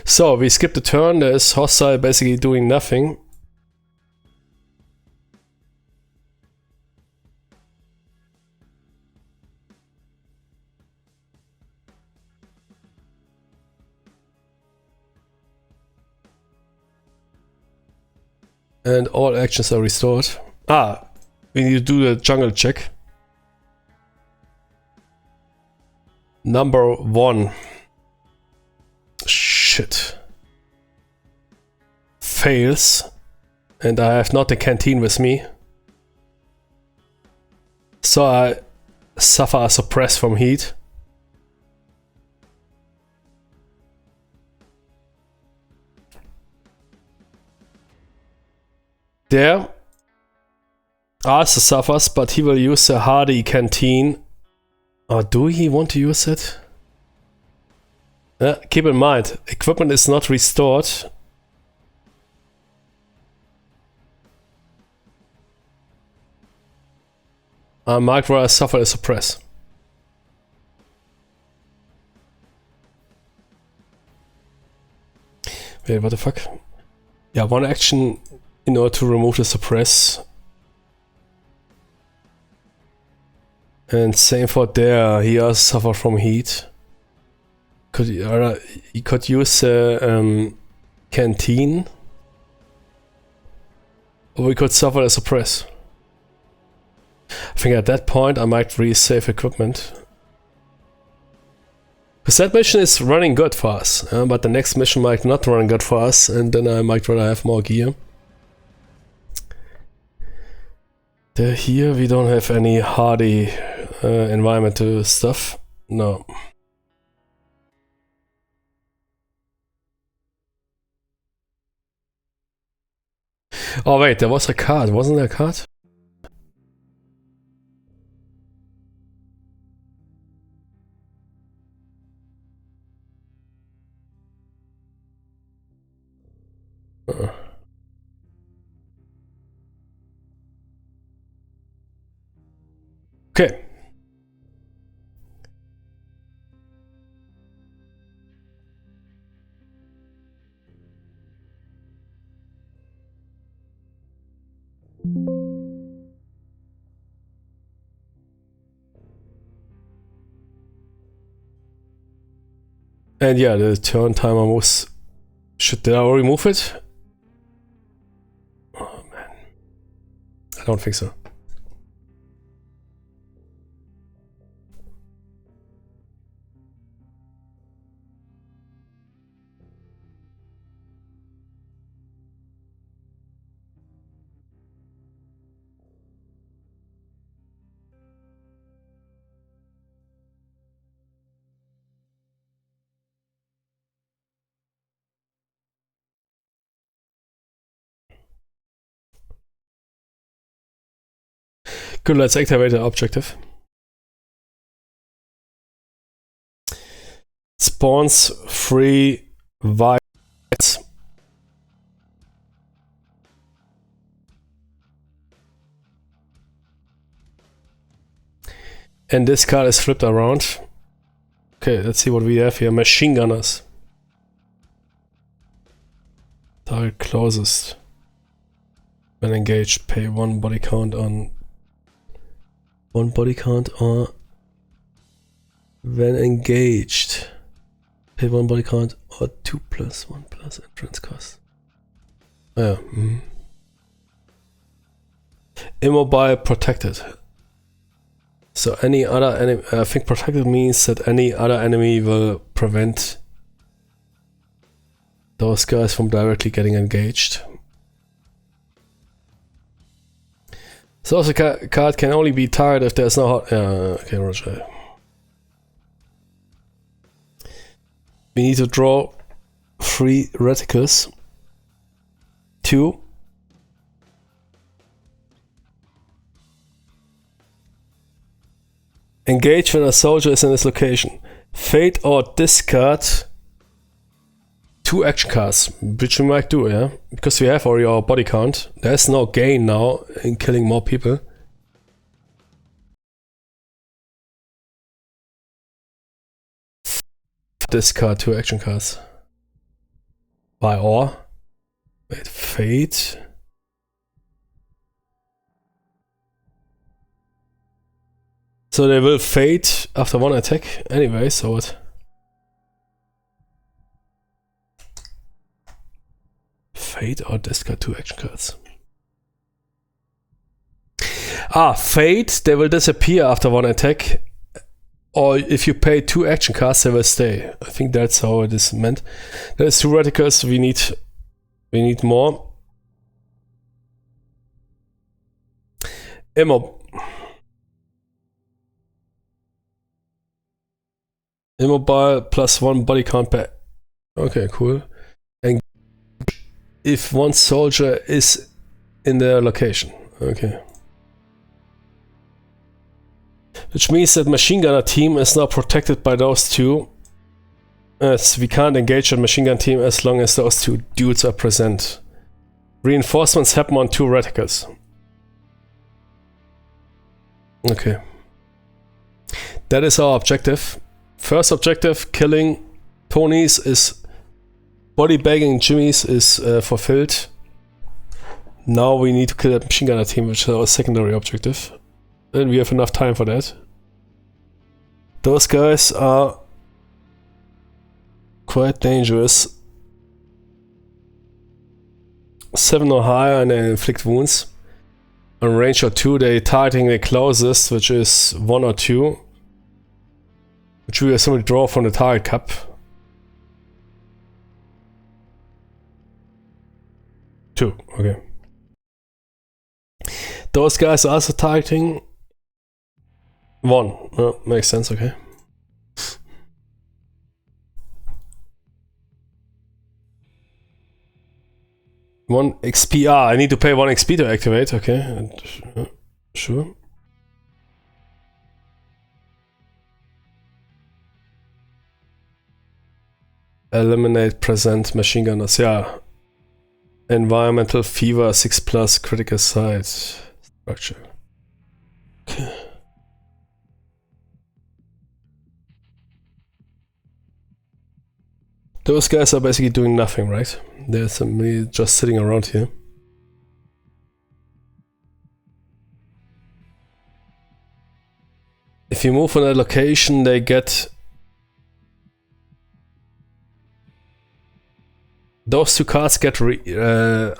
So we skipped a turn. There's hostile basically doing nothing. And all actions are restored. Ah, we need to do the jungle check. Number 1. Shit. Fails. And I have not the canteen with me. So I suffer a suppress from heat. There, Arthur suffers, but he will use the hardy canteen. Or do he want to use it? Keep in mind, equipment is not restored. I might rather suffer a suppress. Wait, what the fuck? Yeah, 1 action in order to remove the suppress. And same for there, he also suffer from heat. He could use canteen. Or we could suffer a suppress. I think at that point I might re-save equipment. Because that mission is running good for us, but the next mission might not run good for us, and then I might rather have more gear. Here we don't have any hardy environmental stuff. No. Oh wait, there was a card. Wasn't there a card? Okay. And yeah, the turn timer was... Did I already move it? Oh man. I don't think so. Good, let's activate the objective. Spawns 3 whites. And this card is flipped around. Okay, let's see what we have here. Machine gunners. Target closest. When engaged, pay 1 body count on... 1 body count or... When engaged. Pay 1 body count or 2 plus 1 plus entrance cost. Oh, yeah. Immobile protected. So any other enemy, I think protected means that any other enemy will prevent those guys from directly getting engaged. So the card can only be targeted if there's no okay, roger. We need to draw 3 reticles. 2. Engage when a soldier is in this location. Fade or discard 2 action cards, which we might do, yeah? Because we have already our body count. There's no gain now in killing more people. Discard 2 action cards. Why or? Wait, fade. So they will fade after 1 attack anyway, so what? Fade or discard 2 action cards. Fade, they will disappear after 1 attack. Or if you pay 2 action cards, they will stay. I think that's how it is meant. There's 2 radicals, we need more. Immobile plus 1 body count per. Okay, cool. And if 1 soldier is in their location. Okay. Which means that machine gunner team is now protected by those 2. As we can't engage a machine gun team as long as those 2 dudes are present. Reinforcements happen on 2 reticles. Okay. That is our objective. First objective, killing Tony's is body bagging Jimmy's is fulfilled. Now we need to kill that machine gunner team, which is our secondary objective. And we have enough time for that. Those guys are quite dangerous. 7 or higher and they inflict wounds. On range or 2, they targeting the closest, which is 1 or 2. Which we will simply draw from the target cup. 2, okay. Those guys are also targeting 1. Oh, makes sense, okay. One XP. I need to pay 1 XP to activate, okay. And, sure. Eliminate present machine gunners, yeah. Environmental fever 6+ critical site structure. Okay. Those guys are basically doing nothing, right? They're simply just sitting around here. If you move on a location, they get... Those 2 cards get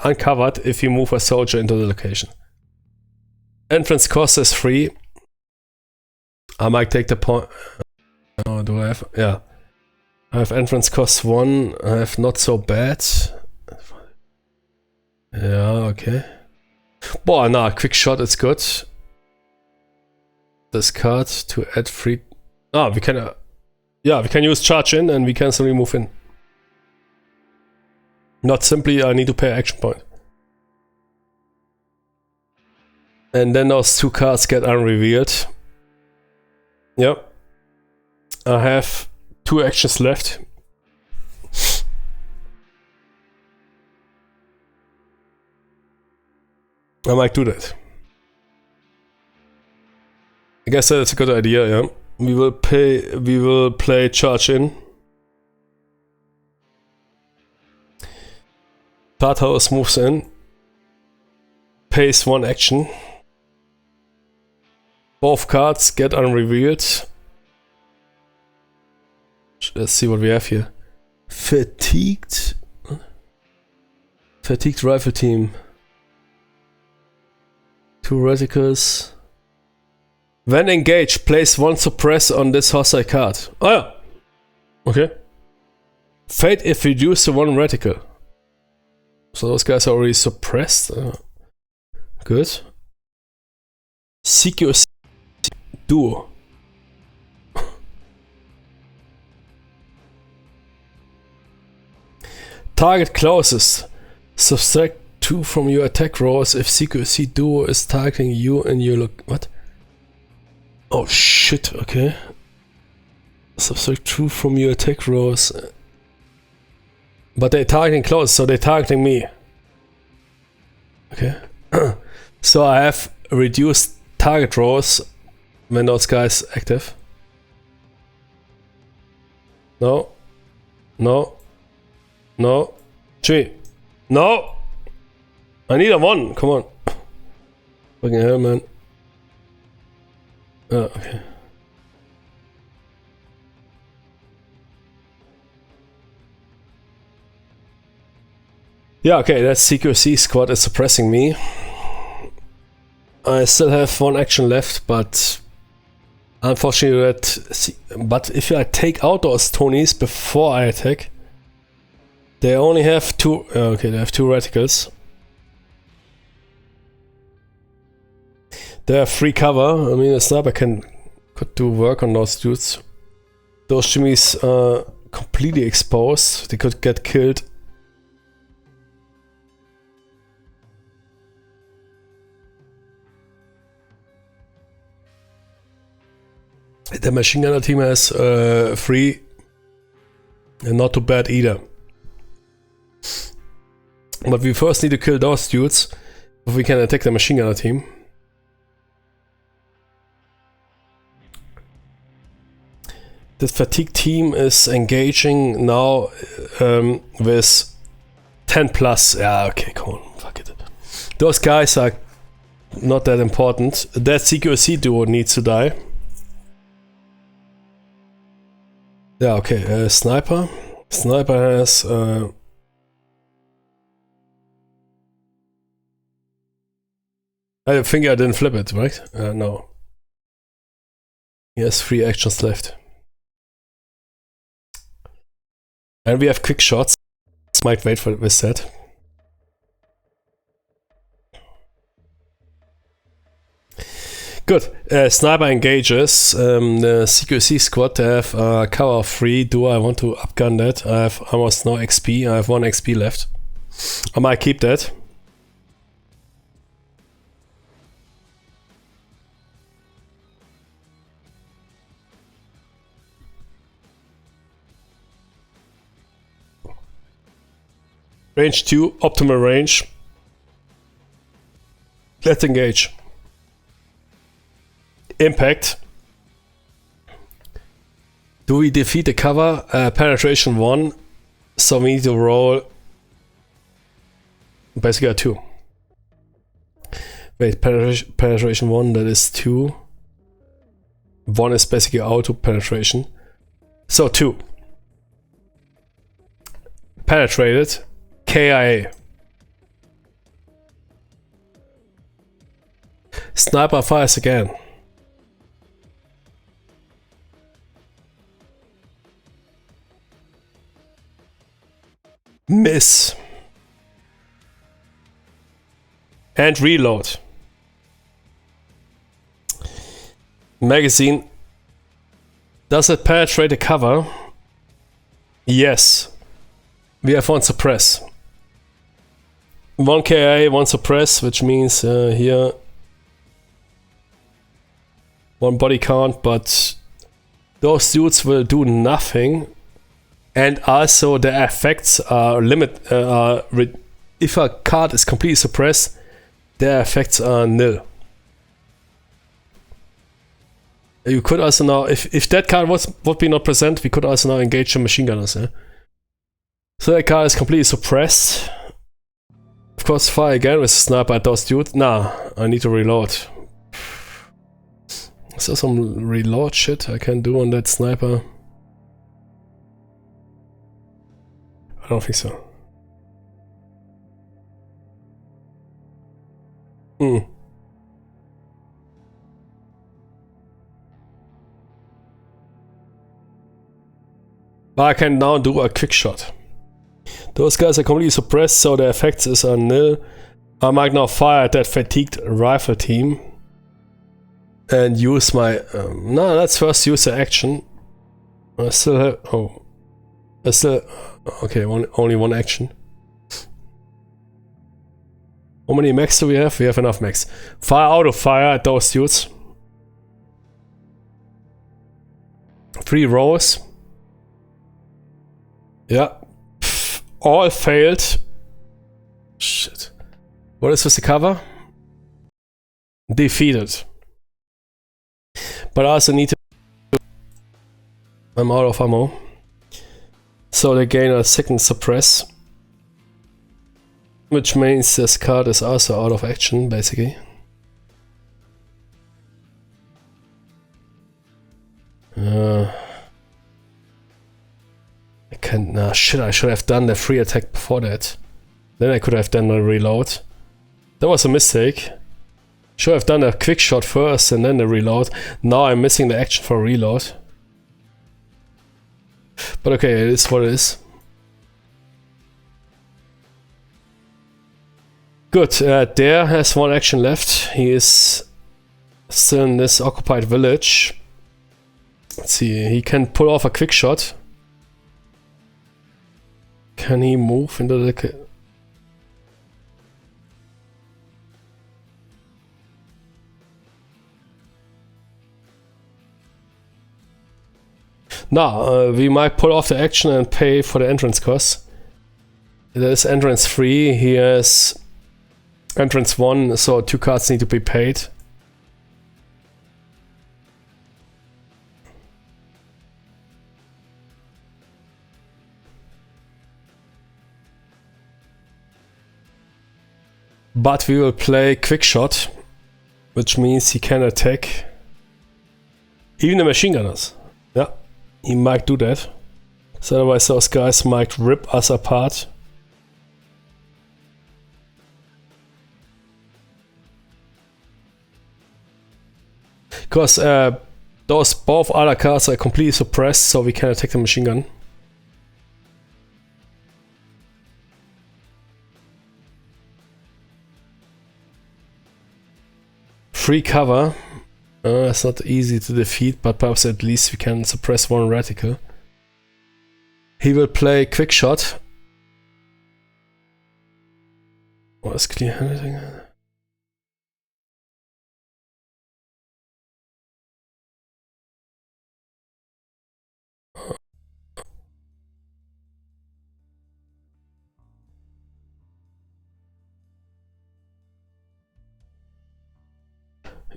uncovered if you move a soldier into the location. Entrance cost is 3. I might take the point... Oh, do I have... Yeah. I have entrance cost 1. I have not so bad. Yeah, okay. Boah, nah, quick shot is good. This card to add 3. We can... yeah, we can use charge in and we can simply move in. Not simply, I need to pay action point. And then those 2 cards get unrevealed. Yep. I have 2 actions left. I might do that. I guess that's a good idea, yeah. We will play charge in. Tathaus moves in. Pays 1 action. Both cards get unrevealed. Let's see what we have here. Fatigued rifle team. 2 reticles. When engaged, place one suppress on this hostile card. Oh yeah. Okay. Fate if reduced to one reticle. So those guys are already suppressed. Good. CQC duo. Target closest. Subtract 2 from your attack rolls if CQC duo is targeting you and you look. What? Oh shit, okay. Subtract 2 from your attack rolls. But they're targeting close, so they're targeting me. Okay. So I have reduced target rolls when those guys active. No. No. No. Gee. No! I need a 1, come on. Fucking hell, man. Oh, okay. Yeah, okay, that CQC squad is suppressing me. I still have 1 action left, but unfortunately but if I take out those Tonys before I attack, they only have 2, okay, they have 2 reticles. They have free cover. I mean, a sniper could do work on those dudes. Those shimmies are completely exposed. They could get killed. The machine gunner team has 3, and not too bad either. But we first need to kill those dudes if we can attack the machine gunner team. The fatigue team is engaging now with 10 plus. Yeah, okay, come on, fuck it. Those guys are not that important. That CQC duo needs to die. Yeah, okay, sniper. Sniper has... I think I didn't flip it, right? No. He has 3 actions left. And we have quick shots. Might wait for this set. Good. Sniper engages. The CQC squad, they have cover of 3. Do I want to upgun that? I have almost no XP. I have 1 XP left. I might keep that. Range 2, optimal range. Let's engage. Impact. Do we defeat the cover? Penetration 1. So we need to roll basically a 2. Wait, penetration 1, that is 2. 1 is basically auto penetration. So 2. Penetrated. KIA. Sniper fires again. Miss. And reload. Magazine. Does it penetrate the cover? Yes. We have 1 suppress. 1 KIA, 1 suppress, which means here 1 body count, but those dudes will do nothing. And also the effects are if a card is completely suppressed, their effects are nil. You could also now, if that card would be not present, we could also now engage the machine gunners. Yeah? So that card is completely suppressed. Of course, fire again with sniper at those dudes. Nah, I need to reload. Is there some reload shit I can do on that sniper? I don't think so. But I can now do a quick shot. Those guys are completely suppressed, so the effects is on nil. I might now fire at that fatigued rifle team. And use my... no, let's first use the action. I still have... oh. I still... okay, only one action. How many mechs do we have? We have enough mechs. Fire auto fire at those dudes. 3 rows. Yeah. Pff, all failed. Shit. What is with the cover? Defeated. But I also need to... I'm out of ammo. So they gain a second suppress. Which means this card is also out of action, basically. I can't... nah, shit, I should have done the free attack before that. Then I could have done a reload. That was a mistake. Should have done a quick shot first and then the reload. Now I'm missing the action for reload. But okay, it is what it is. Good, Dare has 1 action left. He is still in this occupied village. Let's see, he can pull off a quick shot. Can he move into the... no, we might pull off the action and pay for the entrance cost. There's entrance 3, he has entrance 1, so 2 cards need to be paid. But we will play quick shot, which means he can attack even the machine gunners. Yeah, he might do that. So otherwise those guys might rip us apart. Because those both other cards are completely suppressed, so we can attack the machine gun. Free cover. It's not easy to defeat, but perhaps at least we can suppress 1 radical. He will play quick shot. What is clear anything?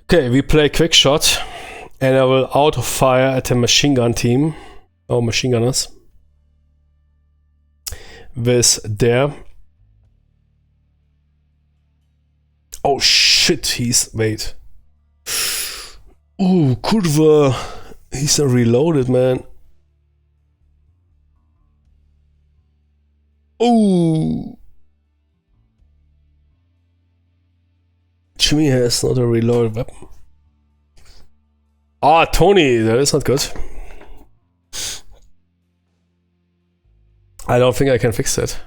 Okay, we play quick shot, and I will auto fire at the machine gun team, or machine gunners, with Dare. Oh shit, he's... wait. Ooh, kurwa. He's a reloaded, man. Ooh. Jimmy has not a reloaded weapon. Ah, Tony, that is not good. I don't think I can fix that.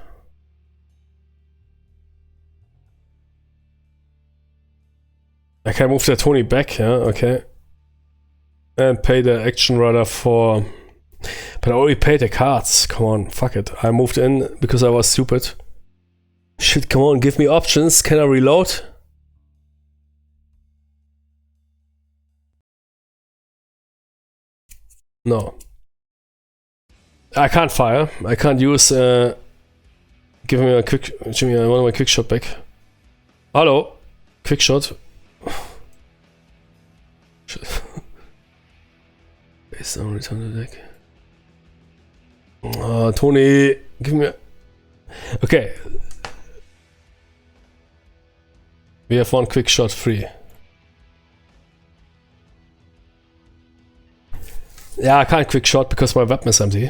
I can move the Tony back, yeah, okay. And pay the action runner for... but I already paid the cards. Come on, fuck it. I moved in because I was stupid. Shit, come on, give me options. Can I reload? No. I can't fire. I can't use... give me a quick... Jimmy, I want my quick shot back. Hello? Quick shot. Shit. Based on return to deck. Oh, Tony, give me a... okay. We have 1 quick shot free. Yeah, I can't quick shot because my weapon is empty.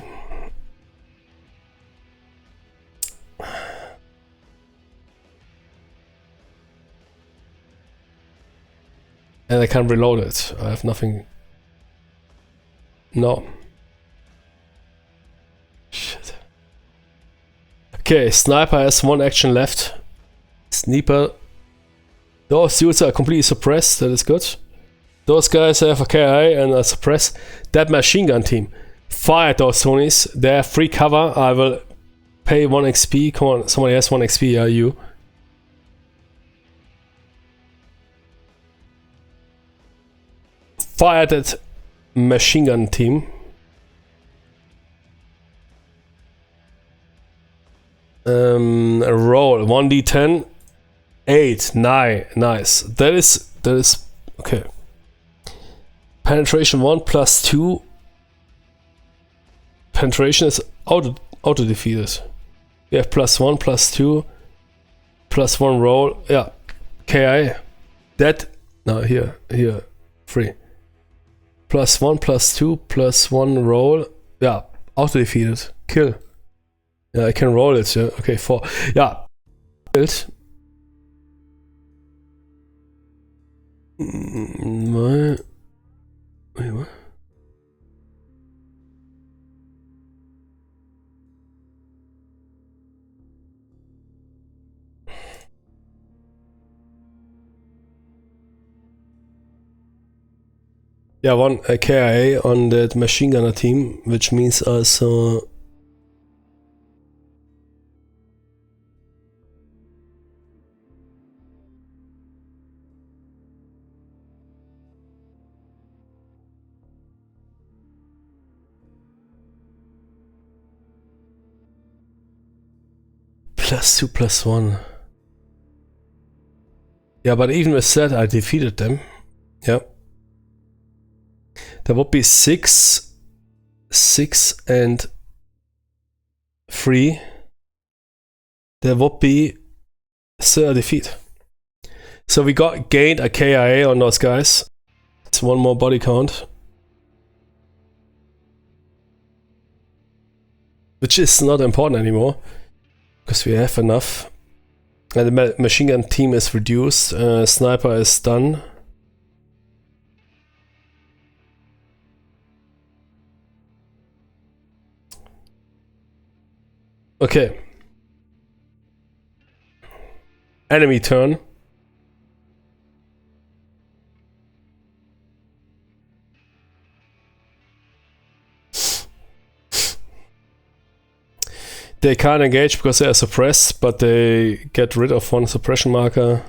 And I can't reload it. I have nothing. No. Okay, Sniper has 1 action left. Sniper. Those dudes are completely suppressed, that is good. Those guys have a KIA and a suppress. That machine gun team. Fire those Tonys. They have free cover. I will pay 1 XP. Come on, somebody has 1 XP, yeah, you. Fire that machine gun team. Roll 1d10. 8, 9, nice. That is okay. Penetration 1 plus 2. Penetration is auto defeated. We have plus 1, plus 2, plus 1 roll. Yeah, KI. That no here 3. Plus 1, plus 2, plus 1 roll. Yeah, auto defeated. Kill. Yeah, I can roll it. Yeah, okay, 4. Yeah, killed. Wait, what? Yeah, 1 KIA on that machine gunner team, which means also plus 2, plus 1. Yeah, but even with that, I defeated them. Yeah. That would be 6, 6, and 3. There would be still a defeat. So we gained a KIA on those guys. It's 1 more body count. Which is not important anymore. Because we have enough. And the machine gun team is reduced. Sniper is done. Okay. Enemy turn. They can't engage because they are suppressed, but they get rid of 1 suppression marker.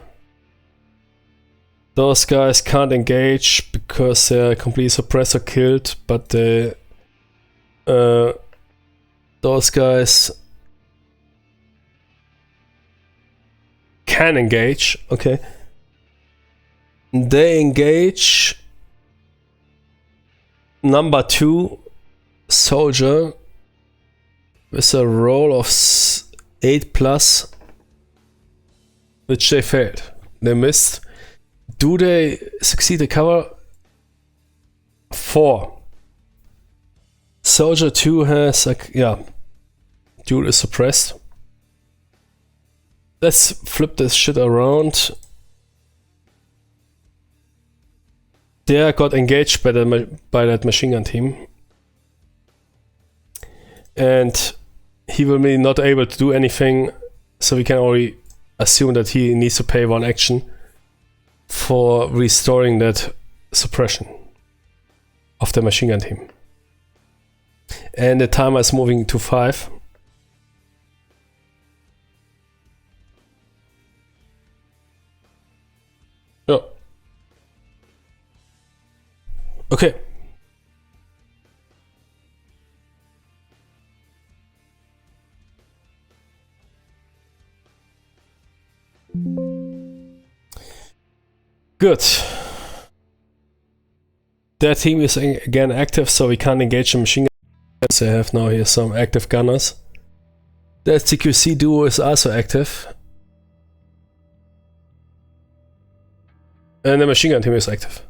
Those guys can't engage because they're completely suppressed or killed, but they... those guys can engage, okay. They engage number 2 soldier with a roll of 8 plus, which they failed. They missed. Do they succeed the cover? 4. Soldier 2 has like, yeah, dude is suppressed. Let's flip this shit around. They got engaged by that machine gun team. And he will be not able to do anything, so we can already assume that he needs to pay 1 action for restoring that suppression of the machine gun team. And the timer is moving to 5. Yeah. Okay. Good. Their team is again active, so we can't engage the machine gunners. I have now here some active gunners. The TQC duo is also active. And the machine gun team is active.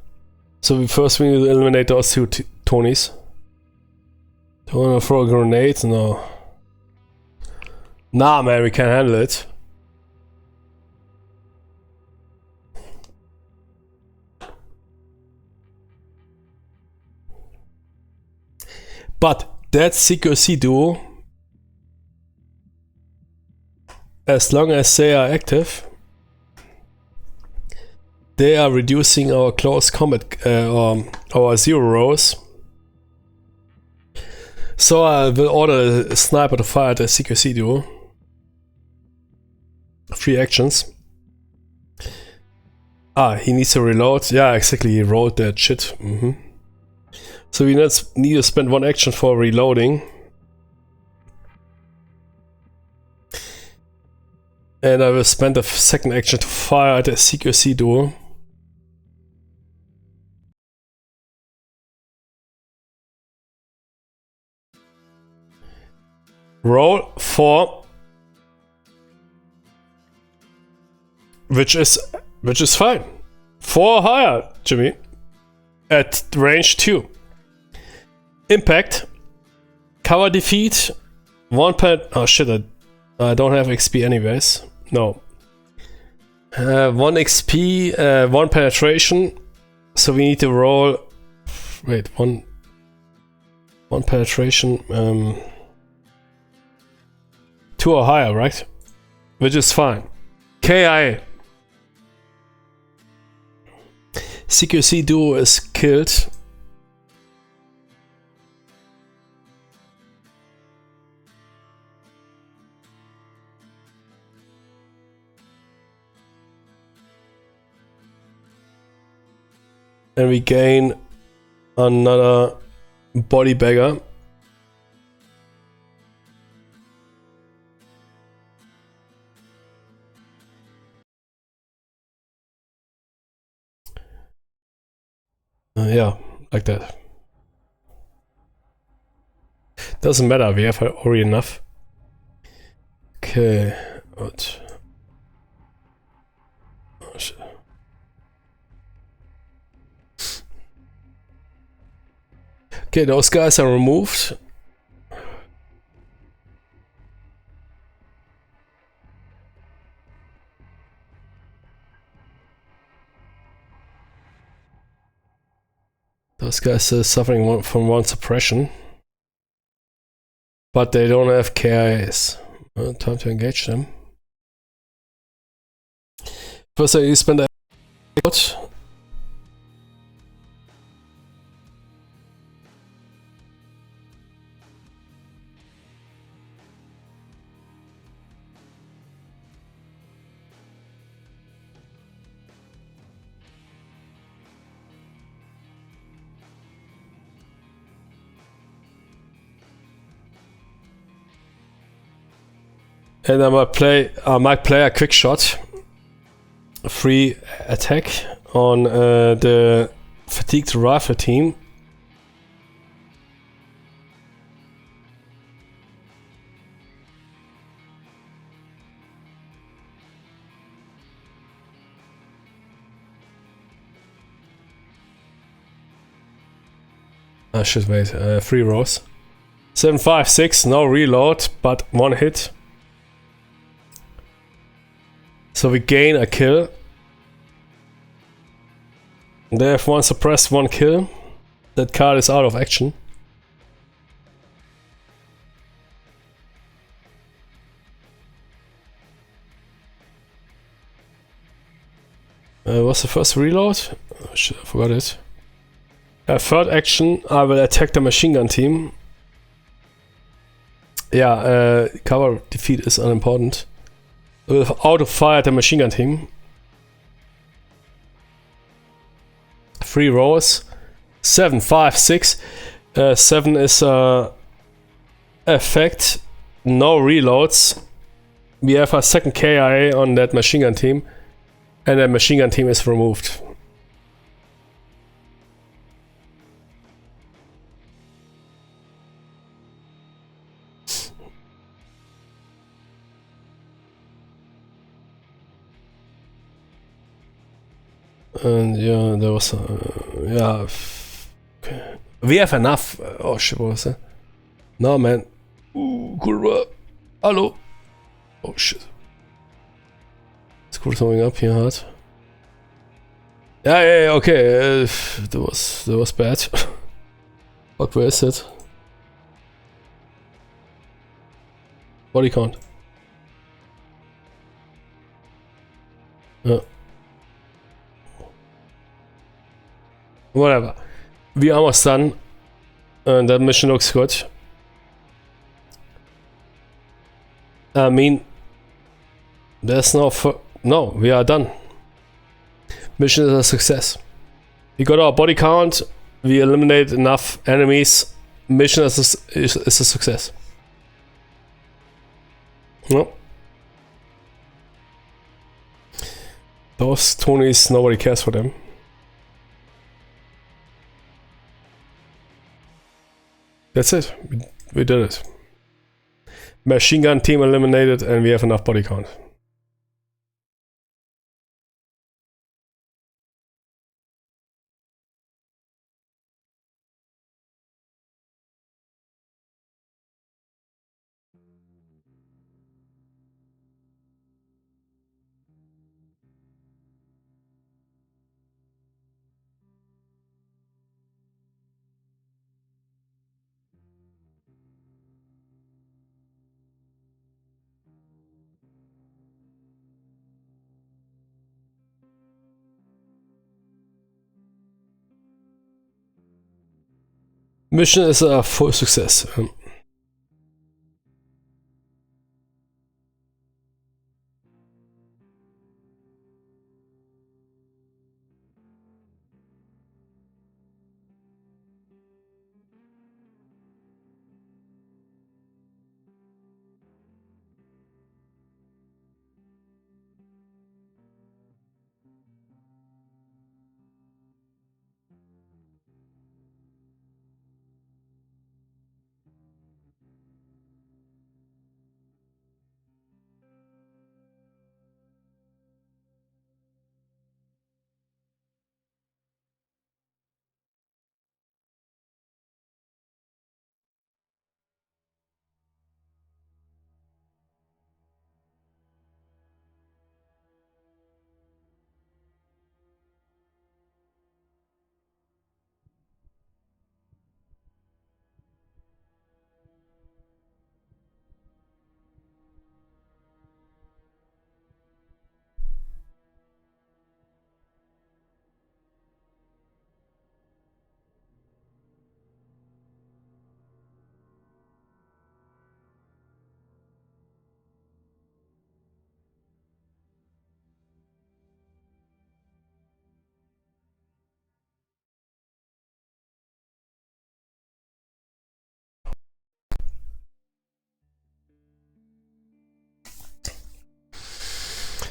So first we need to eliminate those 2 Tonys. Do you wanna throw a grenade? No. Nah, man, we can't handle it. But that CQC duo as long as they are active, they are reducing our close combat or our 0 rows. So I will order a sniper to fire at the CQC duo. 3 actions. Ah, he needs to reload. Yeah, exactly, he rolled that shit. So we need to spend 1 action for reloading. And I will spend a 2nd action to fire at the CQC duo. Roll 4. Which is fine. 4 higher, Jimmy. At range 2. Impact. Cover defeat. 1 pen. Oh shit, I don't have XP anyways. No. 1 XP, 1 penetration. So we need to roll. Wait, 1 penetration. 2 or higher, right? Which is fine. KI. CQC duo is killed. And we gain another body bagger. Yeah, like that. Doesn't matter, we have already enough. Okay, what? Oh, shit. Okay, those guys are removed. Those guys are suffering from 1 suppression. But they don't have KIAs. Time to engage them. First I spend a out. And I might play a quick shot, a free attack on the fatigued rifle team. I should wait. 3 rows. 7, 5, 6. No reload, but 1 hit. So we gain a kill. They have 1 suppressed, 1 kill. That card is out of action. What's the first reload? Oh shit, I forgot it. 3rd action, I will attack the machine gun team. Yeah, cover defeat is unimportant. I will auto-fire the machine gun team. 3 rows. 7, 5, 6. 7 is effect. No reloads. We have a 2nd KIA on that machine gun team. And the machine gun team is removed. And yeah, there was yeah. Okay. We have enough. Oh shit, what was that? No man. Kurwa. Hallo. Oh shit. Screw something up here hard. Yeah, okay. That was bad. Fuck, where is it? Body count. Whatever. We almost done. And that mission looks good. I mean, there's no, we are done. Mission is a success. We got our body count. We eliminated enough enemies. Mission is a success. No. Those Tonys, nobody cares for them. That's it. We did it. Machine gun team eliminated, and we have enough body count. Mission is a full success.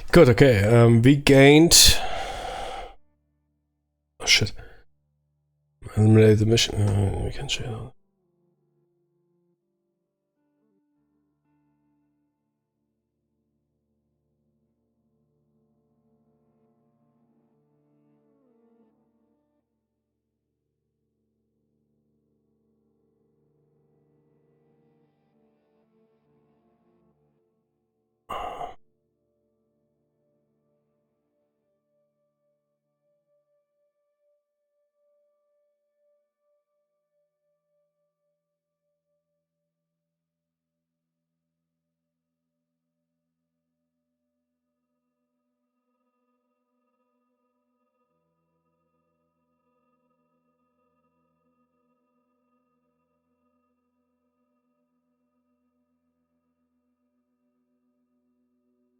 Good, okay. We gained... Oh shit. Eliminate the mission. We can share.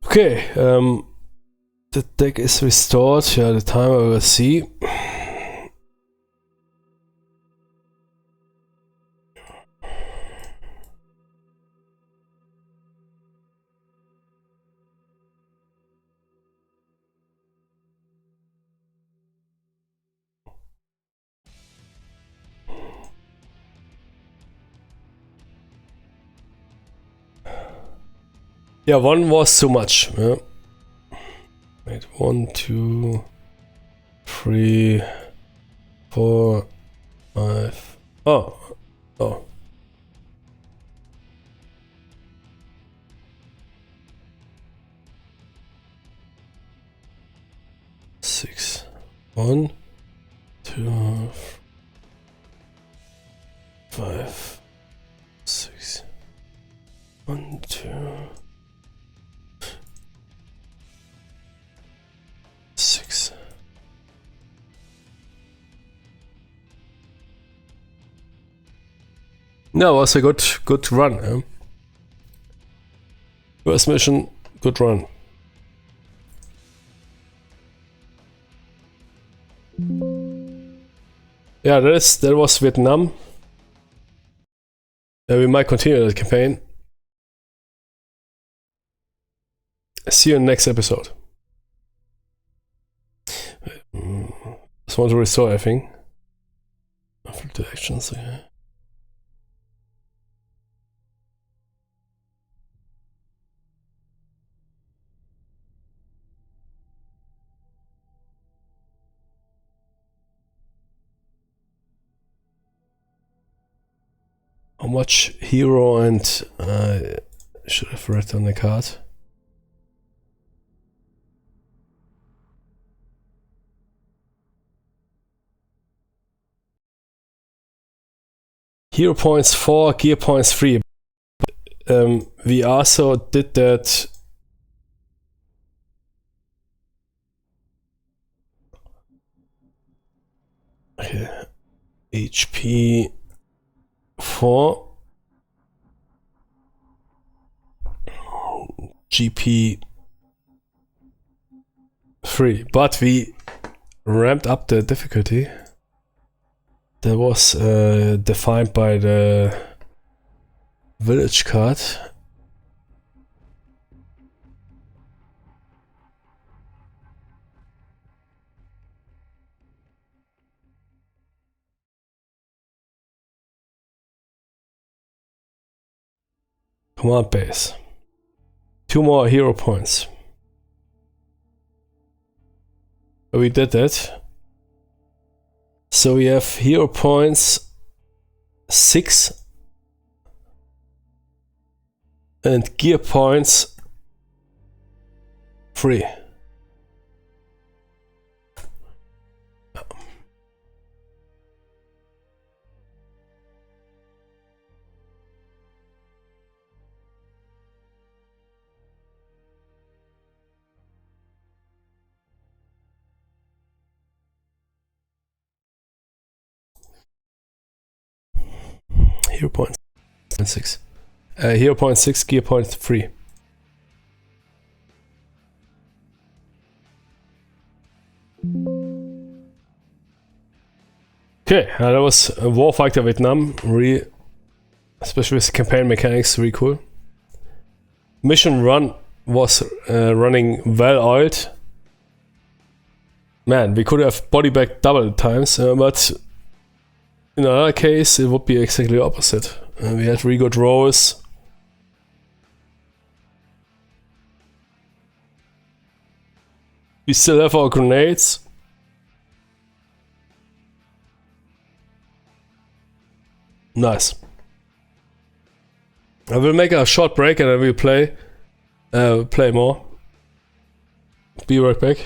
Okay, the deck is restored. Yeah, the timer we will see. Yeah, one was too much. Yeah. Wait, 1, 2, 3, 4, 5. Oh. 6. 1, 2, 5, 6. 1, 2. No, it was a good run. First mission, good run. Yeah, that was Vietnam. We might continue the campaign. See you in the next episode. Just want to restore everything. After actions, okay. How much hero and should have read on the card. Hero points 4, gear points 3. We also did that. Okay. HP 4. GP 3. But we ramped up the difficulty. That was defined by the village card. Command base. 2 more hero points. We did that. So we have hero points 6 and gear points 3. Hero points 6. Hero point 6, gear point 3. Okay, that was Warfighter Vietnam. Really, especially with campaign mechanics, really cool. Mission run was running well oiled. Man, we could have body back double times, but in another case, it would be exactly the opposite. We had really good rolls. We still have our grenades. Nice. I will make a short break and I will play more. Be right back.